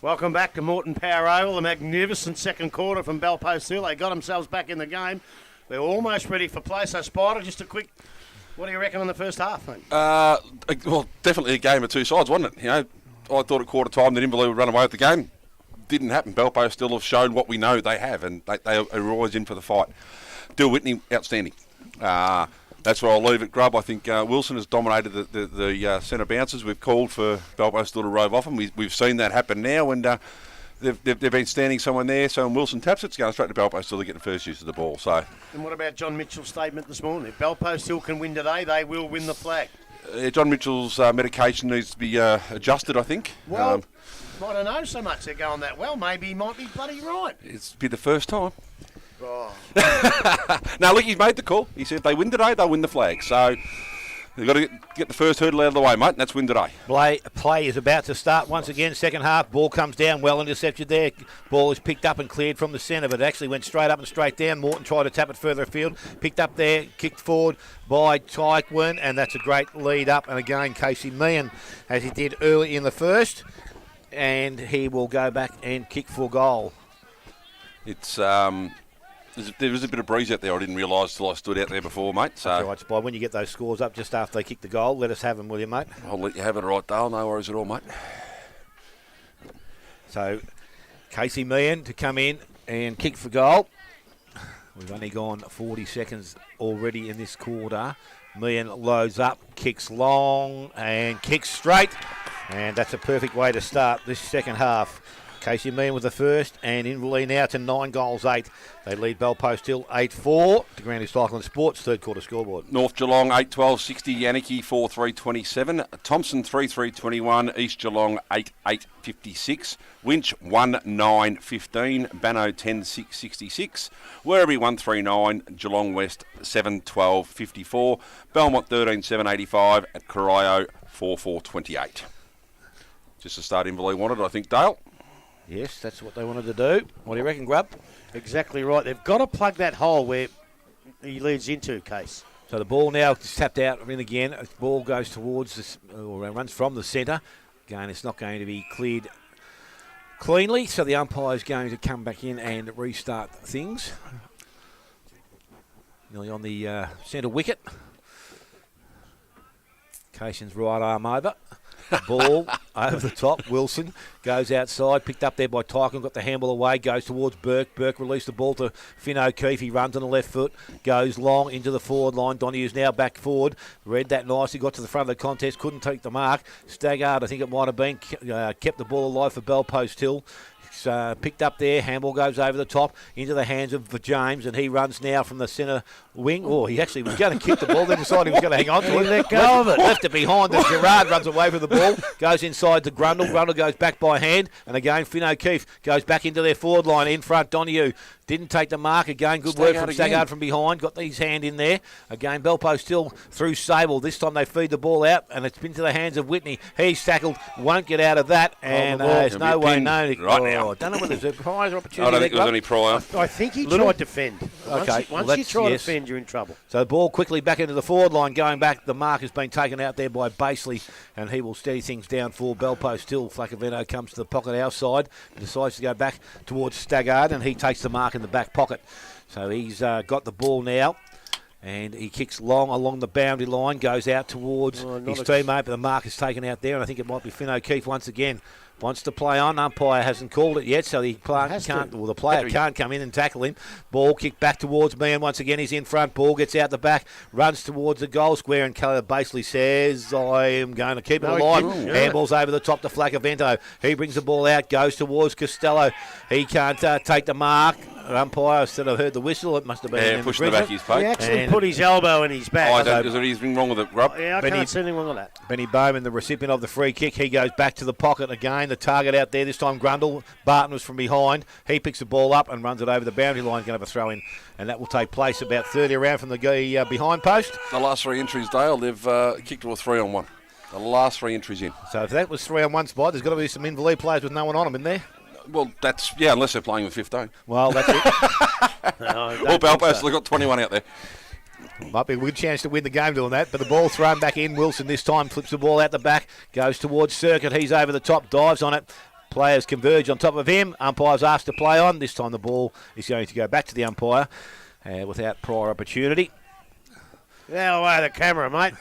Welcome back to Moreton Power Oval. A magnificent second quarter from Bellpost Hill. They got themselves back in the game. They're almost ready for play. So, Spider, just a quick, what do you reckon on the first half, mate? Well, definitely a game of two sides, wasn't it? You know, I thought at quarter time that Inverleigh would run away with the game. Didn't happen. Bellpost still have shown what we know they have, and they are always in for the fight. Dill Whitney, outstanding. That's where I'll leave it, Grub. I think Wilson has dominated the centre bounces. We've called for Bellpost still to rove off them. We've seen that happen now, and they've been standing someone there. So when Wilson taps it's going straight to Bellpost still to get the first use of the ball. So. And what about John Mitchell's statement this morning? If Bellpost still can win today, they will win the flag. John Mitchell's medication needs to be adjusted, I think. Well, I don't know so much they're going that well. Maybe he might be bloody right. It's be the first time. Oh. No, look, he's made the call. He said if they win today, they'll win the flag. So they've got to get the first hurdle out of the way, mate, and that's win today. Play is about to start once again. Second half, ball comes down, well intercepted there. Ball is picked up and cleared from the centre, but it actually went straight up and straight down. Morton tried to tap it further afield. Picked up there, kicked forward by Tykewin, and that's a great lead up. And again, Casey Meehan, as he did early in the first, and he will go back and kick for goal. It's... There was a bit of breeze out there. I didn't realise till I stood out there before, mate. So that's right, Spy. When you get those scores up just after they kick the goal, let us have them, will you, mate? I'll let you have it, right, Dale. No worries at all, mate. So, Casey Meehan to come in and kick for goal. We've only gone 40 seconds already in this quarter. Meehan loads up, kicks long and kicks straight. And that's a perfect way to start this second half. Casey Meehan with the first, and Inverleigh now to 9 goals, 8. They lead Bellpost Hill 8-4 to Granny Cycling Sports third quarter scoreboard. North Geelong 8-12-60, Yannicki 4-3-27, Thompson 3-3-21, East Geelong 8-8-56, Winch 1-9-15, Banno 10-6-66, Werribee 1-3-9, Geelong West 7-12-54, Belmont 13-7-85, at Corio 4-4-28. Just the start Inverleigh wanted, I think, Dale. Yes, that's what they wanted to do. What do you reckon, Grub? Exactly right. They've got to plug that hole where he leads into, Case. So the ball now is tapped out in again. The ball goes towards this, or runs from the centre. Again, it's not going to be cleared cleanly, so the umpire is going to come back in and restart things. Nearly on the centre wicket. Cation's right arm over. Ball over the top. Wilson goes outside, picked up there by Tyken, got the handball away, goes towards Burke. Burke released the ball to Finn O'Keefe. He runs on the left foot, goes long into the forward line. Donohue's now back forward. Read that nicely, got to the front of the contest, couldn't take the mark. Staggard, I think it might have been, kept the ball alive for Bellpost Hill. Picked up there, handball goes over the top into the hands of James, and he runs now from the centre wing. Oh, he actually was going to kick the ball, then decided he was going to hang on to it. Let go of it. Left it behind, and Gerard runs away from the ball, goes inside to Grundle. Grundle goes back by hand, and again Finn O'Keefe goes back into their forward line in front. Donohue didn't take the mark. Again, good work from Staggard from behind. Got his hand in there. Again, Bellpost still through Sable. This time they feed the ball out, and it's been to the hands of Whitney. He's tackled, won't get out of that, and there's no way known. Right now. I don't know whether there's a prize or opportunity. I don't think there was any prior. I think he tried to defend. Okay. Once you try to defend, you're in trouble. So the ball quickly back into the forward line, going back. The mark has been taken out there by Baseley, and he will steady things down for Bellpost Hill. Flacavento comes to the pocket outside, decides to go back towards Staggard, and he takes the mark in the back pocket. So he's got the ball now, and he kicks long along the boundary line, goes out towards his teammate, but the mark is taken out there, and I think it might be Finn O'Keefe once again. Wants to play on. Umpire hasn't called it yet, so the player can't come in and tackle him. Ball kicked back towards Meehan. Once again, he's in front. Ball gets out the back, runs towards the goal square, and Keller basically says, I am going to keep it alive. Handball's over the top to Flacavento. He brings the ball out, goes towards Costello. He can't take the mark. Umpire said, I've heard the whistle. It must have been pushing the back of his poke. He actually put his elbow in his back. Is there anything wrong with it, Grub? Yeah, I can't see anything wrong with that. Benny Bowman, the recipient of the free kick, he goes back to the pocket again. The target out there, this time Grundle. Barton was from behind. He picks the ball up and runs it over the boundary line. Going to have a throw in, and that will take place about 30 around from the behind post. The last 3 entries, Dale, they've kicked to a 3-on-1. The last 3 entries in. So if that was 3-on-1 spot, there's got to be some Inverleigh players with no one on them in there. Well, that's, unless they're playing with 15. Well, that's it. Or Bellpost, they've got 21 out there. Might be a good chance to win the game doing that, but the ball thrown back in. Wilson this time flips the ball out the back, goes towards Circuit. He's over the top, dives on it. players converge on top of him. Umpire's asked to play on. This time the ball is going to go back to the umpire without prior opportunity. Out away the camera, mate.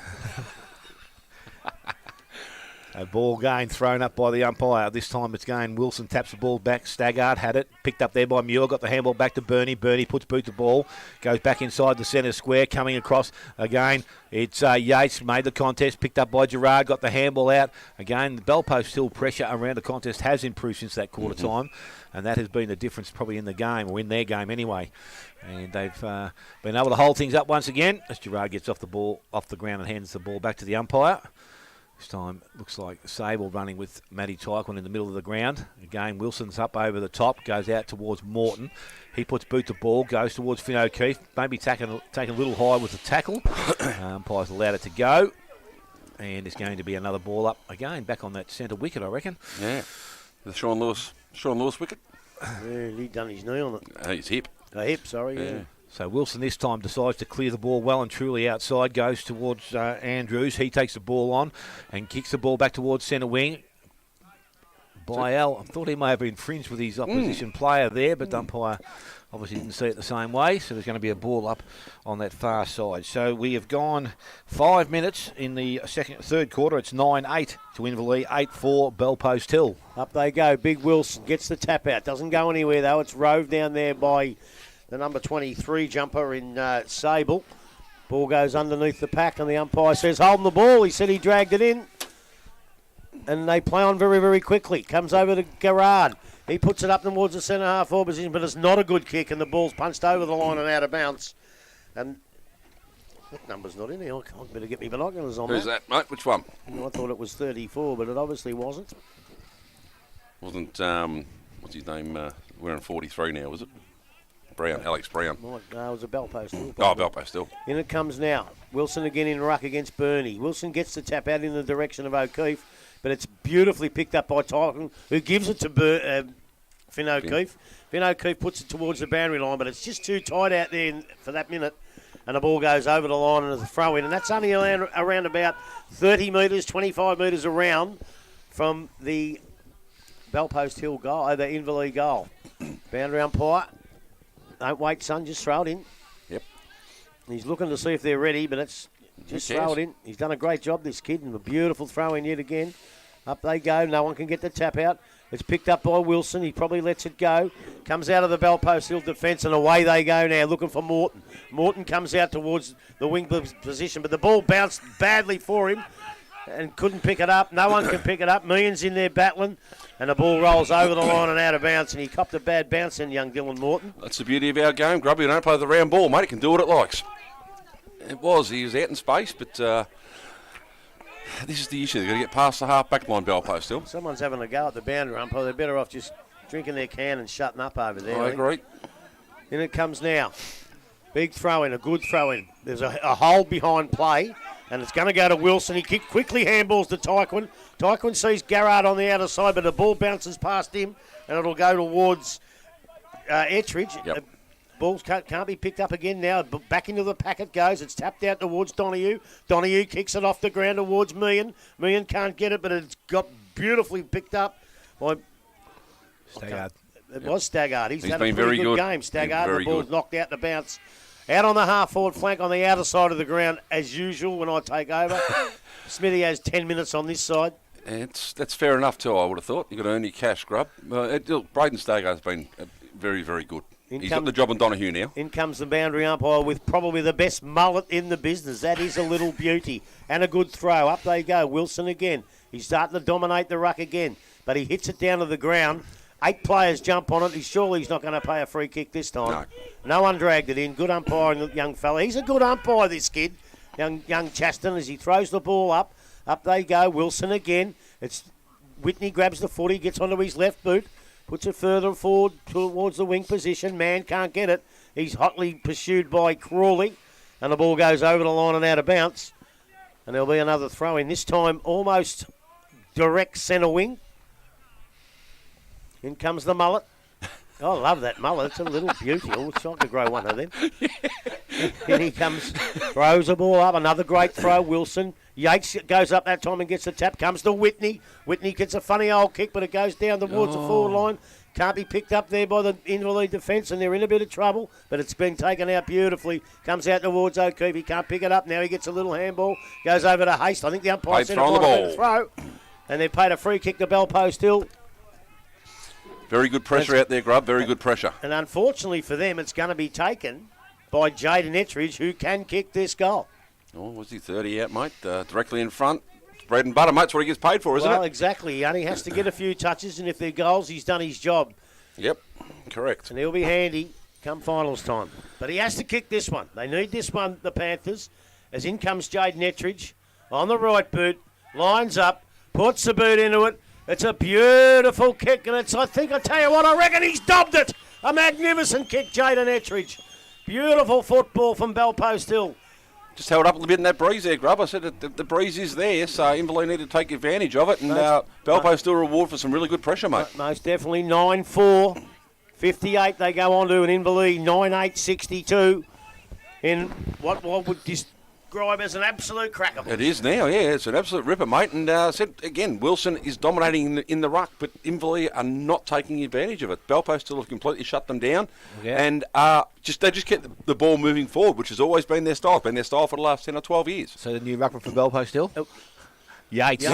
A ball game thrown up by the umpire. This time it's going. Wilson taps the ball back. Staggart had it. Picked up there by Muir. Got the handball back to Bernie. Bernie puts boot the ball. Goes back inside the centre square. Coming across again. It's Yates made the contest. Picked up by Gerard. Got the handball out. Again, the bell post still pressure around the contest has improved since that quarter time. And that has been the difference probably in the game, or in their game anyway. And they've been able to hold things up once again as Gerard gets off the ground and hands the ball back to the umpire. This time, looks like Sable running with Matty Tyquin in the middle of the ground. Again, Wilson's up over the top, goes out towards Morton. He puts boot the ball, goes towards Finn O'Keefe. Maybe taking a little high with the tackle. Umpire's allowed it to go. And it's going to be another ball up again, back on that centre wicket, I reckon. Yeah. The Sean Lewis wicket. Yeah, he done his knee on it. His hip. Hip, sorry, yeah. So Wilson this time decides to clear the ball well and truly outside, goes towards Andrews. He takes the ball on and kicks the ball back towards centre wing. Byell, I thought he may have infringed with his opposition player there, but the umpire obviously didn't see it the same way, so there's going to be a ball up on that far side. So we have gone 5 minutes in the third quarter. It's 9-8 to Inverleigh, 8-4 Bellpost Hill. Up they go. Big Wilson gets the tap out. Doesn't go anywhere, though. It's rove down there by the number 23 jumper in Sable. Ball goes underneath the pack, and the umpire says, hold the ball. He said he dragged it in. And they play on very, very quickly. Comes over to Gerard. He puts it up towards the centre half forward position, but it's not a good kick, and the ball's punched over the line and out of bounds. And that number's not in here. I better get me binoculars on. Who's that, mate? Which one? I thought it was 34, but it obviously wasn't. Wasn't, what's his name? Wearing 43 now, was it? Brown, Alex Brown. No, it was a Bellpost. Bellpost still. In it comes now. Wilson again in ruck against Bernie. Wilson gets the tap out in the direction of O'Keefe, but it's beautifully picked up by Tyson, who gives it to Finn O'Keefe. Finn O'Keefe puts it towards the boundary line, but it's just too tight out there for that minute, and the ball goes over the line and a throw in, and that's only around about 30 metres, 25 metres around from the Bellpost Hill goal, the Inverleigh goal. Boundary umpire. Don't wait, son, just throw it in. Yep. He's looking to see if they're ready, but it's just throw it in. He's done a great job, this kid, and a beautiful throw in yet again. Up they go. No one can get the tap out. It's picked up by Wilson. He probably lets it go. Comes out of the Bellpost Hill defence, and away they go now, looking for Morton. Morton comes out towards the wing position, but the ball bounced badly for him and couldn't pick it up. No one can pick it up. Meehan's in there battling, and the ball rolls over the line and out of bounds, and he copped a bad bounce in, young Dylan Morton. That's the beauty of our game, Grubby. You don't play the round ball, mate. It can do what it likes. He was out in space, but this is the issue. They've got to get past the half-back line Bellpost still. Someone's having a go at the boundary umpire. They're better off just drinking their can and shutting up over there. I agree. In it comes now. Big throw-in, a good throw-in. There's a hold behind play, and it's going to go to Wilson. He quickly handballs to Tyquin. Tyquin sees Garrard on the outer side, but the ball bounces past him, and it'll go towards Ettridge. Yep. Balls can't be picked up again now. Back into the pack it goes. It's tapped out towards Donahue. Donahue kicks it off the ground towards Meehan. Meehan can't get it, but it's got beautifully picked up by Staggart. It was Staggart. He's had been a pretty very good good. game. Staggart, Very the ball's good. knocked out the bounce. Out on the half-forward flank on the outer side of the ground, as usual, when I take over. Smithy has 10 minutes on this side. That's fair enough too, I would have thought. You've got to earn your cash, Grub. Braden Staggart's been very, very good. He's got the job on Donahue now. In comes the boundary umpire with probably the best mullet in the business. That is a little beauty. And a good throw. Up they go. Wilson again. He's starting to dominate the ruck again. But he hits it down to the ground. 8 players jump on it. Surely he's not going to pay a free kick this time. No one dragged it in. Good umpiring, young fella. He's a good umpire, this kid. Young Chaston, as he throws the ball up. Up they go. Wilson again. It's Whitney grabs the footy, gets onto his left boot. Puts it further forward towards the wing position. Man can't get it. He's hotly pursued by Crawley. And the ball goes over the line and out of bounce. And there'll be another throw in. This time almost direct centre wing. In comes the mullet. Oh, I love that mullet. It's a little beauty. Oh, it's not to grow one of them. In he comes, throws the ball up. Another great throw. Wilson Yates goes up that time and gets the tap. Comes to Whitney. Whitney gets a funny old kick, but it goes down towards the forward line. Can't be picked up there by the Inverleigh defence, and they're in a bit of trouble, but it's been taken out beautifully. Comes out towards O'Keefe. He can't pick it up. Now he gets a little handball. Goes over to Haste. I think the umpire said it might have been a throw. And they've paid a free kick to Bell Post Hill. Very good pressure out there, Grub. Very good pressure. And unfortunately for them, it's going to be taken by Jaden Ettridge, who can kick this goal. Oh, was he 30 out, mate? Directly in front. It's bread and butter, mate. That's what he gets paid for, isn't it? Well, exactly. He only has to get a few touches, and if they're goals, he's done his job. Yep, correct. And he'll be handy come finals time. But he has to kick this one. They need this one, the Panthers, as in comes Jaden Ettridge on the right boot, lines up, puts the boot into it. It's a beautiful kick, and I tell you what, I reckon he's dobbed it. A magnificent kick, Jaden Ettridge. Beautiful football from Bell Post Hill. Just held up a little bit in that breeze there, Grub. I said that the breeze is there, so Inverleigh need to take advantage of it, and Bell Post Hill reward for some really good pressure, mate. Most definitely 9-4. 58 they go on to, and Inverleigh 9-8-62 in what would describe as an absolute cracker. It is now, yeah. It's an absolute ripper, mate. And said again, Wilson is dominating in the ruck, but Inverleigh are not taking advantage of it. Bell Post Hill have completely shut them down, and they just kept the ball moving forward, which has always been their style. It's been their style for the last 10 or 12 years. So the new ruckman for Bell Post Hill? Yates. Is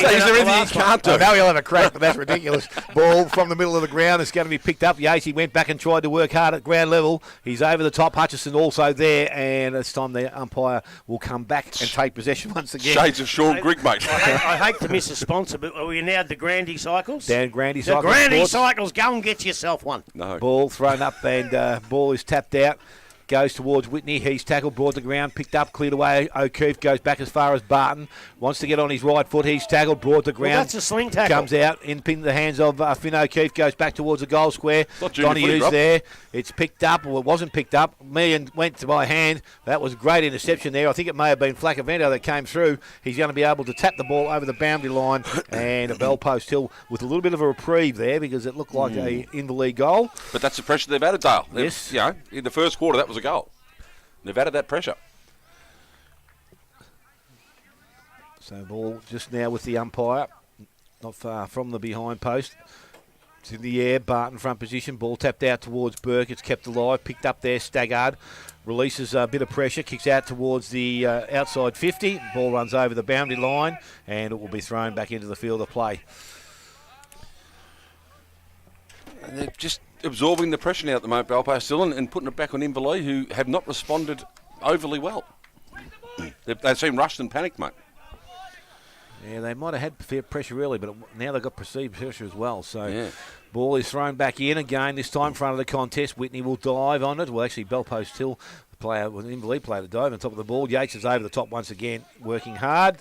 there anything he can't do? Now he'll have a crack, but that's ridiculous. Ball from the middle of the ground. It's going to be picked up. Yates, he went back and tried to work hard at ground level. He's over the top. Hutchison also there, and it's time the umpire will come back and take possession once again. Shades of Sean Grigg, mate. I hate to miss a sponsor, but are we now at the Grandy Cycles? Down Grandy the Cycles. The Grandy Sports. Cycles, go and get yourself one. No. Ball thrown up, and ball is tapped out. Goes towards Whitney. He's tackled, brought to ground, picked up, cleared away. O'Keefe goes back as far as Barton. Wants to get on his right foot. He's tackled, brought to ground. Well, that's a sling tackle. Comes out in the hands of Finn O'Keefe. Goes back towards the goal square. Donohue's there. It's picked up, or it wasn't picked up. Meehan went to my hand. That was a great interception there. I think it may have been Flacavento that came through. He's going to be able to tap the ball over the boundary line, and a Bell Post Hill with a little bit of a reprieve there because it looked like a Inverleigh goal. But that's the pressure they've added, Dale. Yes. In the first quarter, that was a goal. They've added that pressure. So ball just now with the umpire, not far from the behind post. It's in the air, Barton front position, ball tapped out towards Burke, it's kept alive, picked up there, Staggard, releases a bit of pressure, kicks out towards the outside 50, ball runs over the boundary line, and it will be thrown back into the field of play. And they're just absorbing the pressure now at the moment, Bell Post Hill, and putting it back on Inverleigh, who have not responded overly well. They seem rushed and panicked, mate. Yeah, they might have had fair pressure early, but now they've got perceived pressure as well. So ball is thrown back in again, this time in front of the contest. Whitney will dive on it. Well, actually, Bell Post Hill, the player, with Inverleigh player to dive on top of the ball. Yates is over the top once again, working hard.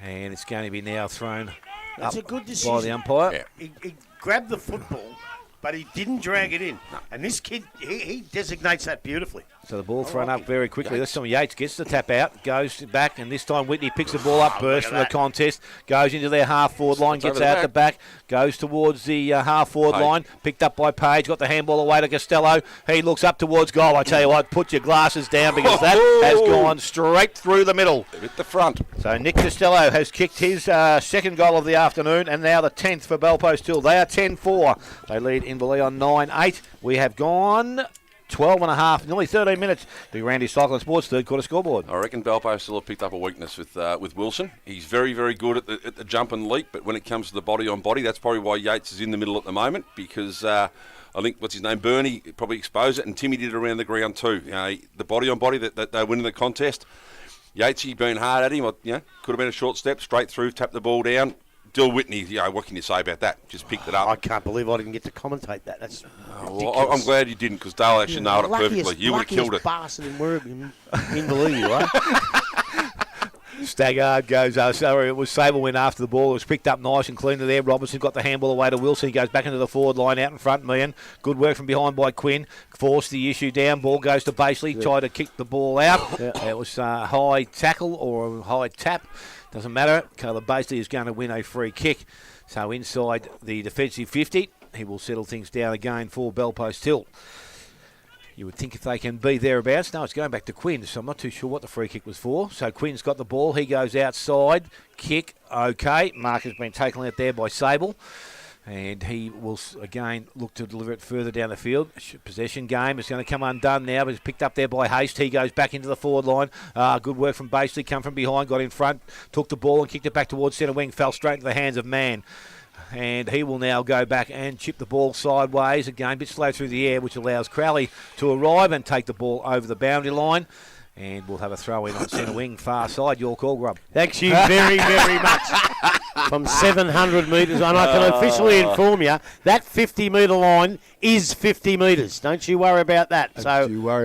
And it's going to be now thrown That's up a good decision by the umpire. Yeah. He grabbed the football, but he didn't drag it in. No. And this kid, he designates that beautifully. So the ball thrown up very quickly. This time Yates gets the tap out, goes back, and this time Whitney picks the ball up, bursts from the contest, goes into their half-forward line, gets out the back, goes towards the half-forward line, picked up by Page, got the handball away to Costello. He looks up towards goal. I tell you what, put your glasses down because that has gone straight through the middle. Hit the front. So Nick Costello has kicked his second goal of the afternoon, and now the 10th for Bell Post Hill. They are 10-4. They lead Inverleigh on 9-8. We have gone 12 and a half, nearly 13 minutes. The Randy Cycling Sports third quarter scoreboard. I reckon Bell Post still have picked up a weakness with Wilson. He's very, very good at the jump and leap, but when it comes to the body on body, that's probably why Yates is in the middle at the moment, because I think, what's his name, Bernie probably exposed it, and Timmy did it around the ground too. The body on body that they win in the contest. Yatesy been hard at him. Could have been a short step, straight through, tapped the ball down. Dill Whitney, what can you say about that? Just picked it up. I can't believe I didn't get to commentate that. That's ridiculous. Well, I'm glad you didn't, because Dale actually nailed it perfectly. You would have killed it. Bastard in Inverleigh, right? Staggard goes, it was Sable went after the ball. It was picked up nice and clean there. Robinson got the handball away to Wilson. He goes back into the forward line out in front. Meehan. Good work from behind by Quinn. Forced the issue down. Ball goes to Baseley. Tried to kick the ball out. It was a high tackle or a high tap. Doesn't matter. Caleb Baseley is going to win a free kick. So inside the defensive 50, he will settle things down again for Bell Post Hill. You would think if they can be thereabouts. No, it's going back to Quinn, so I'm not too sure what the free kick was for. So Quinn's got the ball. He goes outside. Kick, okay. Mark has been taken out there by Sable. And he will, again, look to deliver it further down the field. Possession game is going to come undone now, but it's picked up there by Haste. He goes back into the forward line. Good work from Baseley. Come from behind, got in front, took the ball and kicked it back towards centre wing. Fell straight into the hands of Mann. And he will now go back and chip the ball sideways. Again, a bit slow through the air, which allows Crowley to arrive and take the ball over the boundary line. And we'll have a throw in on centre wing, far side. Your call, Grub. Thanks you very, very much. From 700 metres, and I can officially inform you that 50-metre line is 50 metres. Don't you worry about that. So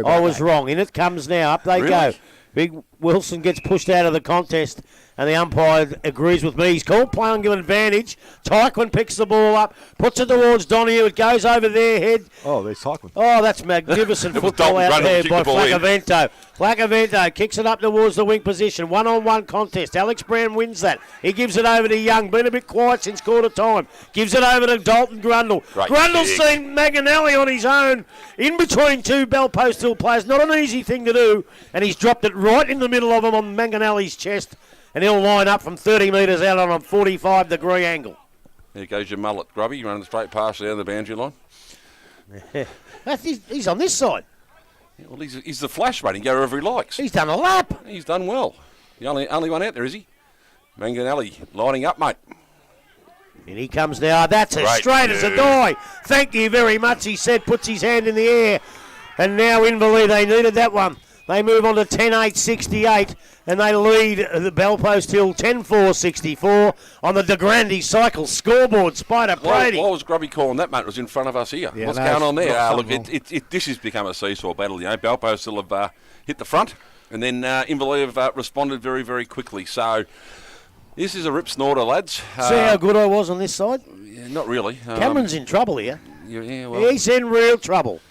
I was wrong. In it comes now. Up they go. Big Wilson gets pushed out of the contest, and the umpire agrees with me. He's called play on given advantage. Tyquin picks the ball up, puts it towards Donahue. It goes over their head. Oh, there's Tyquin. Oh, that's magnificent football out there by Flacavento. Flacavento kicks it up towards the wing position. One-on-one contest. Alex Brown wins that. He gives it over to Young. Been a bit quiet since quarter time. Gives it over to Dalton Grundle. Grundle's seen Manganelli on his own in between two Bell Post Hill players. Not an easy thing to do. And he's dropped it right in the middle of him on Manganelli's chest. And he'll line up from 30 metres out on a 45-degree angle. There goes your mullet, Grubby. You're running straight past down the boundary line. He's on this side. Yeah, well, he's the flash, mate. He can go wherever he likes. He's done a lap. He's done well. The only one out there, is he? Manganelli lining up, mate. And he comes now. That's as straight as a die. Thank you very much, he said. Puts his hand in the air. And now Inverleigh, they needed that one. They move on to 10-8-68, and they lead the Bell Post Hill 10-4-64 on the De Grande Cycle scoreboard. Spider Brady. Why was Grubby calling that, mate? It was in front of us here. Yeah, What's going on there? Look, this has become a seesaw battle. You know, Bell Post Hill have hit the front, and then Inverleigh have responded very, very quickly. So this is a rip snorter, lads. See how good I was on this side? Yeah, not really. Cameron's in trouble here. Yeah, well. He's in real trouble.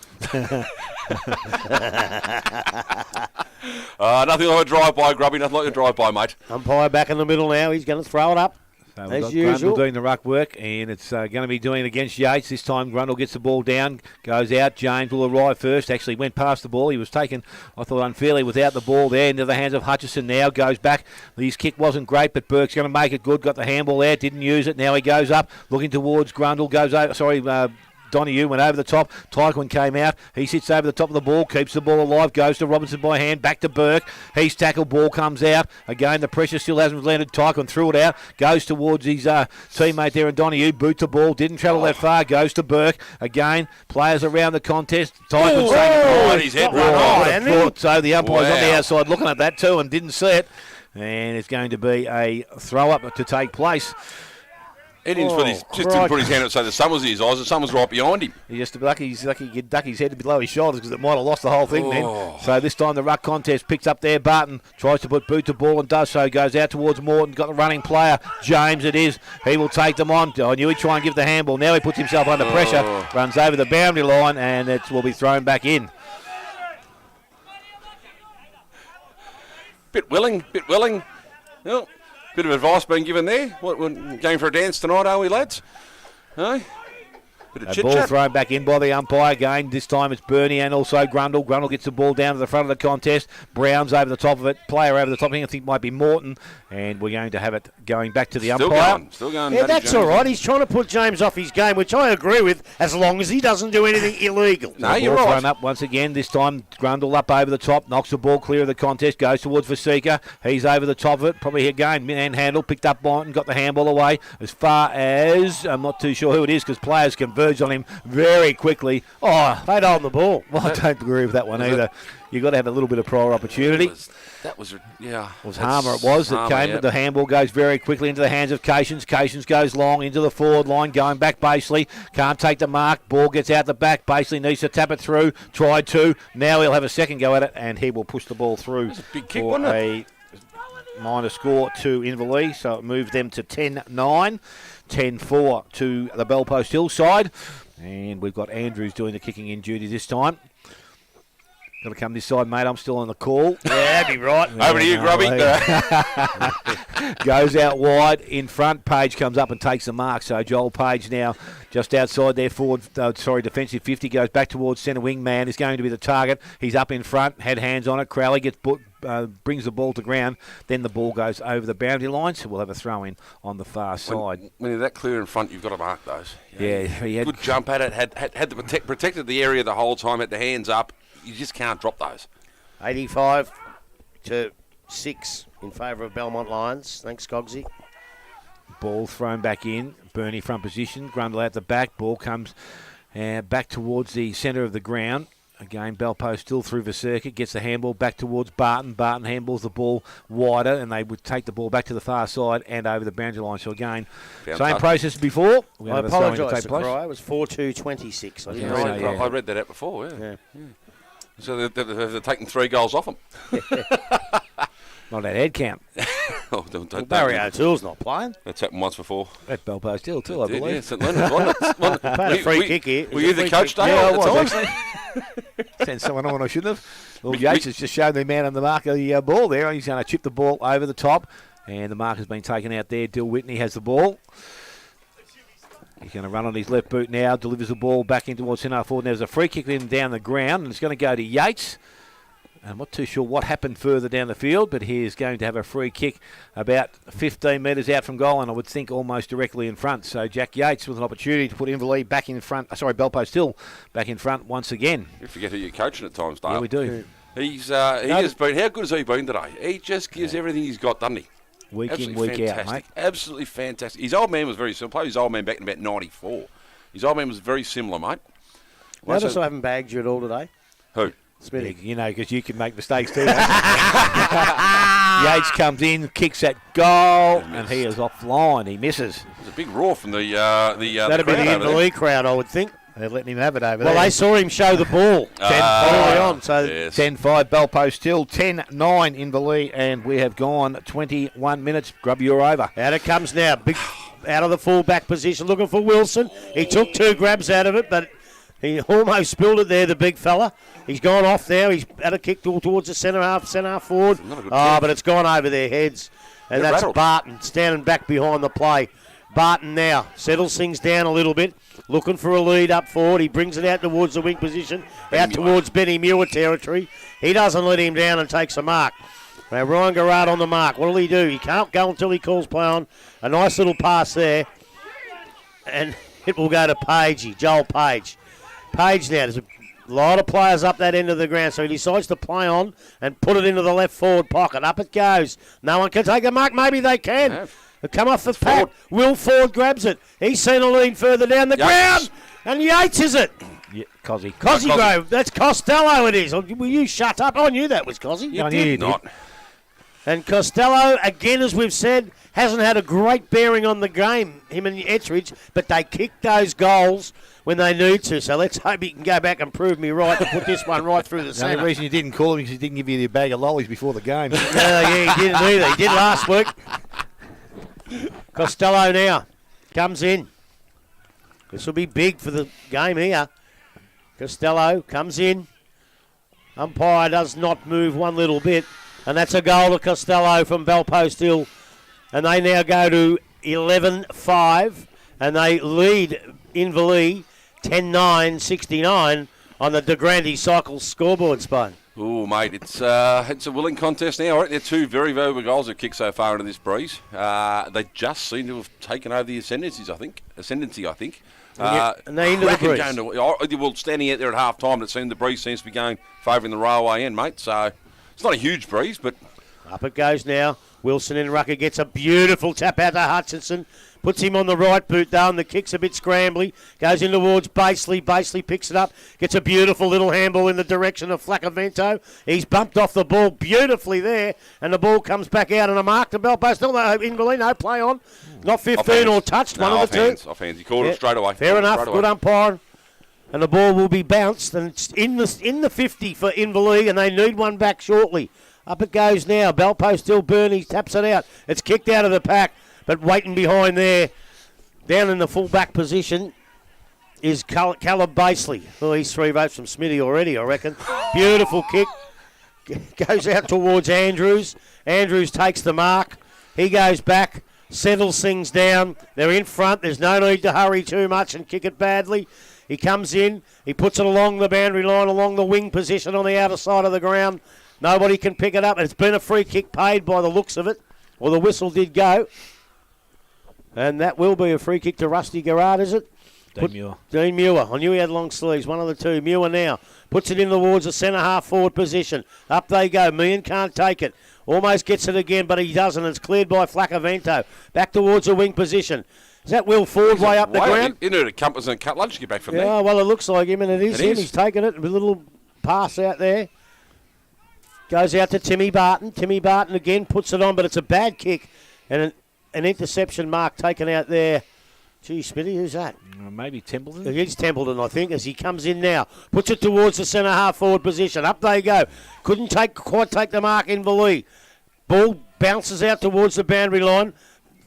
Nothing like a drive-by, Grubby. Nothing like a drive-by, mate. Umpire back in the middle now. He's going to throw it up. So as usual. Grundle doing the ruck work, and it's going to be doing it against Yates. This time Grundle gets the ball down, goes out. James will arrive first. Actually went past the ball. He was taken, I thought, unfairly without the ball there into the hands of Hutchison. Now goes back. His kick wasn't great, but Burke's going to make it good. Got the handball there, didn't use it. Now he goes up, looking towards Grundle. Goes over, Donahue went over the top. Tyquin came out. He sits over the top of the ball, keeps the ball alive, goes to Robinson by hand, back to Burke. He's tackled, ball comes out. Again, the pressure still hasn't landed. Tyquin threw it out, goes towards his teammate there in Donahue, boots the ball, didn't travel that far, goes to Burke. Again, players around the contest. Tyquin saying, his head run so the umpire's on the outside looking at that too and didn't see it. And it's going to be a throw-up to take place. Eddings didn't put his hand up so the sun was in his eyes, the sun was right behind him. He's just lucky he could duck his head below his shoulders because it might have lost the whole thing then. So this time the ruck contest picks up there. Barton tries to put boot to ball and does so. Goes out towards Morton. Got the running player. James it is. He will take them on. I knew he'd try and give the handball. Now he puts himself under pressure. Runs over the boundary line and it will be thrown back in. Bit willing. Well, bit of advice being given there. We're going for a dance tonight, are we, lads? No? Bit of ball thrown back in by the umpire again. This time it's Bernie and also Grundle. Grundle gets the ball down to the front of the contest. Brown's over the top of it. Player over the top. I think it might be Morton. And we're going to have it going back to the umpire. Still going. Yeah, that's all right. He's trying to put James off his game, which I agree with, as long as he doesn't do anything illegal. No, you're right. Thrown up once again. This time Grundle up over the top. Knocks the ball clear of the contest. Goes towards Vasika. He's over the top of it. Probably again. Manhandle. Picked up Martin. Got the handball away. As far as, I'm not too sure who it is because players converged on him very quickly. Oh, they'd hold the ball. Well, I don't agree with that one either. You've got to have a little bit of prior opportunity. That was Harmer. It was that came. But the handball goes very quickly into the hands of Cations. Cations goes long into the forward line, going back Baseley. Can't take the mark. Ball gets out the back. Baseley needs to tap it through. Tried to. Now he'll have a second go at it, and he will push the ball through. That's a big kick, wasn't it? A minor score to Inverleigh, so it moved them to 10-9. 10-4 to the Bell Post Hill side. And we've got Andrews doing the kicking in duty this time. Got to come this side, mate. I'm still on the call. Yeah, that'd be right. Over to you, Grubby. Goes out wide in front. Page comes up and takes the mark. So Joel Page now just outside their defensive 50, goes back towards centre wing. Man is going to be the target. He's up in front, had hands on it. Crowley gets brings the ball to ground. Then the ball goes over the boundary line. So we'll have a throw in on the far side. When you're that clear in front, you've got to mark those. Yeah, he had good jump at it. Had protected the area the whole time. Had the hands up. You just can't drop those. 85-6 in favour of Belmont Lions. Thanks, Cogsy. Ball thrown back in. Bernie front position. Grundle out the back. Ball comes back towards the centre of the ground. Again, Belpo still through the circuit. Gets the handball back towards Barton. Barton handballs the ball wider, and they would take the ball back to the far side and over the boundary line. So again, same process as before. I apologise to Cry. It was 4-2-26. I didn't read it. I read that out before, yeah. So they're taking 3 goals off them. Not that head count. Barry O'Toole's not playing. That's happened once before. At Belpo still, too, I believe. Yeah, St Leonard's won it. Had a free kick here. Were you the coach, Dale? Yeah, I at the was, time? actually. Sent someone on I shouldn't have. Well, Yates has just shown the man on the mark of the ball there. He's going to chip the ball over the top, and the mark has been taken out there. Dill Whitney has the ball. He's going to run on his left boot now, delivers the ball back in towards centre forward. There's a free kick in down the ground, and it's going to go to Yates. I'm not too sure what happened further down the field, but he is going to have a free kick about 15 metres out from goal, and I would think almost directly in front. So Jack Yates with an opportunity to put Inverleigh back in front. Belpo still back in front once again. You forget who you're coaching at times, Dale. Yeah, we do. He has been. How good has he been today? He just gives everything he's got, doesn't he? Week Absolutely in, week fantastic. out, mate. Absolutely fantastic. His old man was very similar. His old man back in about 94. His old man was very similar, mate. Notice I haven't bagged you at all today. Who? Smithy. You know, because you can make mistakes too. Yates comes in, kicks that goal, and he is offline. He misses. There's a big roar from the That'd be the Inverleigh crowd, I would think. They're letting him have it over there. Well, they saw him show the ball early on. So yes. 10-5, Belpo still 10-9 Inverleigh, and we have gone 21 minutes. Grub, you're over. out it comes now. Big out of the full-back position, looking for Wilson. He took 2 grabs out of it, but he almost spilled it there, the big fella. He's gone off there. He's had a kick towards the centre half forward. But it's gone over their heads. And They're that's rattled. Barton standing back behind the play. Barton now settles things down a little bit, looking for a lead up forward. He brings it out towards the wing position, out towards Benny Muir territory. He doesn't let him down and takes a mark. Now Ryan Garrard on the mark. What will he do? He can't go until he calls play on. A nice little pass there. And it will go to Pagey, Joel Page. Page now, there's a lot of players up that end of the ground, so he decides to play on and put it into the left forward pocket. Up it goes. No one can take a mark. Maybe they can. Yeah. They come off the pack. Will Ford grabs it. He's seen a lead further down the ground. And Yates is it. Yeah, Cosy. Cosgrove. That's Costello it is. Will you shut up? I knew that was Cosy. I knew you Not. And Costello, again, as we've said, hasn't had a great bearing on the game, him and Ettridge, but they kick those goals when they need to. So let's hope he can go back and prove me right to put this one right through the The only centre. reason you didn't call him is he didn't give you the bag of lollies before the game. Yeah, he didn't either. He did last week. Costello now comes in. This will be big for the game here. Costello comes in. Umpire does not move one little bit. And that's a goal to Costello from Belpost Hill. And they now go to 11-5. And they lead Inverleigh 10-9-69 on the De Grande Cycles scoreboard, Spine. Oh, mate, it's a willing contest now. I reckon they're 2 very valuable goals they've kicked so far into this breeze. They just seem to have taken over the ascendancy, I think. And they're into the breeze. Well, standing out there at half time, the breeze seems to be going favouring the railway end, mate. So it's not a huge breeze, but Up it goes now. Wilson in rucker gets a beautiful tap out to Hutchinson. Puts him on the right boot down. The kick's a bit scrambly. Goes in towards Baseley. Baseley picks it up. Gets a beautiful little handball in the direction of Flacavento. He's bumped off the ball beautifully there. And the ball comes back out and a mark to Belpo. Still no Inverleigh, no play on. Not 15 or touched, one of the two. Off hands. He called it straight away. Fair enough. Good umpiring. And the ball will be bounced. And it's in the 50 for Inverleigh. And they need one back shortly. Up it goes now. Belpo still Bernie taps it out. It's kicked out of the pack. But waiting behind there, down in the full-back position, is Caleb Basley. Well, he's 3 votes from Smitty already, I reckon. Beautiful kick. Goes out towards Andrews. Andrews takes the mark. He goes back, settles things down. They're in front. There's no need to hurry too much and kick it badly. He comes in. He puts it along the boundary line, along the wing position on the outer side of the ground. Nobody can pick it up. It's been a free kick paid by the looks of it. Well, the whistle did go. And that will be a free kick to Rusty Garrard, is it? Dean Muir. I knew he had long sleeves. One of the two. Muir now puts it in towards the centre half forward position. Up they go. Meehan can't take it. Almost gets it again, but he doesn't. It's cleared by Flacavento. Back towards the wing position. Is that Will Ford way up the ground? You knew the compass and cut lunch to get back from there. Yeah, well, it looks like him, and it is him. He's taken it with a little pass out there. Goes out to Timmy Barton. Timmy Barton again puts it on, but it's a bad kick. And an interception mark taken out there. Gee, Smitty, who's that? Maybe Templeton. It's Templeton, I think, as he comes in now. Puts it towards the centre half forward position. Up they go. Couldn't quite take the mark in Inverleigh. Ball bounces out towards the boundary line.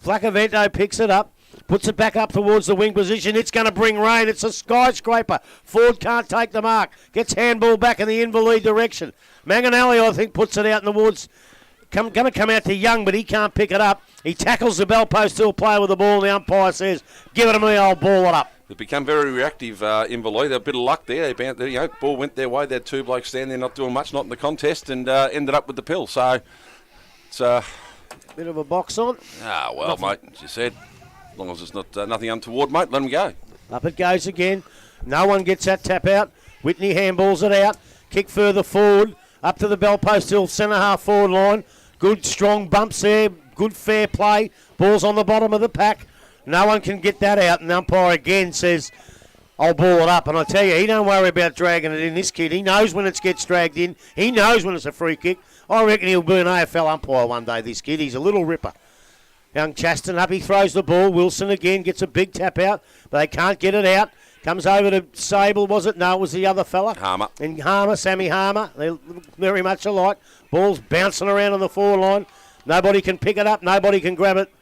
Flacavento picks it up. Puts it back up towards the wing position. It's going to bring rain. It's a skyscraper. Ford can't take the mark. Gets handball back in the Inverleigh direction. Manganelli, I think, puts it out in the woods. Going to come out to Young, but he can't pick it up. He tackles the bell post, still play with the ball, and the umpire says, give it to me, I'll ball it up. They've become very reactive, Inverleigh. They've a bit of luck there. Ball went their way. They had 2 blokes standing there not doing much, not in the contest, and ended up with the pill. So it's bit of a box on. Well, mate, as you said, as long as it's not nothing untoward, mate, let them go. Up it goes again. No one gets that tap out. Whitney handballs it out. Kick further forward. Up to the bell post, still centre half forward line. Good strong bumps there. Good fair play. Ball's on the bottom of the pack. No one can get that out. And the umpire again says, I'll ball it up. And I tell you, he don't worry about dragging it in, this kid. He knows when it gets dragged in. He knows when it's a free kick. I reckon he'll be an AFL umpire one day, this kid. He's a little ripper. Young Chaston up, he throws the ball. Wilson again gets a big tap out, but they can't get it out. Comes over to Sable, was it? No, it was the other fella. Harmer. And Harmer, Sammy Harmer. They look very much alike. Ball's bouncing around on the forward line. Nobody can pick it up. Nobody can grab it.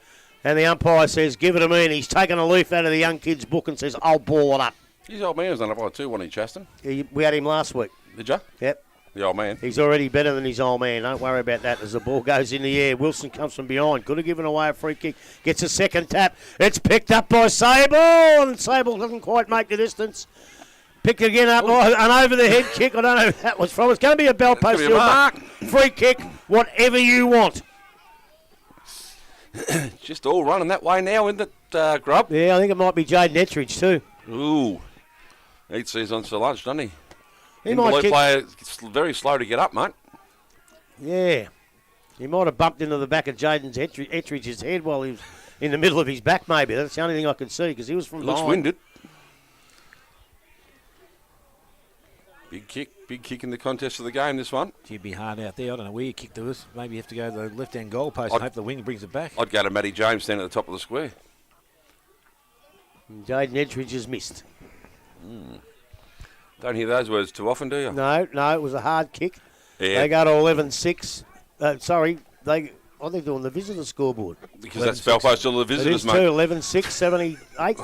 And the umpire says, give it to me. And he's taken a leaf out of the young kid's book and says, I'll ball it up. His old man was done up by 2, wasn't he, Chaston? We had him last week. Did you? Yep. The old man. He's already better than his old man. Don't worry about that as the ball goes in the air. Wilson comes from behind. Could have given away a free kick. Gets a second tap. It's picked up by Sable. And Sable doesn't quite make the distance. Picked again up. An over-the-head kick. I don't know who that was from. It's going to be a bell post. Mark. Free kick. Whatever you want. Just all running that way now, isn't it, Grub? Yeah, I think it might be Jaden Ettridge too. Ooh. He sees on for lunch, doesn't he? He might kick. Player, it's very slow to get up, mate. Yeah. He might have bumped into the back of Jaden Ettridge's head while he was in the middle of his back, maybe. That's the only thing I can see, because he was from behind. Looks winded. Big kick in the contest of the game, this one. It'd be hard out there. I don't know where you kick to us. Maybe you have to go to the left-hand goal post and hope the wing brings it back. I'd go to Matty James standing at the top of the square. Jaden Ettridge has missed. Don't hear those words too often, do you? No, it was a hard kick. Yeah. They go to 11-6. I think they're doing the visitor scoreboard. Because that's Belfast still the visitors, mate. It is too, 11-6, 78.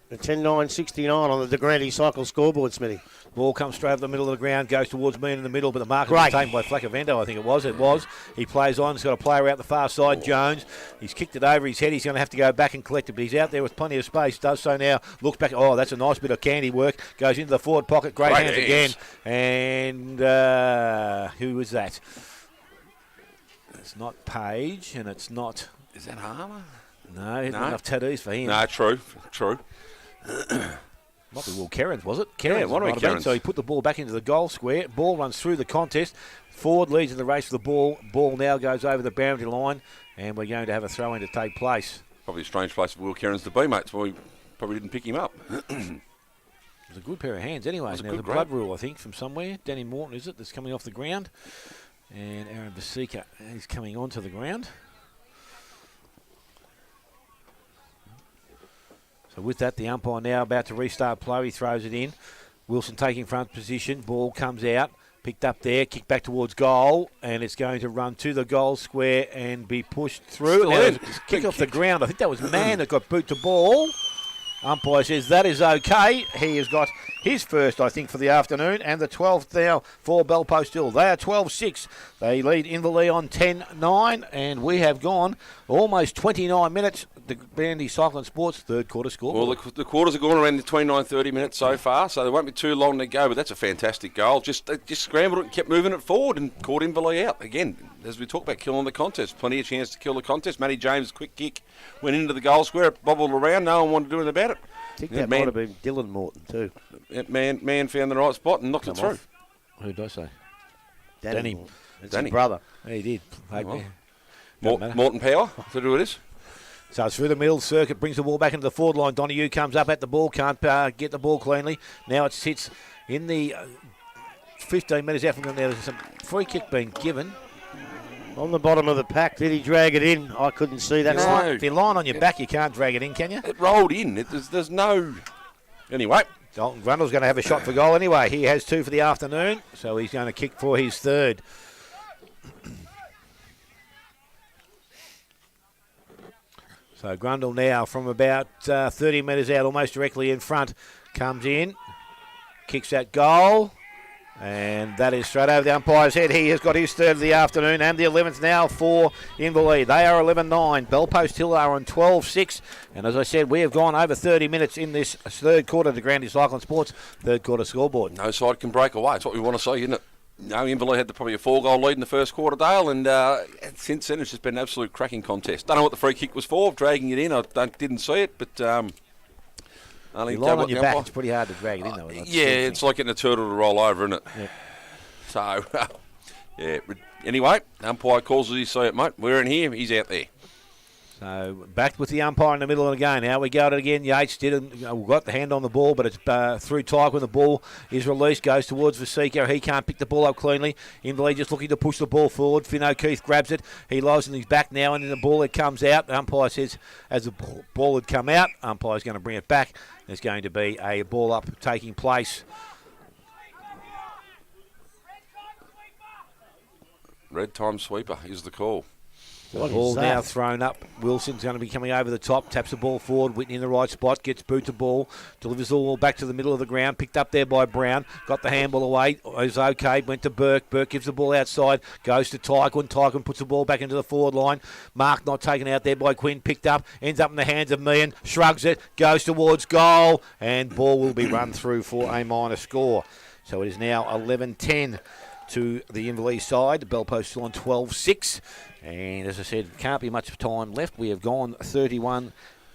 The 10-9-69 on the DeGrande Cycle scoreboard, Smitty. Ball comes straight up the middle of the ground, goes towards me in the middle, but the mark was taken by Flacavento, I think it was. He plays on, he's got a player out the far side, Jones. He's kicked it over his head, he's going to have to go back and collect it, but he's out there with plenty of space, does so now, looks back, that's a nice bit of candy work, goes into the forward pocket, great hands again, and who was that? It's not Page, and it's not... Is that Harmer? No, he's not enough tattoos for him. No, true. Might be Will Kerrins, was it? Yeah, one of Kerrins. So he put the ball back into the goal square. Ball runs through the contest. Ford leads in the race for the ball. Ball now goes over the boundary line, and we're going to have a throw-in to take place. Probably a strange place for Will Kerrins to be, mate. That's why we probably didn't pick him up. It was a good pair of hands anyway. Now the blood rule, I think, from somewhere. Danny Morton, is it, that's coming off the ground. And Aaron Basika is coming onto the ground. So with that, the umpire now about to restart play. He throws it in. Wilson taking front position. Ball comes out. Picked up there. Kick back towards goal. And it's going to run to the goal square and be pushed through. Kick off the ground. I think that was Mann that got boot to ball. Umpire says that is okay. He has got his first, I think, for the afternoon, and the 12th now for Bellpost Hill. They are 12-6. They lead Inverleigh on 10-9, and we have gone almost 29 minutes. The Brandy Cycling Sports third quarter scoreboard. Well, the quarters are going around the 29-30 minutes so far, so there won't be too long to go, but that's a fantastic goal. They just scrambled it and kept moving it forward and caught Inverleigh out. Again, as we talk about killing the contest, plenty of chance to kill the contest. Matty James' quick kick went into the goal square, it bobbled around, no one wanted to do anything about it. I think that might have been Dylan Morton too. Man found the right spot and knocked it through. Who did I say? Danny. It's Danny. his brother. He did. Morton Power, is that who it is? So it's through the middle circuit, brings the ball back into the forward line. Donahue comes up at the ball, can't get the ball cleanly. Now it sits in the 15 metres out from them. There's some free kick being given. On the bottom of the pack, did he drag it in? I couldn't see that. No. If you're lying on your back, you can't drag it in, can you? It rolled in. There's no... Anyway. Dalton Grundle's going to have a shot for goal anyway. He has 2 for the afternoon, so he's going to kick for his third. So Grundle now from about 30 metres out, almost directly in front, comes in, kicks that goal, and that is straight over the umpire's head. He has got his third of the afternoon, and the 11th now for Inverleigh. They are 11-9. Bellpost Hill are on 12-6, and as I said, we have gone over 30 minutes in this third quarter of the Grandy Cycling Sports third quarter scoreboard. No side can break away. It's what we want to see, isn't it? No, Inverleigh had probably a 4-goal lead in the first quarter, Dale, and since then it's just been an absolute cracking contest. Don't know what the free kick was for, dragging it in. I didn't see it, but... you lie on your back, it's pretty hard to drag it in, though. It's like getting a turtle to roll over, isn't it? Yeah. So, yeah. Anyway, umpire calls as he see it, mate. We're in here, he's out there. So back with the umpire in the middle of the game. Now we go at it again. Yates got the hand on the ball, but it's through Tyke when the ball is released, goes towards Vasika. He can't pick the ball up cleanly. Inverleigh just looking to push the ball forward. Finn O'Keefe grabs it. He lies on his back now, and then the ball that comes out. The umpire says as the ball had come out, umpire's going to bring it back. There's going to be a ball up taking place. Red time sweeper is the call. The ball now thrown up. Wilson's going to be coming over the top, taps the ball forward. Whitney in the right spot, gets boot the ball, delivers the ball back to the middle of the ground, picked up there by Brown, got the handball away. It was okay, went to Burke. Burke gives the ball outside, goes to Tyquin. Tyquin puts the ball back into the forward line. Mark not taken out there by Quinn, picked up, ends up in the hands of Meehan, shrugs it, goes towards goal, and ball will be run through for a minor score. So it is now 11-10 to the Inverleigh side. Bellpost still on 12-6. And as I said, can't be much time left. We have gone 31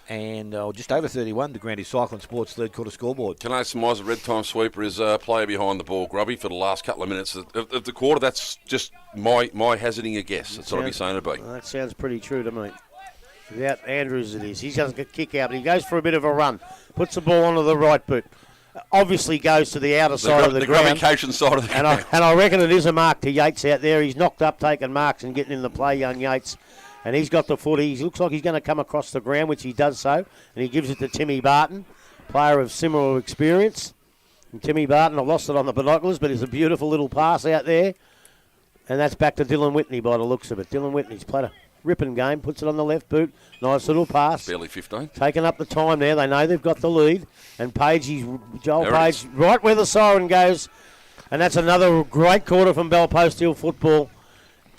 and just over 31 to Grandy Cycling Sports third quarter scoreboard. Can I surmise the red time sweeper is a player behind the ball, Grubby, for the last couple of minutes of the quarter? That's just my hazarding a guess. That's what I'd be saying it be. Well, that sounds pretty true to me. Without Andrews it is. He doesn't get kick out, but he goes for a bit of a run. Puts the ball onto the right boot. Obviously goes to the outer side of the ground. The gravitation side of the ground. And I reckon it is a mark to Yates out there. He's knocked up, taking marks and getting in the play, young Yates. And he's got the foot. He looks like he's going to come across the ground, which he does so. And he gives it to Timmy Barton, player of similar experience. And Timmy Barton, I lost it on the binoculars, but it's a beautiful little pass out there. And that's back to Dylan Whitney by the looks of it. Dylan Whitney's played a ripping game, puts it on the left boot. Nice little pass. Barely 15. Taking up the time there. They know they've got the lead. And Joel Page, right where the siren goes. And that's another great quarter from Bellpost Hill Football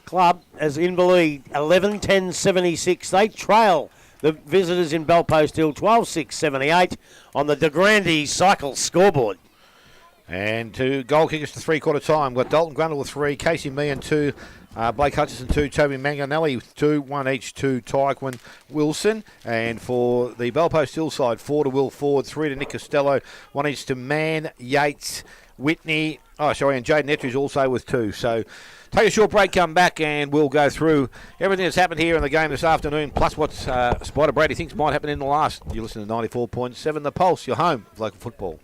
Club as Inverleigh 11-10-76. They trail the visitors in Bellpost Hill 12-6-78 on the De Grande Cycle scoreboard. And 2 goal kickers to three-quarter time. We've got Dalton Grundle with 3, Casey Meehan 2, Blake Hutchison 2, Toby Manganelli 2, 1 each to Tyquin Wilson. And for the Bellpost Hill side, 4 to Will Ford, 3 to Nick Costello, 1 each to Mann, Yates, Whitney. And Jaden Etridge also with 2. So take a short break, come back, and we'll go through everything that's happened here in the game this afternoon, plus what Spider Brady thinks might happen in the last. You listen to 94.7 The Pulse, your home of local football.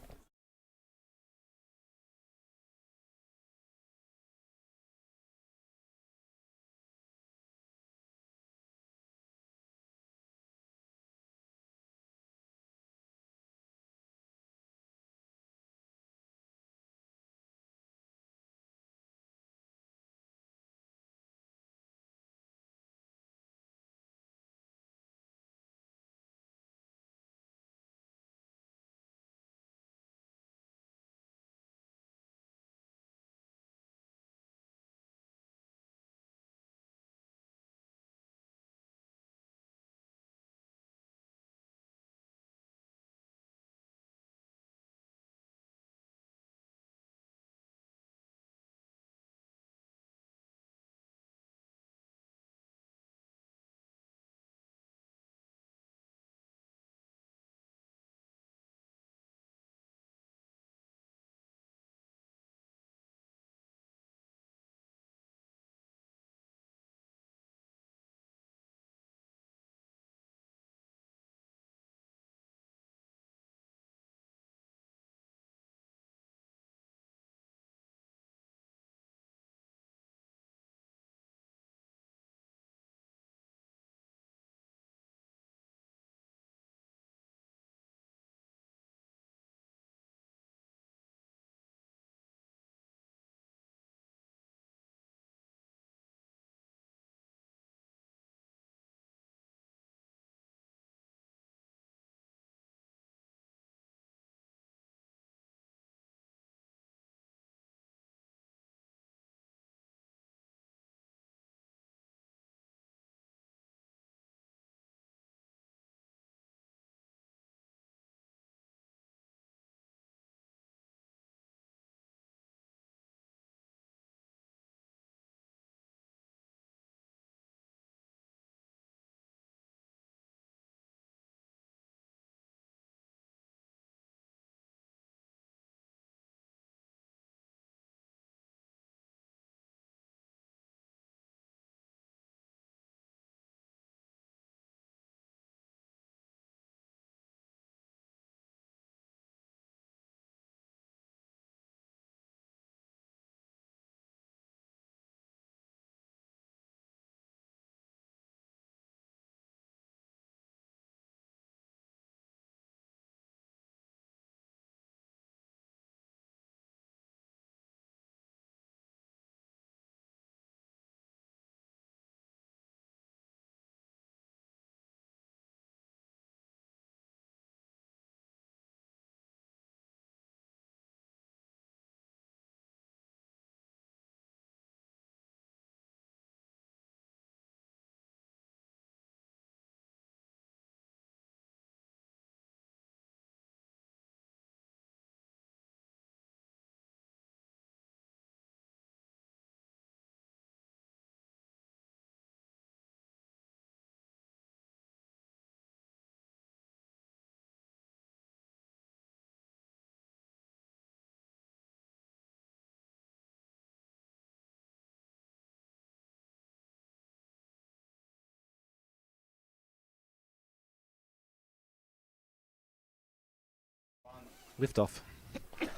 Lift off.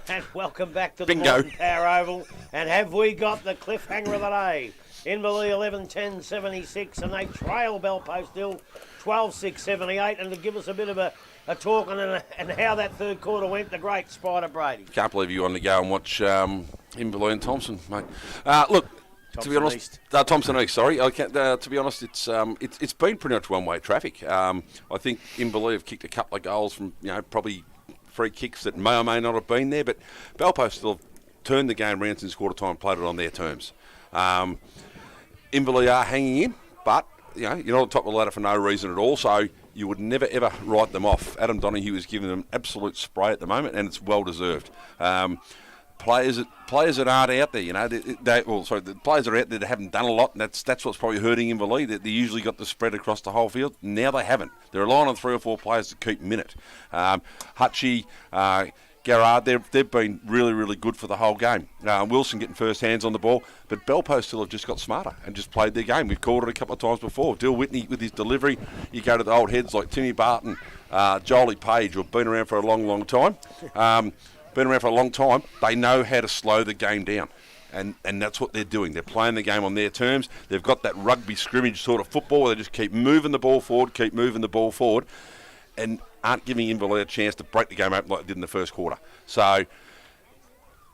And welcome back to the Bingo. Morton Power Oval. And have we got the cliffhanger of the day? Inverleigh 11-10-76, and they trail Belpost Hill 12-6-78. And to give us a bit of a talk and how that third quarter went, the great Spider Brady. Can't believe you wanted to go and watch Inverleigh and Thompson, mate. Look, to be honest, East. Thompson East. Sorry, I can't, to be honest, it's been pretty much one-way traffic. I think Inverleigh have kicked a couple of goals from probably free kicks that may or may not have been there, but Belpost still have turned the game around since quarter time, played it on their terms. Inverleigh are hanging in, but you're not on top of the ladder for no reason at all. So you would never ever write them off. Adam Donahue is giving them absolute spray at the moment, and it's well deserved. Players that aren't out there, the players that are out there that haven't done a lot, and that's what's probably hurting Inverleigh. They usually got the spread across the whole field. Now they haven't. They're relying on 3 or 4 players to keep minute. Hutchie, Garrard, they've been really, really good for the whole game. Wilson getting first hands on the ball, but Belpost still have just got smarter and just played their game. We've called it a couple of times before. Dill Whitney with his delivery. You go to the old heads like Timmy Barton, Jolie Page, who have been around for a long, long time. They know how to slow the game down. And that's what they're doing. They're playing the game on their terms. They've got that rugby scrimmage sort of football where they just keep moving the ball forward, and aren't giving Inverleigh a chance to break the game open like they did in the first quarter. So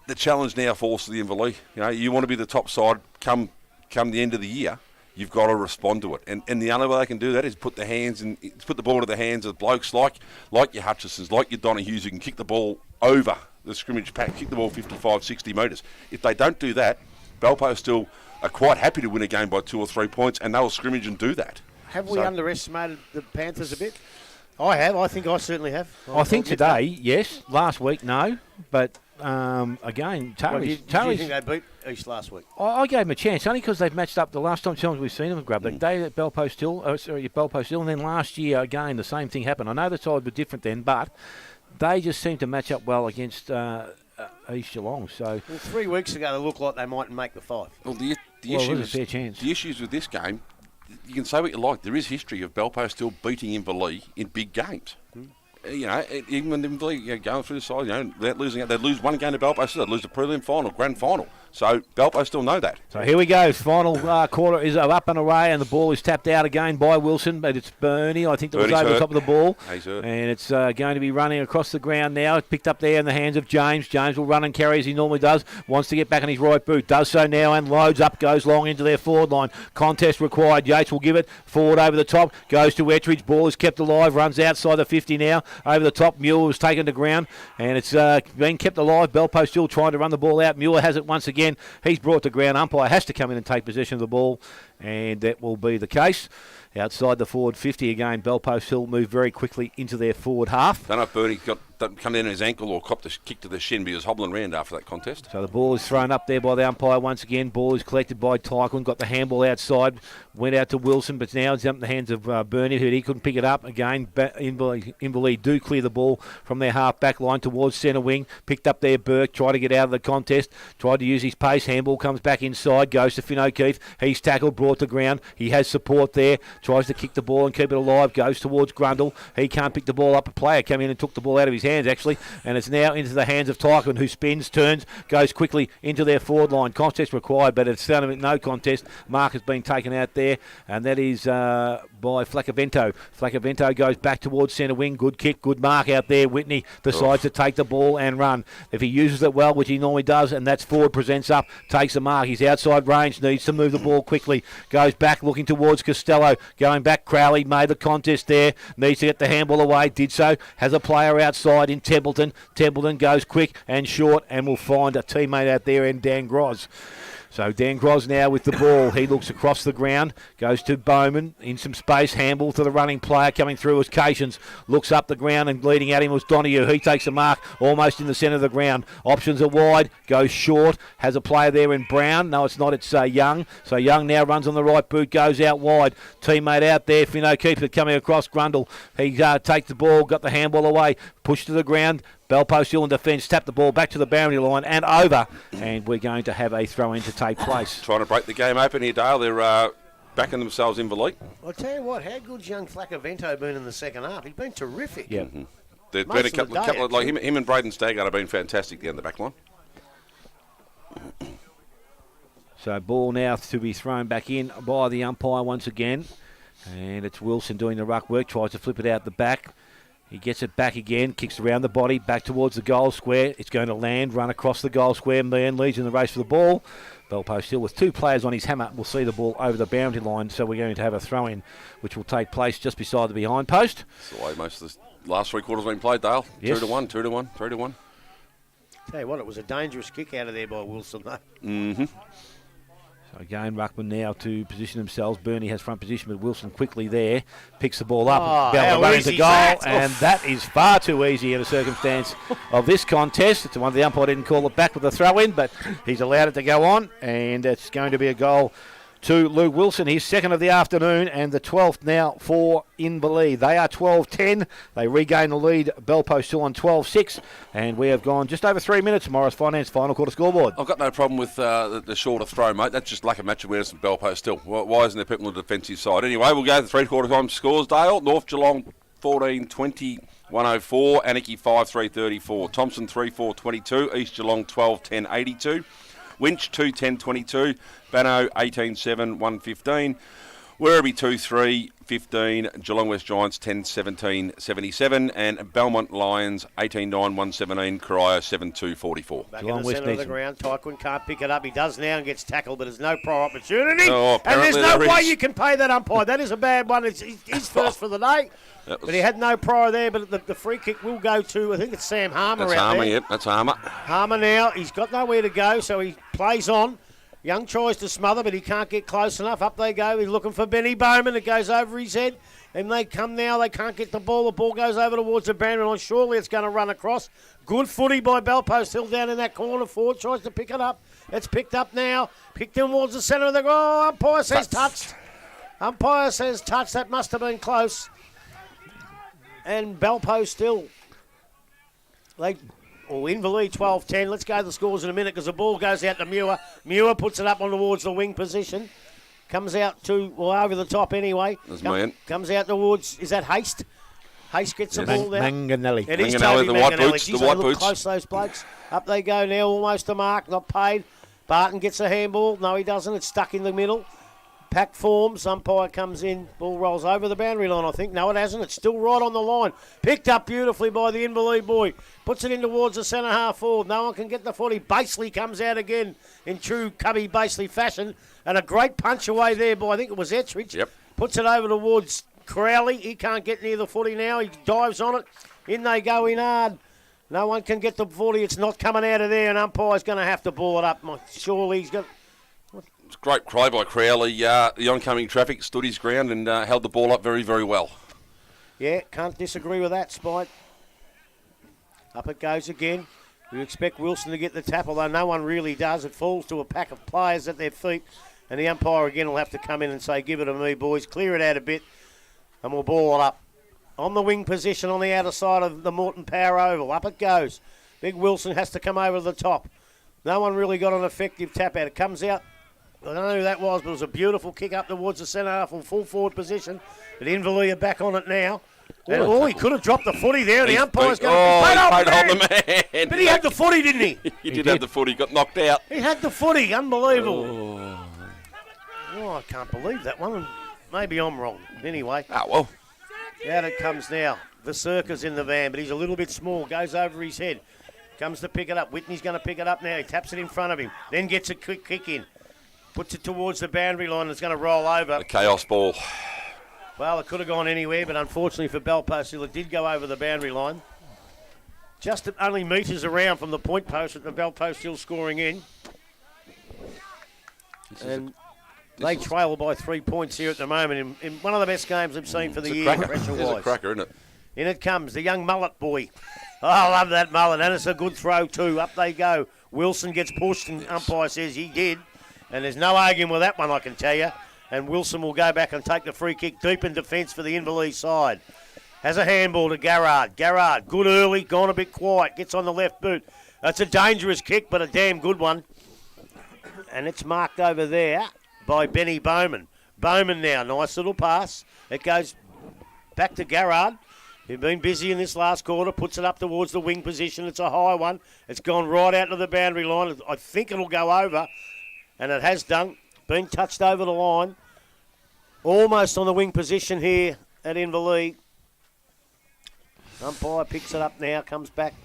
the challenge now falls to the Inverleigh. You want to be the top side come the end of the year. You've got to respond to it. And the only way they can do that is put the ball into the hands of blokes like your Hutchisons, like your Donahues, who can kick the ball over the scrimmage pack, kick the ball 55, 60 metres. If they don't do that, Belpost still are quite happy to win a game by 2 or 3 points, and they'll scrimmage and do that. Have we underestimated the Panthers a bit? I have. I think I certainly have. I think today, yes. Last week, no. But again, Do you think they beat East last week? I gave them a chance only because they've matched up the last times we've seen them grab. The day at Belpost Hill, and then last year again the same thing happened. I know the side were different then, but they just seem to match up well against East Geelong. So 3 weeks ago, they looked like they mightn't make the 5. Well, the issue is a fair chance. The issues with this game, you can say what you like. There is history of Belpost still beating Inverleigh in big games. Even when Inverleigh going through the side, they're losing out. They'd lose one game to Belpost, they'd lose the prelim final, grand final. So Belpost still know that. So here we go. Final quarter is up and away, and the ball is tapped out again by Wilson, but it's Bernie. I think that was over the top of the ball. And it's going to be running across the ground now. It's picked up there in the hands of James. James will run and carry as he normally does. Wants to get back on his right boot. Does so now and loads up, goes long into their forward line. Contest required. Yates will give it forward over the top. Goes to Ettridge. Ball is kept alive. Runs outside the 50 now. Over the top. Muir was taken to ground, and it's been kept alive. Belpost still trying to run the ball out. Muir has it once again. He's brought to ground. Umpire has to come in and take possession of the ball, and that will be the case. Outside the forward 50 again, Belpost Hill move very quickly into their forward half. Don't know if Bernie come down on his ankle or copped a kick to the shin, but he was hobbling around after that contest. So the ball is thrown up there by the umpire once again. Ball is collected by Tyquin. Got the handball outside. Went out to Wilson, but now it's up in the hands of Bernie, who he couldn't pick it up. Again, Inverleigh do clear the ball from their half-back line towards centre wing. Picked up there Burke, tried to get out of the contest. Tried to use his pace. Handball comes back inside. Goes to Finn O'Keefe. He's tackled, brought to ground. He has support there. Tries to kick the ball and keep it alive. Goes towards Grundle. He can't pick the ball up. A player came in and took the ball out of his hands, actually. And it's now into the hands of Tyquin, who spins, turns, goes quickly into their forward line. Contest required, but it's no contest. Mark has been taken out there, and that is by Flacavento. Flacavento goes back towards centre wing. Good kick, good mark out there. Whitney decides to take the ball and run. If he uses it well, which he normally does, and that's forward, presents up, takes the mark. He's outside range, needs to move the ball quickly. Goes back, looking towards Costello. Going back, Crowley made the contest there. Needs to get the handball away. Did so. Has a player outside in Templeton. Templeton goes quick and short and will find a teammate out there in Dan Groz. So Dan Groz now with the ball. He looks across the ground, goes to Bowman, in some space, handball to the running player coming through as Cations. Looks up the ground and leading at him was Donahue. He takes a mark almost in the centre of the ground. Options are wide, goes short, has a player there in Brown. No, it's not, it's Young. So Young now runs on the right boot, goes out wide. Teammate out there, Finn O'Keefe coming across Grundle. He takes the ball, got the handball away, pushed to the ground. Belpost Hill in defence, tap the ball back to the boundary line and over, and we're going to have a throw-in to take place. Trying to break the game open here, Dale. They're backing themselves in Inverleigh. I'll tell you what, how good's young Flacavento been in the second half? He's been terrific. Yeah. There's Most been a of the couple, day, like actually. him and Braden Staggart have been fantastic down the back line. So ball now to be thrown back in by the umpire once again. And it's Wilson doing the ruck work, tries to flip it out the back. He gets it back again, kicks around the body, back towards the goal square. It's going to land, run across the goal square. Meehan leads in the race for the ball. Belpost still with 2 players on his hammer will see the ball over the boundary line. So we're going to have a throw-in, which will take place just beside the behind post. That's the way most of the last 3 quarters have been played, Dale. Yes. 2-1, 2-1, 3-1. Tell you what, it was a dangerous kick out of there by Wilson, though. Mm-hmm. So again, Ruckman now to position themselves. Bernie has front position, but Wilson quickly there picks the ball up. Oh, Bell how running to easy goal, that? and that is far too easy in a circumstance of this contest. It's one the umpire didn't call it back with the throw-in, but he's allowed it to go on, and it's going to be a goal to Luke Wilson, his second of the afternoon, and the 12th now for Inverleigh. They are 12-10. They regain the lead. Belpost still on 12-6, and we have gone just over 3 minutes. Morris Finance final quarter scoreboard. I've got no problem with the shorter throw, mate. That's just lack of match awareness from Belpost still. Why isn't there people on the defensive side? Anyway, we'll go to the 3/4 time scores, Dale. North Geelong 14-20, 104. Anarchy 5-3-34. Thompson 3-4-22. East Geelong 12-10, 82. Winch 2-10-22. Banno 18-7, 115. Werribee 2-3-15. Geelong West Giants 10-17, 77. And Belmont Lions 18-9, 117. Corio 7-2, 44. Back Geelong in the West centre of the needs ground. Tyquin can't pick it up. He does now and gets tackled, but there's no prior opportunity. Oh, and there's apparently no there way is. you can pay that umpire. That is a bad one. It's his first for the day. But he had no prior there, but the free kick will go to, I think it's Sam Harmer That's out Harmer, there. yep, that's Harmer. Harmer now, he's got nowhere to go, so he plays on. Young tries to smother, but he can't get close enough. Up they go. He's looking for Benny Bowman. It goes over his head. And they come now. They can't get the ball. The ball goes over towards the boundary line. Surely it's going to run across. Good footy by Belpost Hill down in that corner. Ford tries to pick it up. It's picked up now. Picked towards the centre of the goal. Oh, umpire says touched. Umpire says touched. That must have been close. And Belpost still. Inverleigh 12-10. Let's go to the scores in a minute because the ball goes out to Muir. Muir puts it up on towards the wing position. Comes out to, over the top anyway. That's Meehan. Comes out towards, is that Haste? Haste gets the ball there. Manganelli. It is Manganelli, Toby the white Manganelli. boots, Geez, the white they look boots. close, those blokes. Up they go now, almost a mark, not paid. Barton gets a handball. No, he doesn't. It's stuck in the middle. Pack forms. Umpire comes in. Ball rolls over the boundary line, I think. No, it hasn't. It's still right on the line. Picked up beautifully by the Inverleigh boy. Puts it in towards the centre half forward. No one can get the footy. Baseley comes out again in true Cubby Baseley fashion. And a great punch away there by, I think it was Etridge. Yep. Puts it over towards Crowley. He can't get near the footy now. He dives on it. In they go in hard. No one can get the footy. It's not coming out of there. And umpire's going to have to ball it up. Surely he's got... It's a great cry by Crowley. The oncoming traffic stood his ground and held the ball up very, very well. Yeah, can't disagree with that, Spite. Up it goes again. You expect Wilson to get the tap, although no one really does. It falls to a pack of players at their feet. And the umpire again will have to come in and say, give it to me, boys. Clear it out a bit. And we'll ball it up. On the wing position on the outer side of the Moreton Power Oval. Up it goes. Big Wilson has to come over the top. No one really got an effective tap out. It comes out. I don't know who that was, but it was a beautiful kick up towards the centre half in full forward position. But Inverleigh are back on it now. And, he could have dropped the footy there. And the umpire's going to played hold the man. But he had the footy, didn't he? He did have the footy. Got knocked out. He had the footy. Unbelievable. I can't believe that one. Maybe I'm wrong. Anyway. Ah, well. Out it comes now. The Circus in the van, but he's a little bit small. Goes over his head. Comes to pick it up. Whitney's going to pick it up now. He taps it in front of him. Then gets a quick kick in. Puts it towards the boundary line. It's going to roll over. A chaos ball. Well, it could have gone anywhere, but unfortunately for Belpost Hill, it did go over the boundary line. Just only metres around from the point post at the Belpost Hill scoring in. And they trail by 3 points here at the moment in one of the best games I've seen for the year, pressure-wise. It's a cracker, isn't it? In it comes, the young mullet boy. Oh, I love that mullet, and it's a good throw too. Up they go. Wilson gets pushed, and umpire says he did. And there's no arguing with that one, I can tell you. And Wilson will go back and take the free kick deep in defence for the Inverleigh side. Has a handball to Garrard. Garrard, good early, gone a bit quiet. Gets on the left boot. That's a dangerous kick, but a damn good one. And it's marked over there by Benny Bowman. Bowman now, nice little pass. It goes back to Garrard. He's been busy in this last quarter, puts it up towards the wing position. It's a high one. It's gone right out to the boundary line. I think it'll go over, and it has done. Been touched over the line. Almost on the wing position here at Inverleigh. Umpire picks it up now, comes back.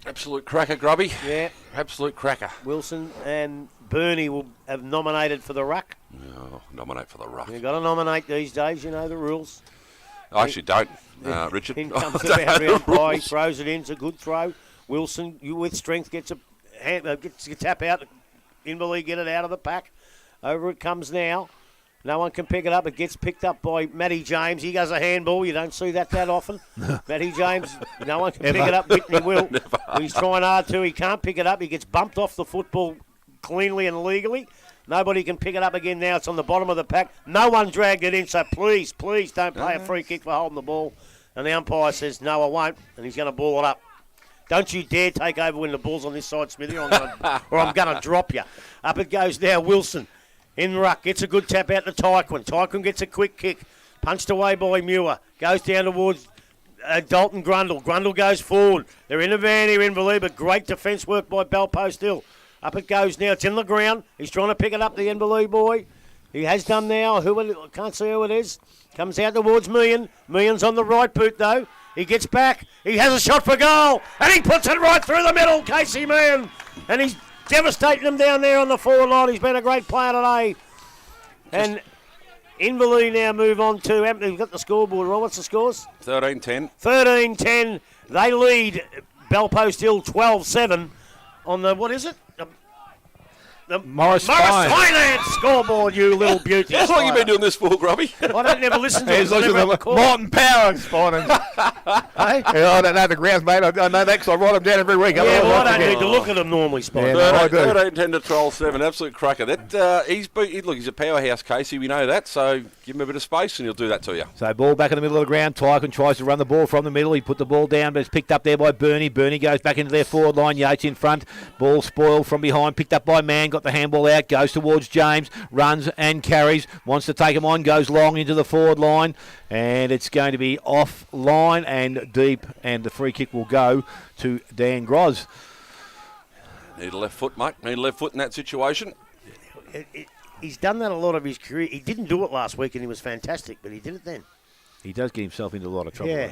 Absolute cracker, Grubby. Yeah. Absolute cracker. Wilson and Bernie will have nominated for the ruck. Oh, nominate for the ruck. You've got to nominate these days, you know the rules. I actually don't, Richard. In comes I the don't know boundary the umpire, he rules. throws it in, it's a good throw. Wilson, you with strength, gets a tap out. Inverleigh get it out of the pack. Over it comes now. No one can pick it up. It gets picked up by Matty James. He goes a handball. You don't see that often. Matty James, no one can pick it up. Whitney will. He's trying hard to. He can't pick it up. He gets bumped off the football cleanly and legally. Nobody can pick it up again now. It's on the bottom of the pack. No one dragged it in, so please don't play a free kick for holding the ball. And the umpire says, no, I won't, and he's going to ball it up. Don't you dare take over when the ball's on this side, Smithy, or I'm going to drop you. Up it goes now, Wilson. In ruck, gets a good tap out to Tyquin. Tyquin gets a quick kick. Punched away by Muir. Goes down towards Dalton Grundle. Grundle goes forward. They're in a van here in Inverleigh, but great defence work by Belpost Hill. Up it goes now. It's in the ground. He's trying to pick it up, the Inverleigh boy. He has done now. Can't see who it is. Comes out towards Million. Million's on the right boot, though. He gets back. He has a shot for goal. And he puts it right through the middle, Casey Million. And he's devastating them down there on the forward line. He's been a great player today. And Inverleigh now move on to... We've got the scoreboard, Rob. What's the scores? 13-10. 13-10. They lead Belpost Hill 12-7 on the... What is it? The Morris Finance scoreboard, you little beauty. How long have you been doing this for, Grubby? I don't never listen to it. He's looking at Martin Power spawning. Hey? Yeah, I don't know the grounds, mate. I know that because I write them down every week. Yeah, well, I don't need to look at them normally, Spot. Yeah, no, I do. 13-10 to 12-7. Absolute cracker. That he's a powerhouse, Casey. We know that. So give him a bit of space and he'll do that to you. So ball back in the middle of the ground. Tyquin tries to run the ball from the middle. He put the ball down, but it's picked up there by Bernie. Bernie goes back into their forward line. Yates in front. Ball spoiled from behind. Picked up by Mann. Got the handball out. Goes towards James. Runs and carries. Wants to take him on. Goes long into the forward line. And it's going to be off line and deep. And the free kick will go to Dan Groz. Need a left foot, mate. Need a left foot in that situation. He's done that a lot of his career. He didn't do it last week and he was fantastic, but he did it then. He does get himself into a lot of trouble. Yeah.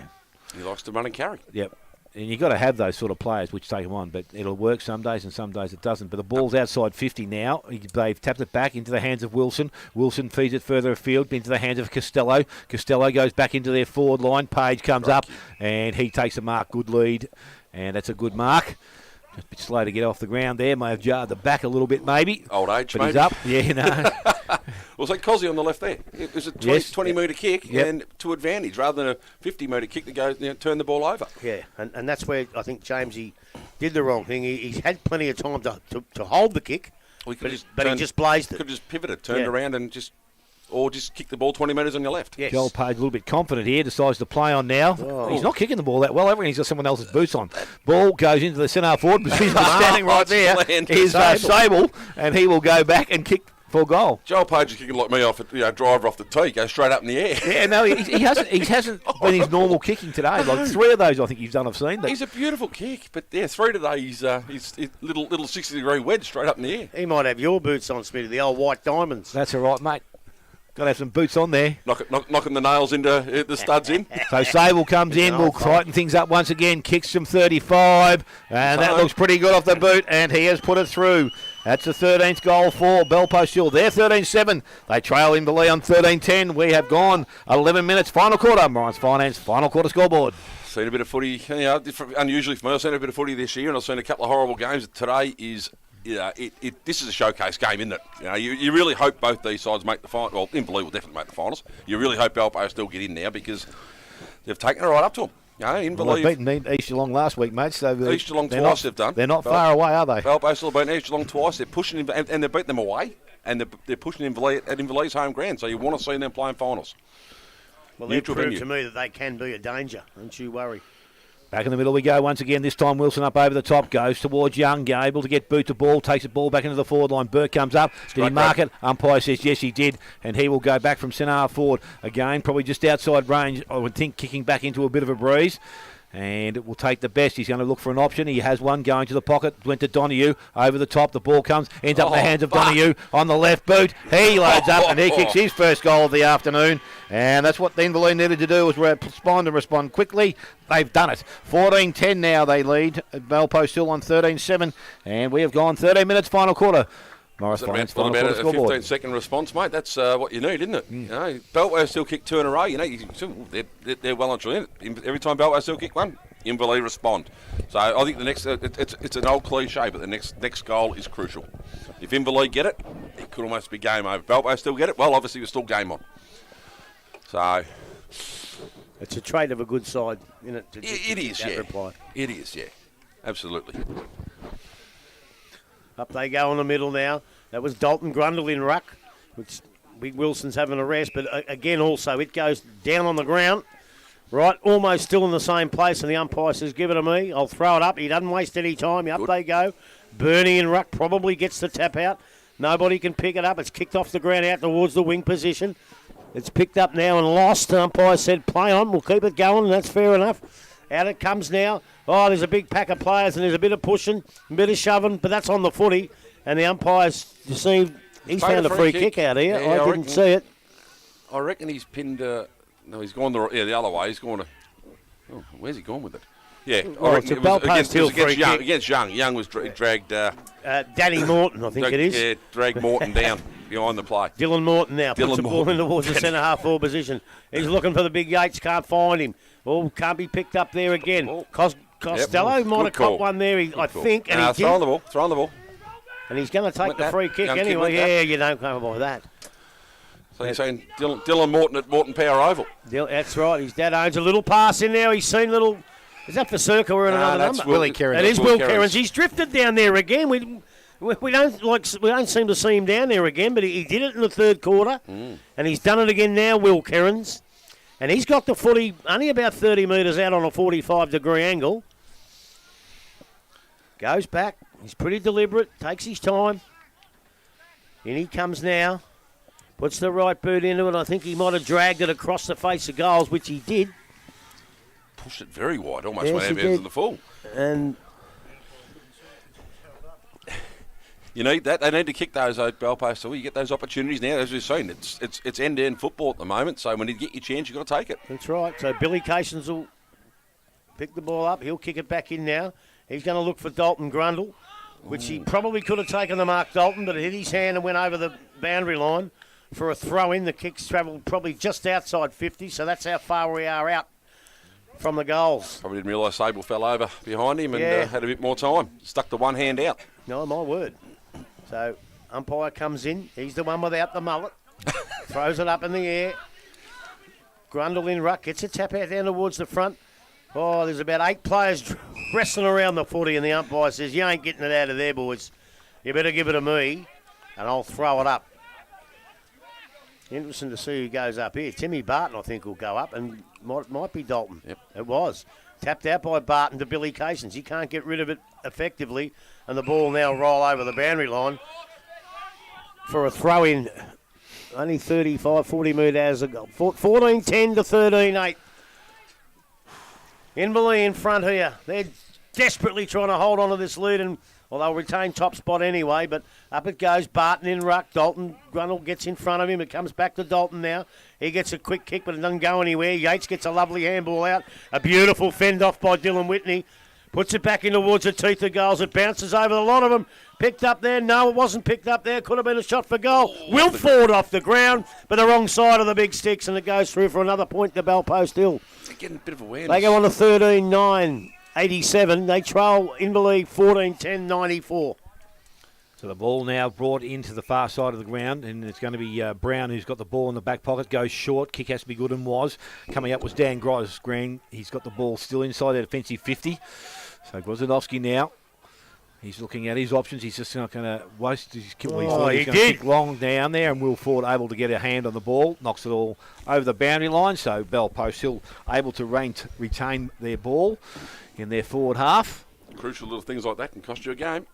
He likes to run and carry. Yep. And you've got to have those sort of players which take them on, but it'll work some days and some days it doesn't. But the ball's outside 50 now. They've tapped it back into the hands of Wilson. Wilson feeds it further afield into the hands of Costello. Costello goes back into their forward line. Page comes up and he takes a mark. Good lead. And that's a good mark. Just a bit slow to get off the ground there. May have jarred the back a little bit maybe. Old age, but maybe. he's up. Yeah, no. Well, it's like Cozzy on the left there. It was a 20 metre kick and to advantage rather than a 50 metre kick to go turn the ball over. Yeah, and that's where I think Jamesy did the wrong thing. He's had plenty of time to hold the kick, but he just blazed it. Could have just pivoted, turned around and just kick the ball 20 metres on your left. Yes. Joel Page a little bit confident here, decides to play on now. Oh. He's not kicking the ball that well. Everything's got someone else's boots on. Ball goes into the centre forward position. Standing right there is Sable, and he will go back and kick for goal. Joel Page is kicking like me off a driver off the tee, goes straight up in the air. Yeah, no, he hasn't been his normal kicking today. Like 3 of those I think he's done, I've seen. He's a beautiful kick, but 3 today, he's little 60-degree wedge straight up in the air. He might have your boots on, Smitty, the old white diamonds. That's all right, mate. Got to have some boots on there. Knocking the nails into the studs in. So Sable comes in, will tighten things up once again, kicks from 35, and that looks pretty good off the boot, and he has put it through. That's the 13th goal for Belpost Hill. They're 13-7. They trail Inverleigh on 13-10. We have gone 11 minutes. Final quarter. Morris Finance, final quarter scoreboard. Seen a bit of footy, unusually for me. I've seen a bit of footy this year, and I've seen a couple of horrible games. Today is... this is a showcase game, isn't it? You really hope both these sides make the final. Well, Inverleigh will definitely make the finals. You really hope Belpost still get in now because they've taken it right up to them. Inverleigh Well, they beaten East Geelong last week, mate. So East Geelong twice they've done. They're not far away, are they? Belpost will beat East Geelong twice. They're pushing and they've beaten them away, and they're pushing Inverleigh at Inverleigh's home ground. So you want to see them playing finals. Well, they've proved to me that they can be a danger. Don't you worry. Back in the middle we go once again. This time Wilson up over the top, goes towards Young, able to get boot the ball, takes the ball back into the forward line. Burke comes up. Did he mark it? Umpire says yes, he did, and he will go back from centre half forward again, probably just outside range. I would think kicking back into a bit of a breeze. And it will take the best. He's going to look for an option. He has one going to the pocket. Went to Donahue over the top. The ball comes, ends up in the hands of Donahue on the left boot. He loads up and he kicks his first goal of the afternoon. And that's what the Inverleigh needed to do, was respond quickly. They've done it. 14-10 now they lead. Belpo still on 13-7. And we have gone 13 minutes final quarter. Morris Finance, final quarter a scoreboard. 15-second response, mate. That's what you need, isn't it? You know, Beltway still kicked 2 in a row. You know, they're well and truly in it. Every time Beltway still kick one, Inverleigh respond. So I think the next, it's an old cliche, but the next goal is crucial. If Inverleigh get it, it could almost be game over. Beltway still get it, well, obviously we're still game on. So it's a trait of a good side, isn't it? It is, yeah. Reply. It is, yeah. Absolutely. Up they go in the middle now. That was Dalton Grundle in ruck, which Big Wilson's having a rest. But again, also, it goes down on the ground, right, almost still in the same place. And the umpire says, give it to me. I'll throw it up. He doesn't waste any time. Up they go. Bernie in ruck probably gets the tap out. Nobody can pick it up. It's kicked off the ground out towards the wing position. It's picked up now and lost. The umpire said, play on. We'll keep it going, and that's fair enough. Out it comes now. Oh, there's a big pack of players and there's a bit of pushing, a bit of shoving, but that's on the footy. And the umpire's deceived. He's found a free kick out here. Yeah, I didn't see it. I reckon he's pinned. No, he's gone the other way. He's gone to. Oh, where's he gone with it? Yeah, I reckon it was against Young. Young was dragged. Danny Morton, I think it is. Yeah, dragged Morton down behind the play. Dylan Morton now puts the ball in towards the centre half forward position. He's looking for the big Yates, can't find him. Oh, can't be picked up there again. Costello might have caught one there, I think. And throw on the ball. And he's going to take the free kick anyway. Yeah, you don't come by that. So you're saying Dylan Morton at Morton Power Oval? That's right. His dad owns a little pass in there. He's seen little... Is that for Circa or another that's number? Willie Kerrins. It is Will Kerrins. He's drifted down there again. We don't seem to see him down there again, but he did it in the third quarter, and he's done it again now, Will Kerrins. And he's got the footy only about 30 metres out on a 45-degree angle. Goes back. He's pretty deliberate. Takes his time. In he comes now. Puts the right boot into it. I think he might have dragged it across the face of goals, which he did. Pushed it very wide. Almost went out in the full. And you need that. They need to kick those out Belpost. So you get those opportunities now. As we've seen, it's end-to-end football at the moment. So when you get your chance, you've got to take it. That's right. So Billy Cations will pick the ball up. He'll kick it back in now. He's going to look for Dalton Grundle, which he probably could have taken the mark, Dalton, but it hit his hand and went over the boundary line for a throw-in. The kick's travelled probably just outside 50, so that's how far we are out from the goals. Probably didn't realise Sable fell over behind him and had a bit more time. Stuck the one hand out. No, my word. So umpire comes in. He's the one without the mullet. Throws it up in the air. Grundle in ruck. Gets a tap out down towards the front. Oh, there's about 8 players wrestling around the footy, and the umpire says, you ain't getting it out of there, boys. You better give it to me, and I'll throw it up. Interesting to see who goes up here. Timmy Barton, I think, will go up, and might be Dalton. Yep. It was. Tapped out by Barton to Billy Cations. He can't get rid of it effectively, and the ball now roll over the boundary line for a throw-in. Only 35, 40 metres ago. 14-10 to 13-8. Inverleigh in front here. They're desperately trying to hold on to this lead, and they'll retain top spot anyway, but up it goes. Barton in ruck. Dalton Grundle gets in front of him. It comes back to Dalton now. He gets a quick kick, but it doesn't go anywhere. Yates gets a lovely handball out. A beautiful fend off by Dylan Whitney. Puts it back in towards the teeth of goals. It bounces over a lot of them. Picked up there. No, it wasn't picked up there. Could have been a shot for goal. Will Ford off the ground, but the wrong side of the big sticks, and it goes through for another point to Belpost Hill. They're getting a bit of awareness. They go on to 13-9, 87. They trail Inverleigh 14-10, 94. So the ball now brought into the far side of the ground, and it's going to be Brown who's got the ball in the back pocket, goes short, kick has to be good and was. Coming up was Dan Green. He's got the ball still inside their defensive 50. So Grozanowski now He's looking at his options. He's just not going to waste his kick. He's He going to did. kick long down there, and Will Ford able to get a hand on the ball. Knocks it all over the boundary line, so Bell Post Hill able to retain their ball in their forward half. Crucial little things like that can cost you a game.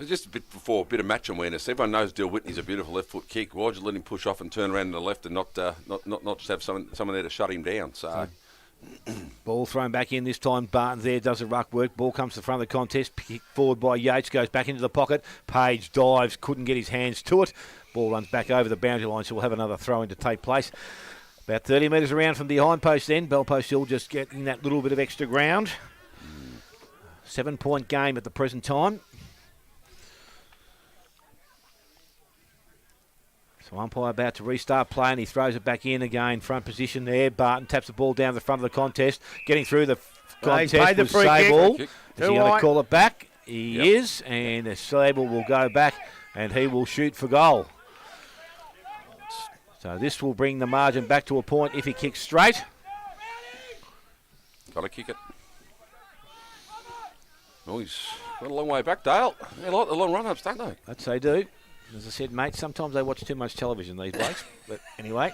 Just a bit before, a bit of match awareness. Everyone knows Dill Whitney's a beautiful left foot kick. Why'd you let him push off and turn around to the left and not just have someone there to shut him down? So ball thrown back in this time. Barton there does the ruck work. Ball comes to the front of the contest. Kick forward by Yates, goes back into the pocket. Page dives, couldn't get his hands to it. Ball runs back over the boundary line, so we'll have another throw in to take place. About 30 metres around from behind post then. Bell Post Hill just getting that little bit of extra ground. 7-point game at the present time. So umpire about to restart play, and he throws it back in again. Front position there. Barton taps the ball down the front of the contest. Getting through the contest with Sable. Is he going to call it back? He is, and Sable will go back, and he will shoot for goal. So this will bring the margin back to a point if he kicks straight. got to kick it. Oh, he's got a long way back, Dale. They like the long run-ups, don't they? That's they do. As I said, mate, sometimes they watch too much television, these blokes. But anyway,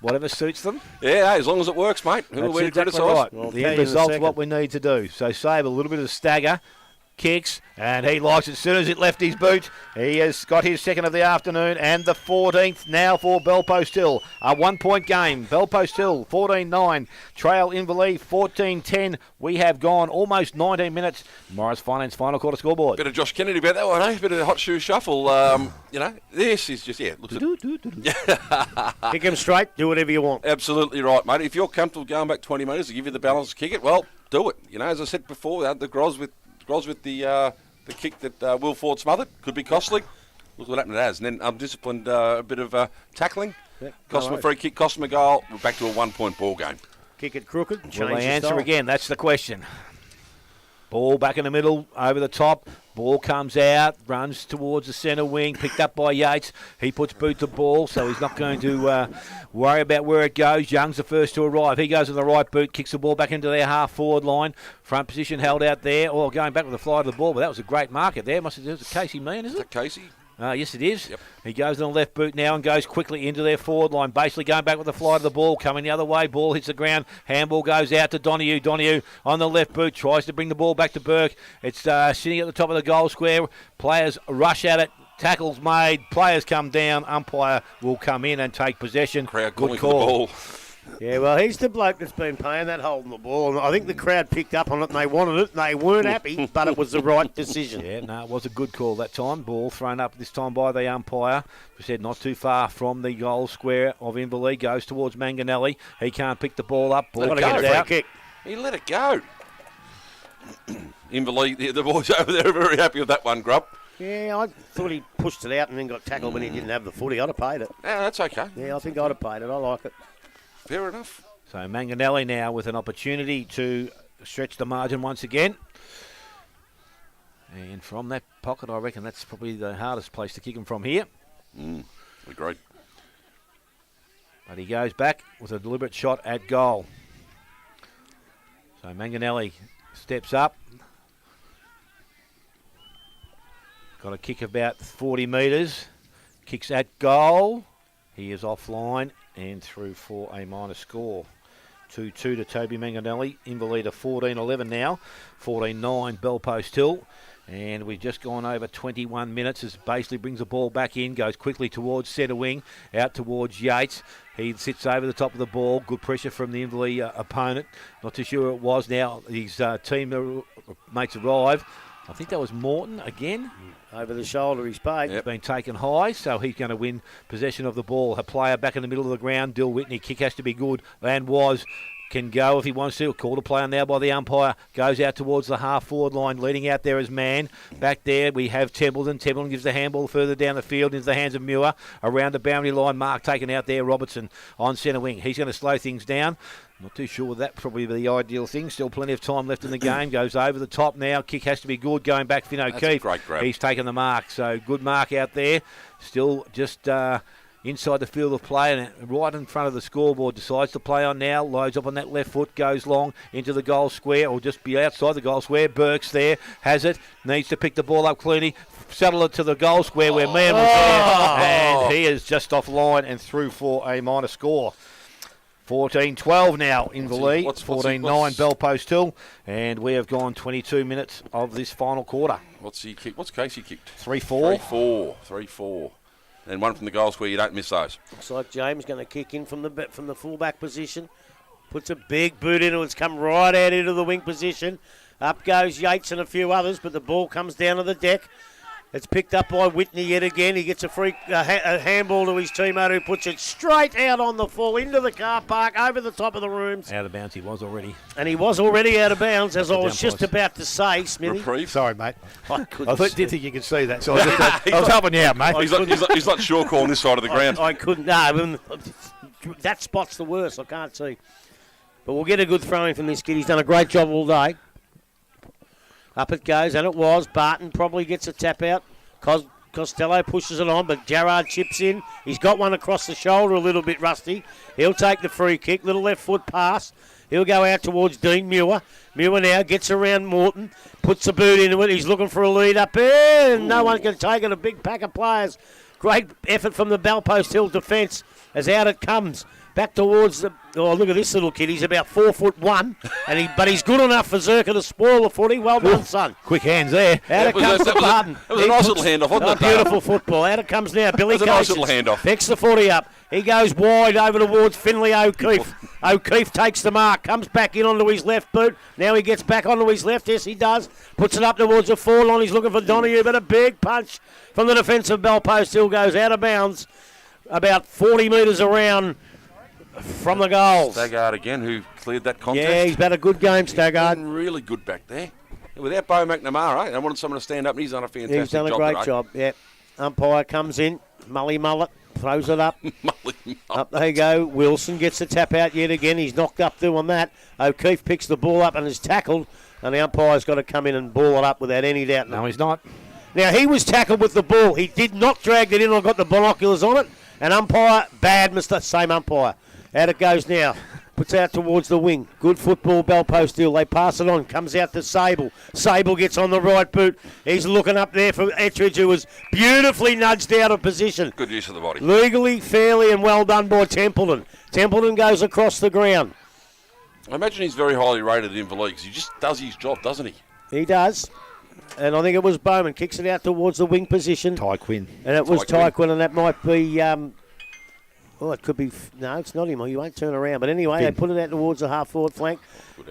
whatever suits them. Yeah, hey, as long as it works, mate. Who are we to exactly criticise? right. Well, The end result's what we need to do. So Sable, a little bit of stagger, kicks, and he likes it as soon as it left his boot. He has got his second of the afternoon and the 14th now for Bell Post Hill. A 1-point game. Bell Post Hill 14-9. Trail Inverleigh 14-10. We have gone almost 19 minutes. Morris Finance final quarter scoreboard. Bit of Josh Kennedy about that one, eh? Bit of hot shoe shuffle. This is just, looks at Kick him straight, do whatever you want. absolutely right, mate. If you're comfortable going back 20 metres to give you the balance to kick it, well, do it. As I said before, the Gros with the kick that Will Ford smothered could be costly. Look what happened to Az. And then undisciplined, a bit of tackling. Yep, Cost him a free kick, cost him a goal. We're back to a 1-point ball game. Kick it crooked, change Will they your answer style. again? That's the question. Ball back in the middle, over the top. Ball comes out, runs towards the centre wing, picked up by Yates. He puts boot to ball, so he's not going to worry about where it goes. Young's the first to arrive. He goes on the right boot, kicks the ball back into their half-forward line. Front position held out there. Oh, going back with the fly to the ball, but that was a great market there. Must have been Casey Meehan, is Is it? that Casey? Yes, it is. Yep. He goes on the left boot now and goes quickly into their forward line. Basically going back with the fly to the ball, coming the other way. Ball hits the ground. Handball goes out to Donahue. Donahue on the left boot tries to bring the ball back to Burke. It's sitting at the top of the goal square. Players rush at it. Tackles made. Players come down. Umpire will come in and take possession. Crowd Good calling for the call. ball. Yeah, well, he's the bloke that's been paying that holding the ball. And I think the crowd picked up on it and they wanted it and they weren't happy, but it was the right decision. Yeah, no, it was a good call that time. Ball thrown up this time by the umpire. We said not too far from the goal square of Inverleigh. Goes towards Manganelli. He can't pick the ball up. Ball Got to comes get a out. free kick. He let it go. Inverleigh, the boys over there are very happy with that one, Grub. Yeah, I thought he pushed it out and then got tackled when he didn't have the footy. I'd have paid it. Yeah, that's okay. Yeah, I think I'd have paid it. I like it. Fair enough. So Manganelli now with an opportunity to stretch the margin once again. And from that pocket, I reckon that's probably the hardest place to kick him from here. Agreed. But he goes back with a deliberate shot at goal. So Manganelli steps up. Got a kick about 40 metres. Kicks at goal. He is offline and through for a minus score. 2-2 to Toby Manganelli. Inverleigh to 14-11 now. 14-9 Bell Post Hill. And we've just gone over 21 minutes as Basley brings the ball back in, goes quickly towards centre wing, out towards Yates. He sits over the top of the ball. Good pressure from the Inverleigh opponent. Not too sure it was now. His team mates arrive. I think that was Morton again. Over the shoulder, he's paid. He's been taken high, so he's going to win possession of the ball. A player back in the middle of the ground, Dill Whitney. Kick has to be good. And can go if he wants to. Called a play on now by the umpire. Goes out towards the half-forward line. Leading out there is Mann. Back there we have Templeton. Templeton gives the handball further down the field into the hands of Muir. Around the boundary line. Mark taken out there. Robertson on centre wing. He's going to slow things down. Not too sure that probably the ideal thing. Still plenty of time left in the game. Goes over the top now. Kick has to be good. Going back, Finn O'Keefe. Great grab. He's taken the mark. So good mark out there. Still just inside the field of play and right in front of the scoreboard. Decides to play on now. Loads up on that left foot. Goes long into the goal square or just be outside the goal square. Burke's there. Has it. Needs to pick the ball up cleanly. Settle it to the goal square where Mann was there. And he is just offline and through for a minor score. 14-12 now, Inverleigh. 14-9 Bell Post Hill. And we have gone 22 minutes of this final quarter. What's Casey kicked? 3-4. 3-4. And one from the goal square. You don't miss those. Looks like James going to kick in from the fullback position. Puts a big boot into it. It's come right out into the wing position. Up goes Yates and a few others, but the ball comes down to the deck. It's picked up by Whitney yet again. He gets a handball to his teammate who puts it straight out on the full into the car park, over the top of the rooms. Out of bounds he was already. And he was already out of bounds, as I was just about to say, Smithy. Reprieve. Sorry, mate. I did think you could see that, so I was helping you out, mate. He's not sure calling this side of the ground. I couldn't. No, that spot's the worst. I can't see. But we'll get a good throwing from this kid. He's done a great job all day. Up it goes, and it was. Barton probably gets a tap out. Costello pushes it on, but Gerard chips in. He's got one across the shoulder, a little bit rusty. He'll take the free kick. Little left foot pass. He'll go out towards Dean Muir. Muir now gets around Morton, puts the boot into it. He's looking for a lead up there, and no one can take it. A big pack of players. Great effort from the Bell Post Hill defence as out it comes. Back towards the... Oh, look at this little kid. He's about 4'1", but he's good enough for Zerka to spoil the footy. Well done, son. Quick hands there. Out it comes to Barton. That was a nice little handoff, wasn't it? Beautiful football. Out it comes now. Billy That was a nice little handoff. picks the footy up. He goes wide over towards Finley O'Keefe. O'Keefe takes the mark, comes back in onto his left boot. Now he gets back onto his left. Yes, he does. Puts it up towards the forward line. He's looking for Donahue, but a big punch from the defensive Bell Post Hill goes out of bounds about 40 metres around from the goals. Staggard again, who cleared that contest. Yeah, he's had a good game, Staggard. Been really good back there. Without Bo McNamara, I wanted someone to stand up, and he's done a fantastic job. He's done a great today. job, yeah. Umpire comes in, Mully Mullet, throws it up. Mully Up they go. Wilson gets the tap out yet again. He's knocked up doing that. O'Keefe picks the ball up and is tackled, and the umpire's got to come in and ball it up without any doubt. No, he's not. Now, he was tackled with the ball. He did not drag it in or got the binoculars on it. And umpire, bad mistake, same umpire. Out it goes now. Puts out towards the wing. Good football, Bell Post Hill. They pass it on. Comes out to Sable. Sable gets on the right boot. He's looking up there for Ettridge, who was beautifully nudged out of position. Good use of the body. Legally, fairly, and well done by Templeton. Templeton goes across the ground. I imagine he's very highly rated in Inverleigh because he just does his job, doesn't he? He does. And I think it was Bowman. Kicks it out towards the wing position. Ty Quinn. And it was Ty Quinn, and that might be... it could be... No, it's not him. You won't turn around. But anyway, they put it out towards the half-forward flank.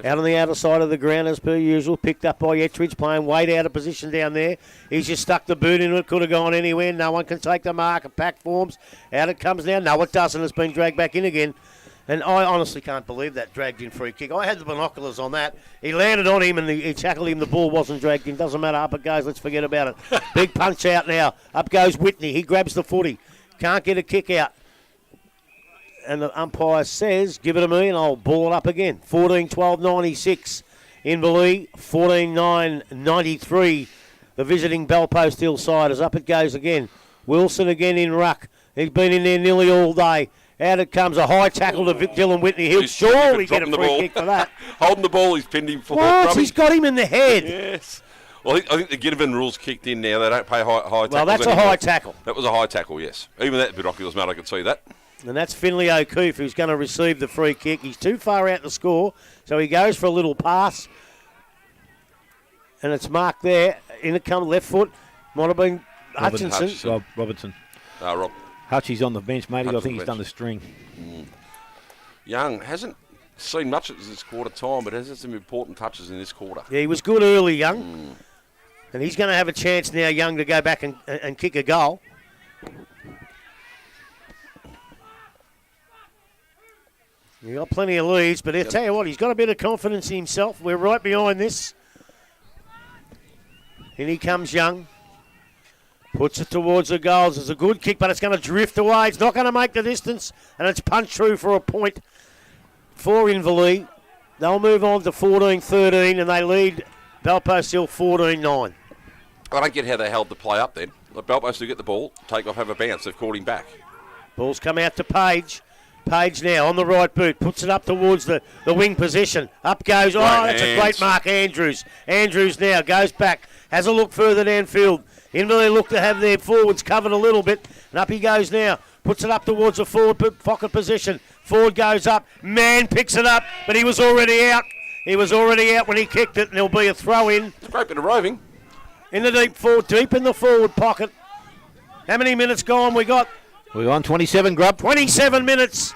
Out on the outer side of the ground, as per usual. Picked up by Ettridge, playing way out of position down there. He's just stuck the boot into it. Could have gone anywhere. No one can take the mark. A pack forms. Out it comes now. No, it doesn't. It's been dragged back in again. And I honestly can't believe that dragged in free kick. I had the binoculars on that. He landed on him and he tackled him. The ball wasn't dragged in. Doesn't matter. Up it goes. Let's forget about it. Big punch out now. Up goes Whitney. He grabs the footy. Can't get a kick out. And the umpire says, give it to me and I'll ball it up again. 14-12-96. Inverleigh, 14-9-93. The visiting Bell Post Hill side is up it goes again. Wilson again in ruck. He's been in there nearly all day. Out it comes, a high tackle to Dylan Whitney. He'll surely get a free kick for that. Holding the ball, he's pinned him for What? He's got him in the head. Yes. Well, I think the GDFNL rules kicked in now. They don't pay high tackles. Well, that's anymore. a high tackle. That was a high tackle, yes. Even that binoculars, mate, I could see that. And that's Finley O'Keefe who's going to receive the free kick. He's too far out to score, so he goes for a little pass. And it's marked there. In it comes left foot. Might have been Hutchinson. Robertson. Rob. Hutchie's on the bench, mate. I think he's bench. done the string. Young hasn't seen much of this quarter time, but has had some important touches in this quarter. Yeah, he was good early, Young. And he's going to have a chance now, Young, to go back and kick a goal. He got plenty of leads, but I tell you what, he's got a bit of confidence in himself. We're right behind this. In he comes, Young. Puts it towards the goals. It's a good kick, but it's going to drift away. It's not going to make the distance, and it's punched through for a point for Inverleigh. They'll move on to 14-13, and they lead Bell Post Hill 14-9. I don't get how they held the play up then. The Bell Post to get the ball, take off, have a bounce. They've called him back. Ball's come out to Page. Page now on the right boot, puts it up towards the wing position. Up goes, that's a great mark, Andrews. Andrews now goes back, has a look further downfield. Inverleigh look to have their forwards covered a little bit, and up he goes now. Puts it up towards the forward pocket position. Forward goes up, man picks it up, but he was already out. He was already out when he kicked it, and there'll be a throw in. It's a great bit of roving. In the deep in the forward pocket. How many minutes gone we got? We're on 27, Grub. 27 minutes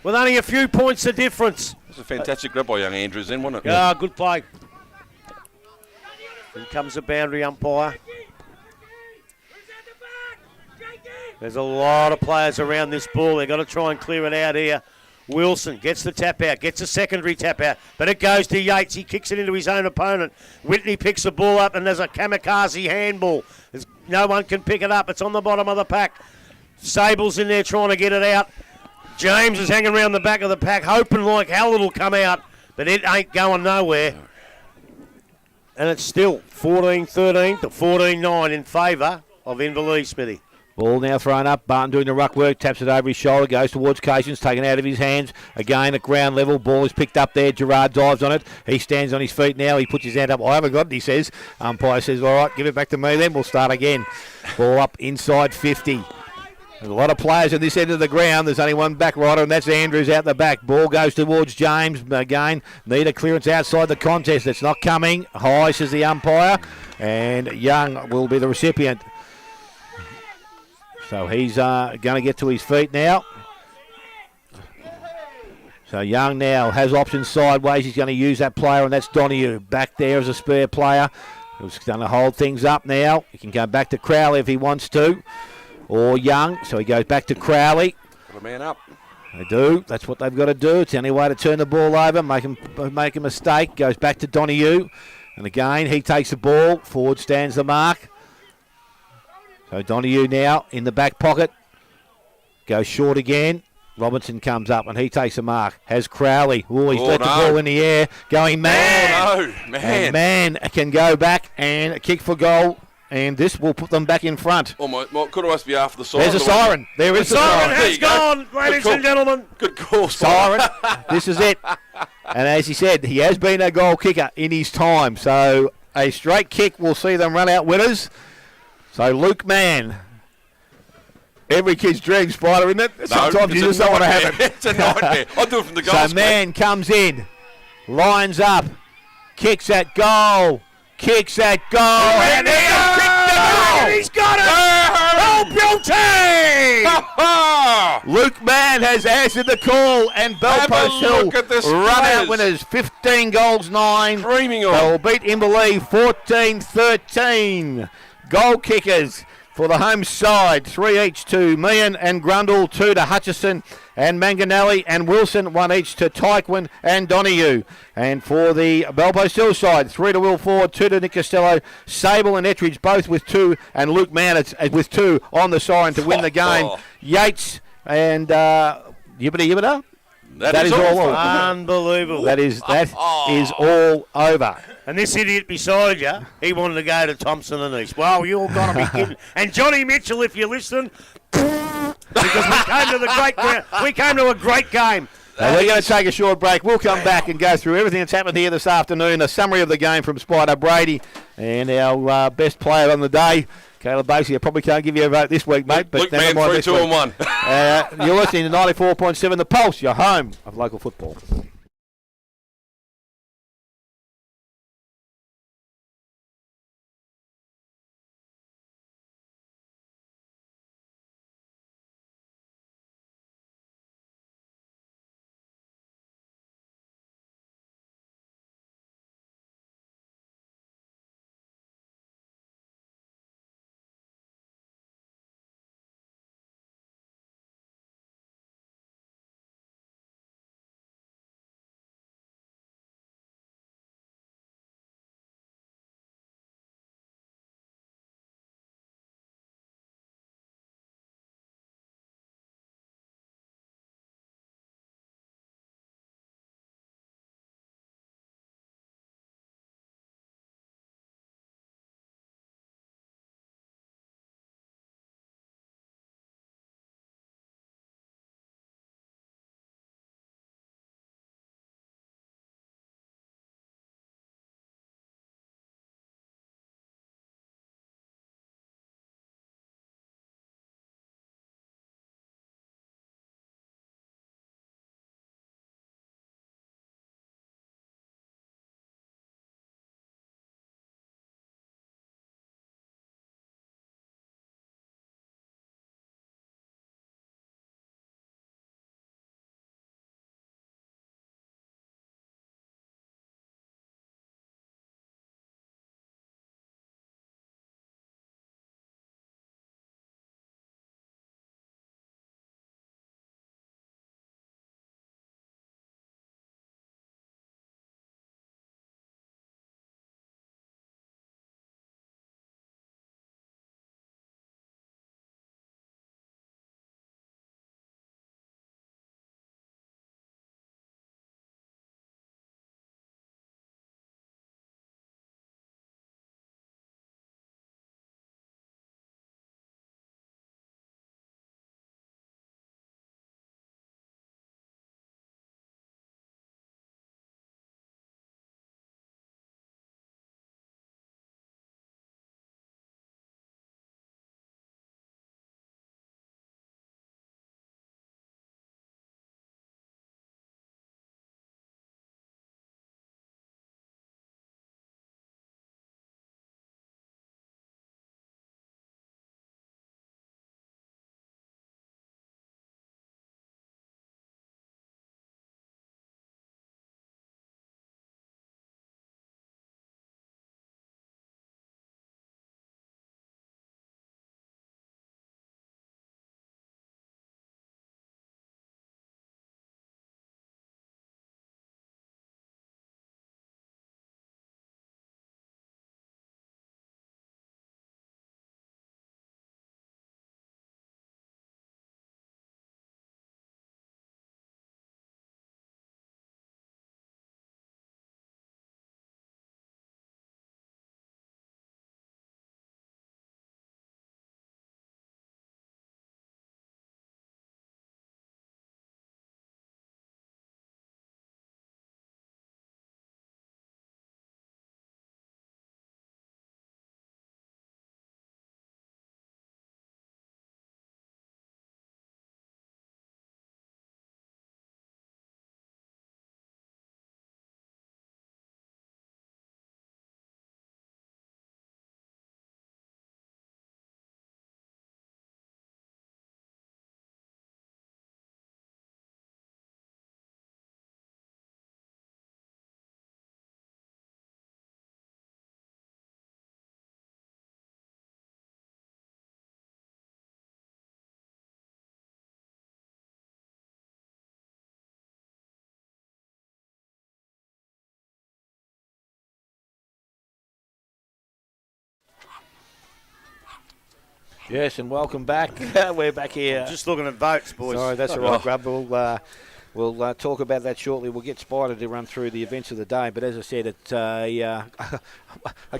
with only a few points of difference. It's a fantastic grab by young Andrews then, wasn't it? Yeah, good play. Here comes the boundary umpire. There's a lot of players around this ball. They've got to try and clear it out here. Wilson gets the tap out, gets a secondary tap out, but it goes to Yates. He kicks it into his own opponent. Whitney picks the ball up, and there's a kamikaze handball. No one can pick it up. It's on the bottom of the pack. Sable's in there trying to get it out. James is hanging around the back of the pack, hoping like hell it'll come out, but it ain't going nowhere. And it's still 14-13 to 14-9 in favour of Inverleigh, Smithy. Ball now thrown up. Barton doing the ruck work. Taps it over his shoulder. Goes towards Cations. Taken out of his hands. Again at ground level. Ball is picked up there. Gerard dives on it. He stands on his feet now. He puts his hand up. I haven't got it, he says. Umpire says, all right, give it back to me then. We'll start again. Ball up inside 50. There's a lot of players at this end of the ground. There's only one back rider, and that's Andrews out the back. Ball goes towards James. Again, need a clearance outside the contest. It's not coming. High, says the umpire. And Young will be the recipient. So he's going to get to his feet now. So Young now has options sideways. He's going to use that player, and that's Donoghue. Back there as a spare player. He's going to hold things up now. He can go back to Crowley if he wants to. Or Young. So he goes back to Crowley. Got a man up. They do. That's what they've got to do. It's the only way to turn the ball over, make a mistake. Goes back to Donoghue. And again, he takes the ball. Forward stands the mark. So Donoghue now in the back pocket. Goes short again. Robinson comes up and he takes a mark. Has Crowley. Oh, he's let the ball in the air. Going man. Oh, no. Man. And man can go back and kick for goal. And this will put them back in front. Oh, my could almost be after the siren. There's a siren. There is a Siren siren. has gone, ladies and gentlemen. Good call, Siren. This is it. And as he said, he has been a goal kicker in his time. So a straight kick will see them run out winners. So Luke Mann. Every kid's dream, Spider, isn't it? Sometimes you just don't want to have it. It's a nightmare. I'll do it from the goal. So Mann comes in, lines up, kicks at goal, and he's got it! Oh, beauty! Luke Mann has answered the call, and Belpost Hill run out winners, 15 goals, 9. Dreaming on. They will beat Inverleigh 14-13. Goal kickers for the home side, 3 each to Meehan and Grundle, 2 to Hutchison and Manganelli, and Wilson, 1 each to Tyquin and Donoghue. And for the Belpost Hill side, 3 to Will Ford, 2 to Nick Costello, Sable and Ettridge both with 2, and Luke Mann with 2 on the siren to win the game. Yates and Yibbida. That is all over. Unbelievable. That is all over. And this idiot beside you, he wanted to go to Thompson and East. Well, you all got to be kidding. And Johnny Mitchell, if you listen, because we came to a great game. Now we're going to take a short break. We'll come back and go through everything that's happened here this afternoon. A summary of the game from Spider Brady and our best player on the day, Caleb Basey. I probably can't give you a vote this week, mate. But Luke Mann, 3, 2 and 1. You're listening to 94.7 The Pulse, your home of local football. Yes, and welcome back. We're back here. Just looking at votes, boys. Sorry, that's all right, Grub. We'll talk about that shortly. We'll get Spider to run through the events of the day. But as I said, it's a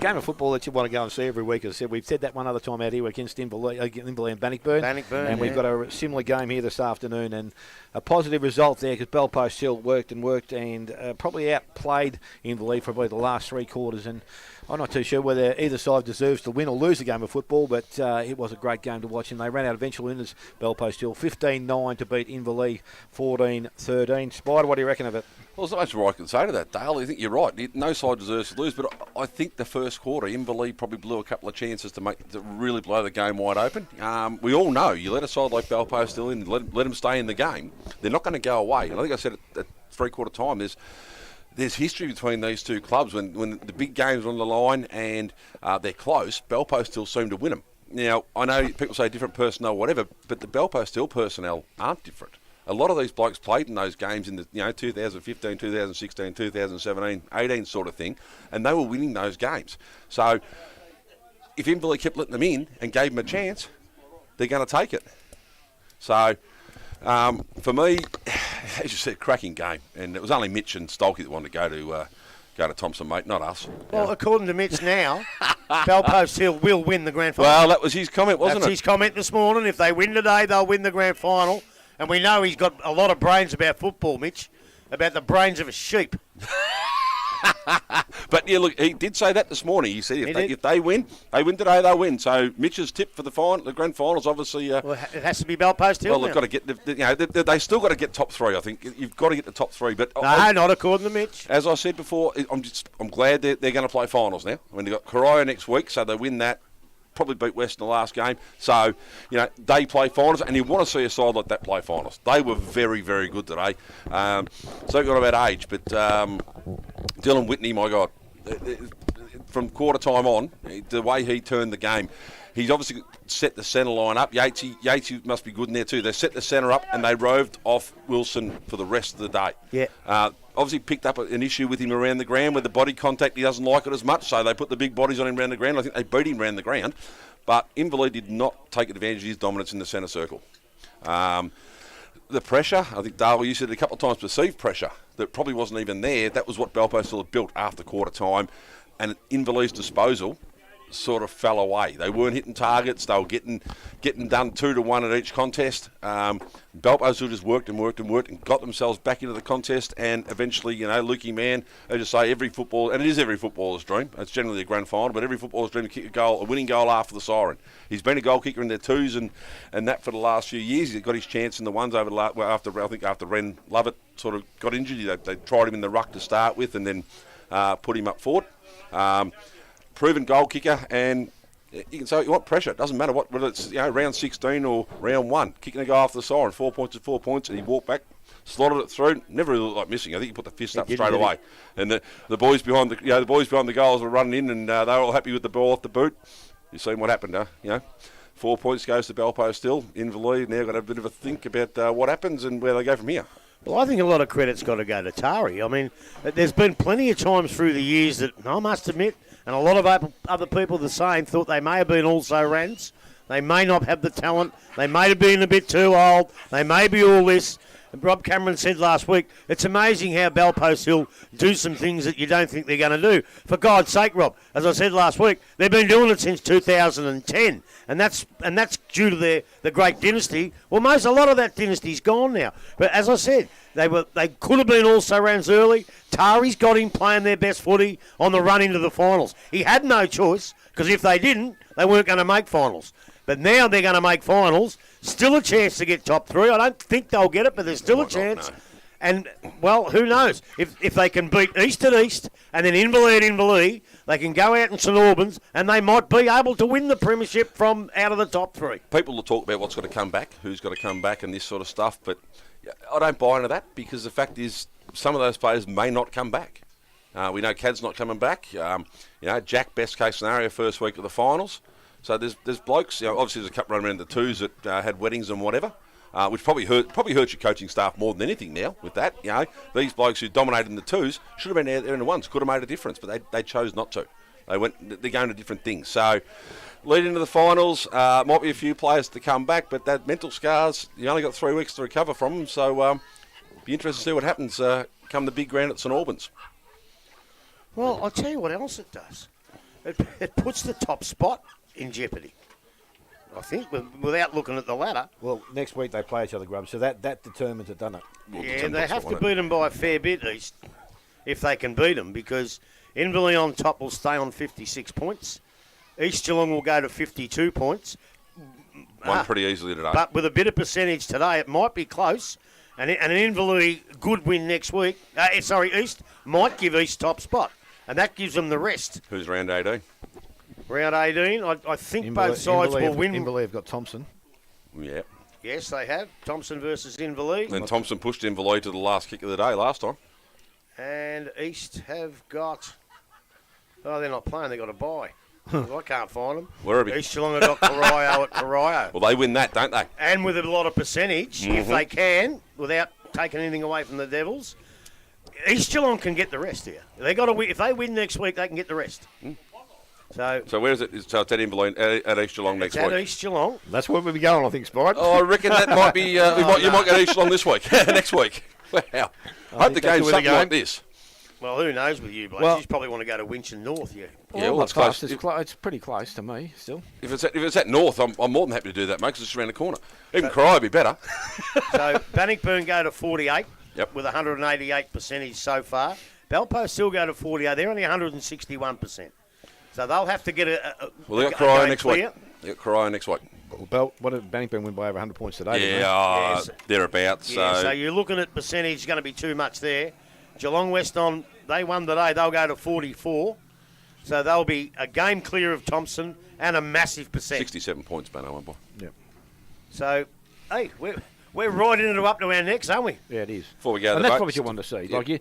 game of football that you want to go and see every week. As I said, we've said that one other time out here against Inverleigh and Bannockburn. And we've got a similar game here this afternoon. And a positive result there because Bellpost Hill worked and probably outplayed Inverleigh for probably the last three quarters. And I'm not too sure whether either side deserves to win or lose a game of football, but it was a great game to watch, and they ran out eventual winners, Bellpost Hill, 15-9 to beat Inverleigh 14-13. Spider, what do you reckon of it? Well, there's not much more I can say to that, Dale. I think you're right. No side deserves to lose, but I think the first quarter, Inverleigh probably blew a couple of chances to really blow the game wide open. We all know you let a side like Bellpost Hill in, let them stay in the game, they're not going to go away. And I think I said at three-quarter time, there's history between these two clubs. When the big games are on the line and they're close, Bellpost still seem to win them. Now, I know people say different personnel, whatever, but the Bellpost Hill personnel aren't different. A lot of these blokes played in those games in the 2015, 2016, 2017, 18 sort of thing, and they were winning those games. So if Inverleigh kept letting them in and gave them a chance, they're going to take it. So for me, as you said, cracking game, and it was only Mitch and Stolke that wanted to go to Thompson, mate, not us. Well, according to Mitch now, Bellpost Hill will win the grand final. Well, that was his comment, wasn't it? That's his comment this morning. If they win today, they'll win the grand final. And we know he's got a lot of brains about football, Mitch, about the brains of a sheep. But yeah, look, he did say that this morning. He said if they win today, they'll win. So Mitch's tip for the grand finals, obviously. Well, it has to be Bellpost Hill. Well, they've got to get. They still got to get top three. I think you've got to get the top three. But not according to Mitch. As I said before, I'm glad they're going to play finals now. I mean, they've got Corio next week, so they win that. Probably beat West in the last game. So, they play finals, and you want to see a side like that play finals. They were very, very good today. So we've got about age, but Dylan Whitney, my God, from quarter time on, the way he turned the game, he's obviously set the centre line up. Yatesy must be good in there too. They set the centre up, and they roved off Wilson for the rest of the day. Yeah. Obviously picked up an issue with him around the ground with the body contact. He doesn't like it as much, so they put the big bodies on him around the ground. I think they beat him around the ground. But Inverleigh did not take advantage of his dominance in the centre circle. The pressure, I think, Dale, you said it a couple of times, perceived pressure, that probably wasn't even there. That was what Bellpost still had built after quarter time. And at Inverleigh's disposal sort of fell away. They weren't hitting targets. They were getting done 2-1 at each contest. Bellpost just worked and got themselves back into the contest. And eventually, Lukey Mann, as you say, every football, and it is every footballer's dream. It's generally a grand final, but every footballer's dream to kick a winning goal after the siren. He's been a goal kicker in their twos and that for the last few years. He's got his chance in the ones after Ren Lovett sort of got injured. They tried him in the ruck to start with and then put him up forward. Proven goal kicker, and you can say you want pressure. It doesn't matter whether it's round 16 or round 1. Kicking a goal after the siren, 4 points is 4 points, and he walked back, slotted it through. Never really looked like missing. I think he put the fist up straight away. And the boys behind the goals were running in, and they were all happy with the ball off the boot. You've seen what happened, 4 points goes to Bellpost Hill. Inverleigh now got a bit of a think about what happens and where they go from here. Well, I think a lot of credit's got to go to Tari. I mean, there's been plenty of times through the years that I must admit, and a lot of other people the same, thought they may have been also-rans. They may not have the talent. They may have been a bit too old. They may be all this. And Rob Cameron said last week, it's amazing how Bellpost Hill do some things that you don't think they're going to do. For God's sake, Rob, as I said last week, they've been doing it since 2010. And that's due to the great dynasty. Well, a lot of that dynasty's gone now. But as I said, they could have been also-rans early. Tari's got him playing their best footy on the run into the finals. He had no choice, because if they didn't, they weren't going to make finals. But now they're going to make finals. Still a chance to get top 3. I don't think they'll get it, but there's still a chance. No. And, well, who knows? If they can beat East at East and then Inverleigh at Inverleigh, they can go out in St Albans and they might be able to win the premiership from out of the top 3. People will talk about what's got to come back, who's got to come back and this sort of stuff, but I don't buy into that because the fact is some of those players may not come back. We know Cad's not coming back. Jack, best case scenario, first week of the finals. So there's blokes, obviously there's a couple running around the twos that had weddings and whatever. Which probably hurts your coaching staff more than anything now with that. These blokes who dominated in the twos should have been there in the ones, could have made a difference, but they chose not to. They're going to different things. So, leading into the finals, might be a few players to come back, but that mental scars, you only got 3 weeks to recover from them. So, be interested to see what happens come the big ground at St Albans. Well, I'll tell you what else it does. It puts the top spot in jeopardy, I think, without looking at the ladder. Well, next week they play each other, Grub, so that determines it, doesn't it? Yeah, they have to beat them by a fair bit, East, if they can beat them, because Inverleigh on top will stay on 56 points. East Geelong will go to 52 points. Won pretty easily today. But with a bit of percentage today, it might be close. And an Inverleigh good win next week, East, might give East top spot. And that gives them the rest. Who's round 18? Round 18, I think both sides will win. Inverleigh have got Thompson. Yeah. Yes, they have. Thompson versus Inverleigh. And Thompson pushed Inverleigh to the last kick of the day last time. And East have got... Oh, they're not playing. They've got a bye. I can't find them. Werribee. East Geelong have got Corio at Corio. Well, they win that, don't they? And with a lot of percentage, if they can, without taking anything away from the Devils, East Geelong can get the rest here. They got to win. If they win next week, they can get the rest. So where is it? So it's at Inverleigh, at East Geelong next week. At East Geelong. That's where we'll be going, I think, Spide. Oh, I reckon that might be. You might get East Geelong this week, next week. Wow. I hope the game's something like this. Well, who knows with you, Blake? You probably want to go to Winchon North, yeah. Well, it's close. It's pretty close to me still. If it's at North, I'm more than happy to do that, mate, because it's around the corner. Even Corio would be better. So Bannockburn go to 48 Yep. with 188 percentage so far. Belpo still go to 48. They're only 161%. So they'll have to get Well, they got Corio next week. They got Corio next week. What did Bannockburn win by over 100 points today? Yeah, thereabouts. Yeah, so you're looking at percentage going to be too much there. Geelong West they won today. They'll go to 44. So they'll be a game clear of Thompson and a massive percent. 67 points, Banno won by. Yep. So, hey, we're riding it up to our necks, aren't we? Yeah, it is. Before we go to and the that's votes, what you want to see. Yeah. Like you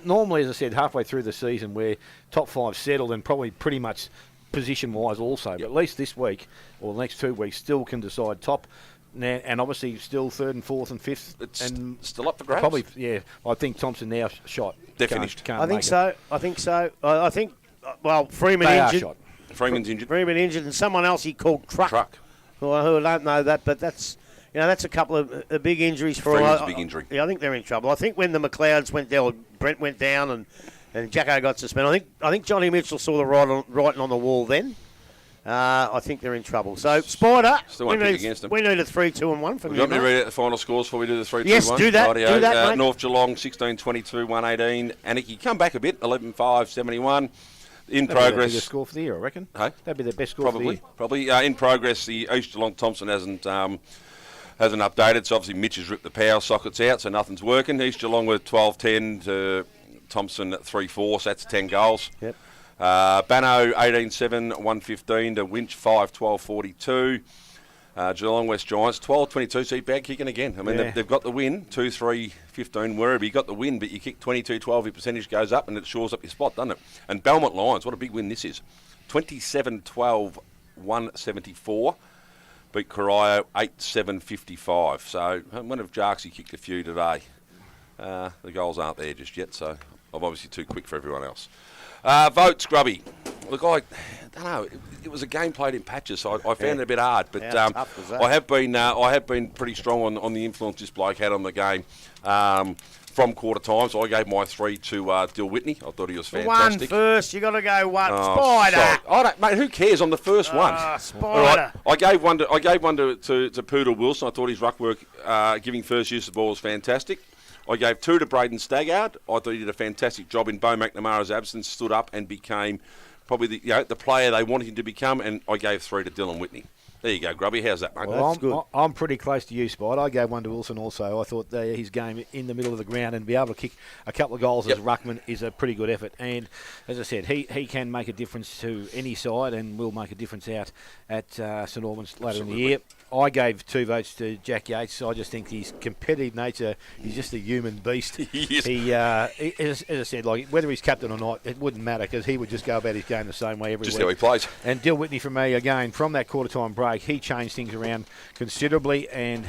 normally, as I said, halfway through the season, we're top 5 settled and probably pretty much position-wise also. But at least this week or the next 2 weeks still can decide top. And obviously still 3rd and 4th and 5th. It's and still up for grabs. Probably, yeah. I think Thompson now shot. They're finished. I think so. Well, Freeman They injured. are shot. Freeman's injured. Freeman injured, and someone else he called Truck. Well, who don't know that, but that's a couple of big injuries for Freeman's a big injury. Yeah, I think they're in trouble. I think when the McLeods went down, Brent went down, and Jacko got suspended. I think Johnny Mitchell saw the writing on the wall then. I think they're in trouble. So, Spider, Still won't pick against them. we need a 3-2-1 from you. You want me to read out the final scores before we do the 3-2-1? Yes, do that. Rightio. Do that, mate. North Geelong 16-22, 118. Anarchy come back a bit, 11-5, 71. In That'd progress. be the biggest score for the year, I reckon. Hey? That'd be the best score for the year. Probably. In progress, the East Geelong Thompson hasn't updated, so obviously Mitch has ripped the power sockets out, so nothing's working. East Geelong with 12-10 to Thompson at 3-4, so that's 10 goals. Yep. Banno 18-7, 115 to Winch 5-12-42. Geelong West Giants 12-22, see bag kicking again. I mean, they've got the win, 2-3-15 Werribee. You got the win, but you kick 22-12, your percentage goes up and it shores up your spot, doesn't it? And Belmont Lions, what a big win this is. 27-12, 174. Beat Corio 8-7-55. So I wonder if Jarksy kicked a few today. The goals aren't there just yet, so I'm obviously too quick for everyone else. Votes, Grubby. Look, I don't know. It was a game played in patches, so I found it a bit hard. But tough was that? I have been pretty strong on the influence this bloke had on the game from quarter time. So I gave my 3 to Dill Whitney. I thought he was fantastic. One first. You got to go one. Spider. Sorry. I don't, mate. Who cares? I'm the first one. Spider. All right. I gave one to Poodle Wilson. I thought his ruck work, giving first use of the ball, was fantastic. I gave 2 to Braden Staggard. I thought he did a fantastic job in Bo McNamara's absence, stood up and became probably the player they wanted him to become, and I gave 3 to Dylan Whitney. There you go, Grubby. How's that, mate? Well, I'm pretty close to you, Spide. I gave 1 to Wilson also. I thought his game in the middle of the ground and be able to kick a couple of goals as ruckman is a pretty good effort. And as I said, he can make a difference to any side and will make a difference out at St Albans later in the year. I gave 2 votes to Jack Yates. I just think his competitive nature, he's just a human beast. Yes. As I said, like whether he's captain or not, it wouldn't matter because he would just go about his game the same way every Just week. how he plays. And Dill Whitney for me, again, from that quarter-time break, he changed things around considerably and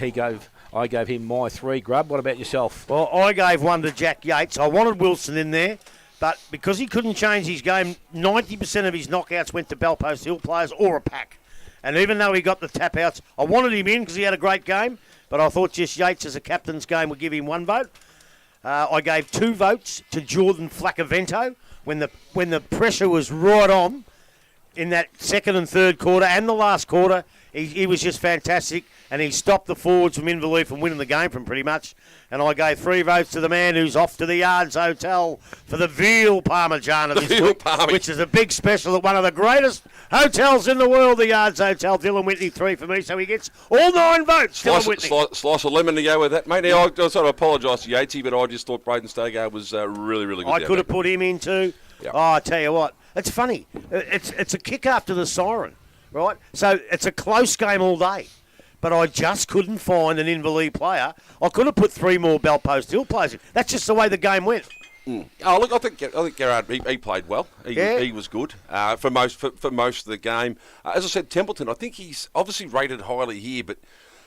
I gave him my 3. Grub, what about yourself? Well, I gave 1 to Jack Yates. I wanted Wilson in there, But because he couldn't change his game, 90% of his knockouts went to Belpost Hill players or a pack. And even though he got the tap-outs, I wanted him in because he had a great game, but I thought just Yates as a captain's game would give him 1 vote. I gave 2 votes to Jordan Flacavento when the pressure was right on in that second and third quarter and the last quarter. He was just fantastic, and he stopped the forwards from Inverleigh from winning the game from pretty much. And I gave 3 votes to the man who's off to the Yards Hotel for the veal parmigiana this week, which is a big special at one of the greatest hotels in the world, the Yards Hotel. Dylan Whitney, 3 for me, so he gets all 9 votes. Dylan Whitney. Slice of lemon to go with that, mate. Now, I sort of apologise to Yatesy, but I just thought Braden Stogar was really, really good. I could have put him in too. Yep. Oh, I tell you what, it's funny. It's a kick after the siren, right? So it's a close game all day. But I just couldn't find an Inverleigh player. I could have put 3 more Belpost Hill players in. That's just the way the game went. Oh, look, I think Gerard, he played well. He was good for most of the game. As I said, Templeton, I think he's obviously rated highly here, but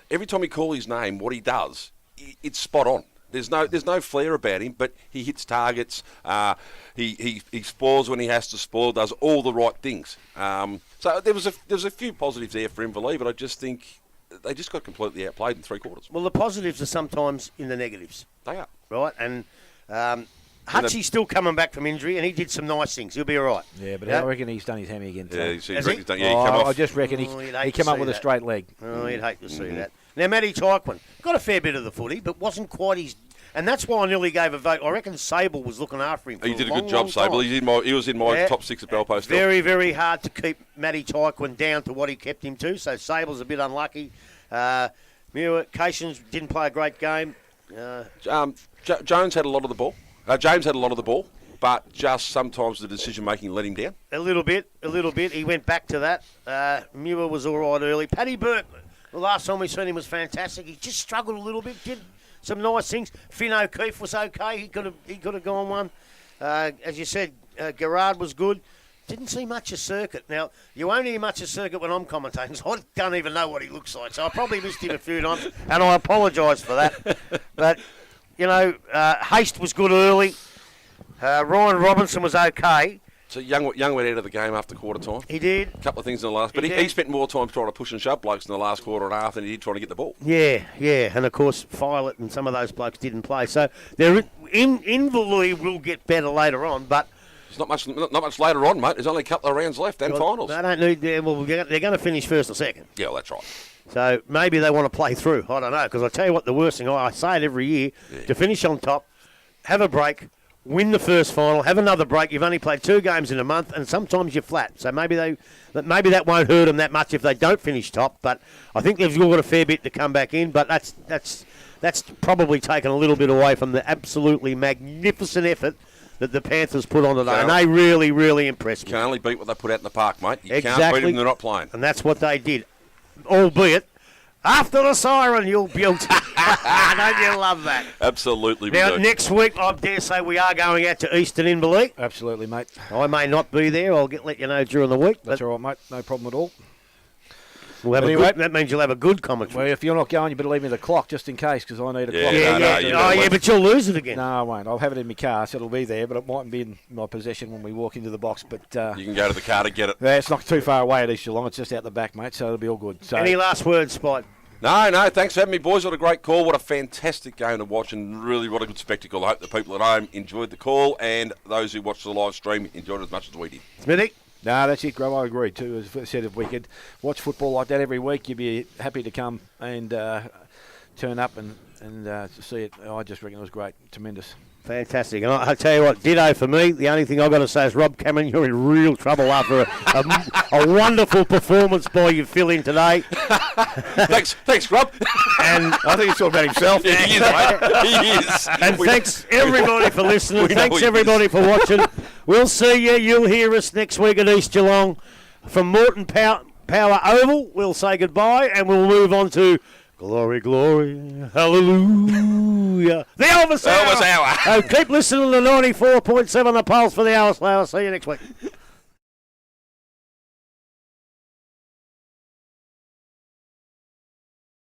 every time you call his name, what he does, it's spot on. There's no flair about him, but he hits targets. He spoils when he has to spoil. Does all the right things. So there was a few positives there for Inverleigh, but I just think they just got completely outplayed in 3 quarters. Well, the positives are sometimes in the negatives. They are. Right, and Hutchie's still coming back from injury, and he did some nice things. He'll be all right. Yeah, but I reckon he's done his hammy again today. Yeah, he come off. I just reckon he came up with a straight leg. Oh, you'd hate to see that. Now, Matty Tyquin got a fair bit of the footy, but wasn't quite his... And that's why I nearly gave a vote. I reckon Sable was looking after him for He did a long, good job, Sable. He was in my top 6 at Belpost. Very, very hard to keep Matty Tyquin down to what he kept him to, so Sable's a bit unlucky. Cations didn't play a great game. Jones had a lot of the ball. James had a lot of the ball, but just sometimes the decision-making let him down. A little bit. He went back to that. Muir was all right early. Paddy Burke, the last time we seen him was fantastic. He just struggled a little bit, did some nice things. Finn O'Keefe was okay. He could have gone one. As you said, Gerard was good. Didn't see much of Circuit. Now, you won't hear much of Circuit when I'm commentating, so I don't even know what he looks like. So I probably missed him a few times, and I apologise for that. But, Haste was good early. Ryan Robinson was okay. So Young went out of the game after quarter time. He did. A couple of things in the last, but he spent more time trying to push and shove blokes in the last quarter and a half than he did trying to get the ball. Yeah, and of course Filet and some of those blokes didn't play. So Inverleigh will get better later on, but it's not much later on, mate. There's only a couple of rounds left and finals. They don't need. They're going to finish first or second. Yeah, well, that's right. So maybe they want to play through. I don't know, because I tell you what, the worst thing, I say it every year, to finish on top, have a break, win the first final, have another break. You've only played 2 games in a month, and sometimes you're flat. So maybe that won't hurt them that much if they don't finish top. But I think they've got a fair bit to come back in. But that's probably taken a little bit away from the absolutely magnificent effort that the Panthers put on today. And they really, really impressed me. You can only beat what they put out in the park, mate. You exactly. Can't beat them when they're not playing. And that's what they did. Albeit, after the siren, you'll build. Don't you love that? Absolutely. Now, next week, I dare say we are going out to Eastern Inverleigh. Absolutely, mate. I may not be there. I'll let you know during the week. That's all right, mate. No problem at all. That means you'll have a good commentary. Well, if you're not going, you better leave me the clock just in case, because I need a clock. Yeah, but you'll lose it again. No, I won't. I'll have it in my car, so it'll be there, but it mightn't be in my possession when we walk into the box. But you can go to the car to get it. Yeah, it's not too far away at East Geelong. It's just out the back, mate, so it'll be all good. So, any last words, Spike? No, thanks for having me, boys. What a great call. What a fantastic game to watch, and really what a good spectacle. I hope the people at home enjoyed the call, and those who watched the live stream enjoyed it as much as we did. Smithy? No, that's it, Grub. I agree too. As I said, if we could watch football like that every week, you'd be happy to come and turn up and see it. I just reckon it was great. Tremendous. Fantastic. And I tell you what, ditto for me. The only thing I've got to say is, Rob Cameron, you're in real trouble after a wonderful performance by you fill in today. Thanks, Rob. And I think he's talking about himself. Yeah, he is, mate. He is. And thanks everybody for listening. Thanks everybody for watching. We'll see you. You'll hear us next week at East Geelong. From Moreton Power Oval, we'll say goodbye and we'll move on to Glory, glory, hallelujah. The Elvis Hour. Elvis Hour. Keep listening to 94.7 The Pulse for the Hour Slayer. See you next week.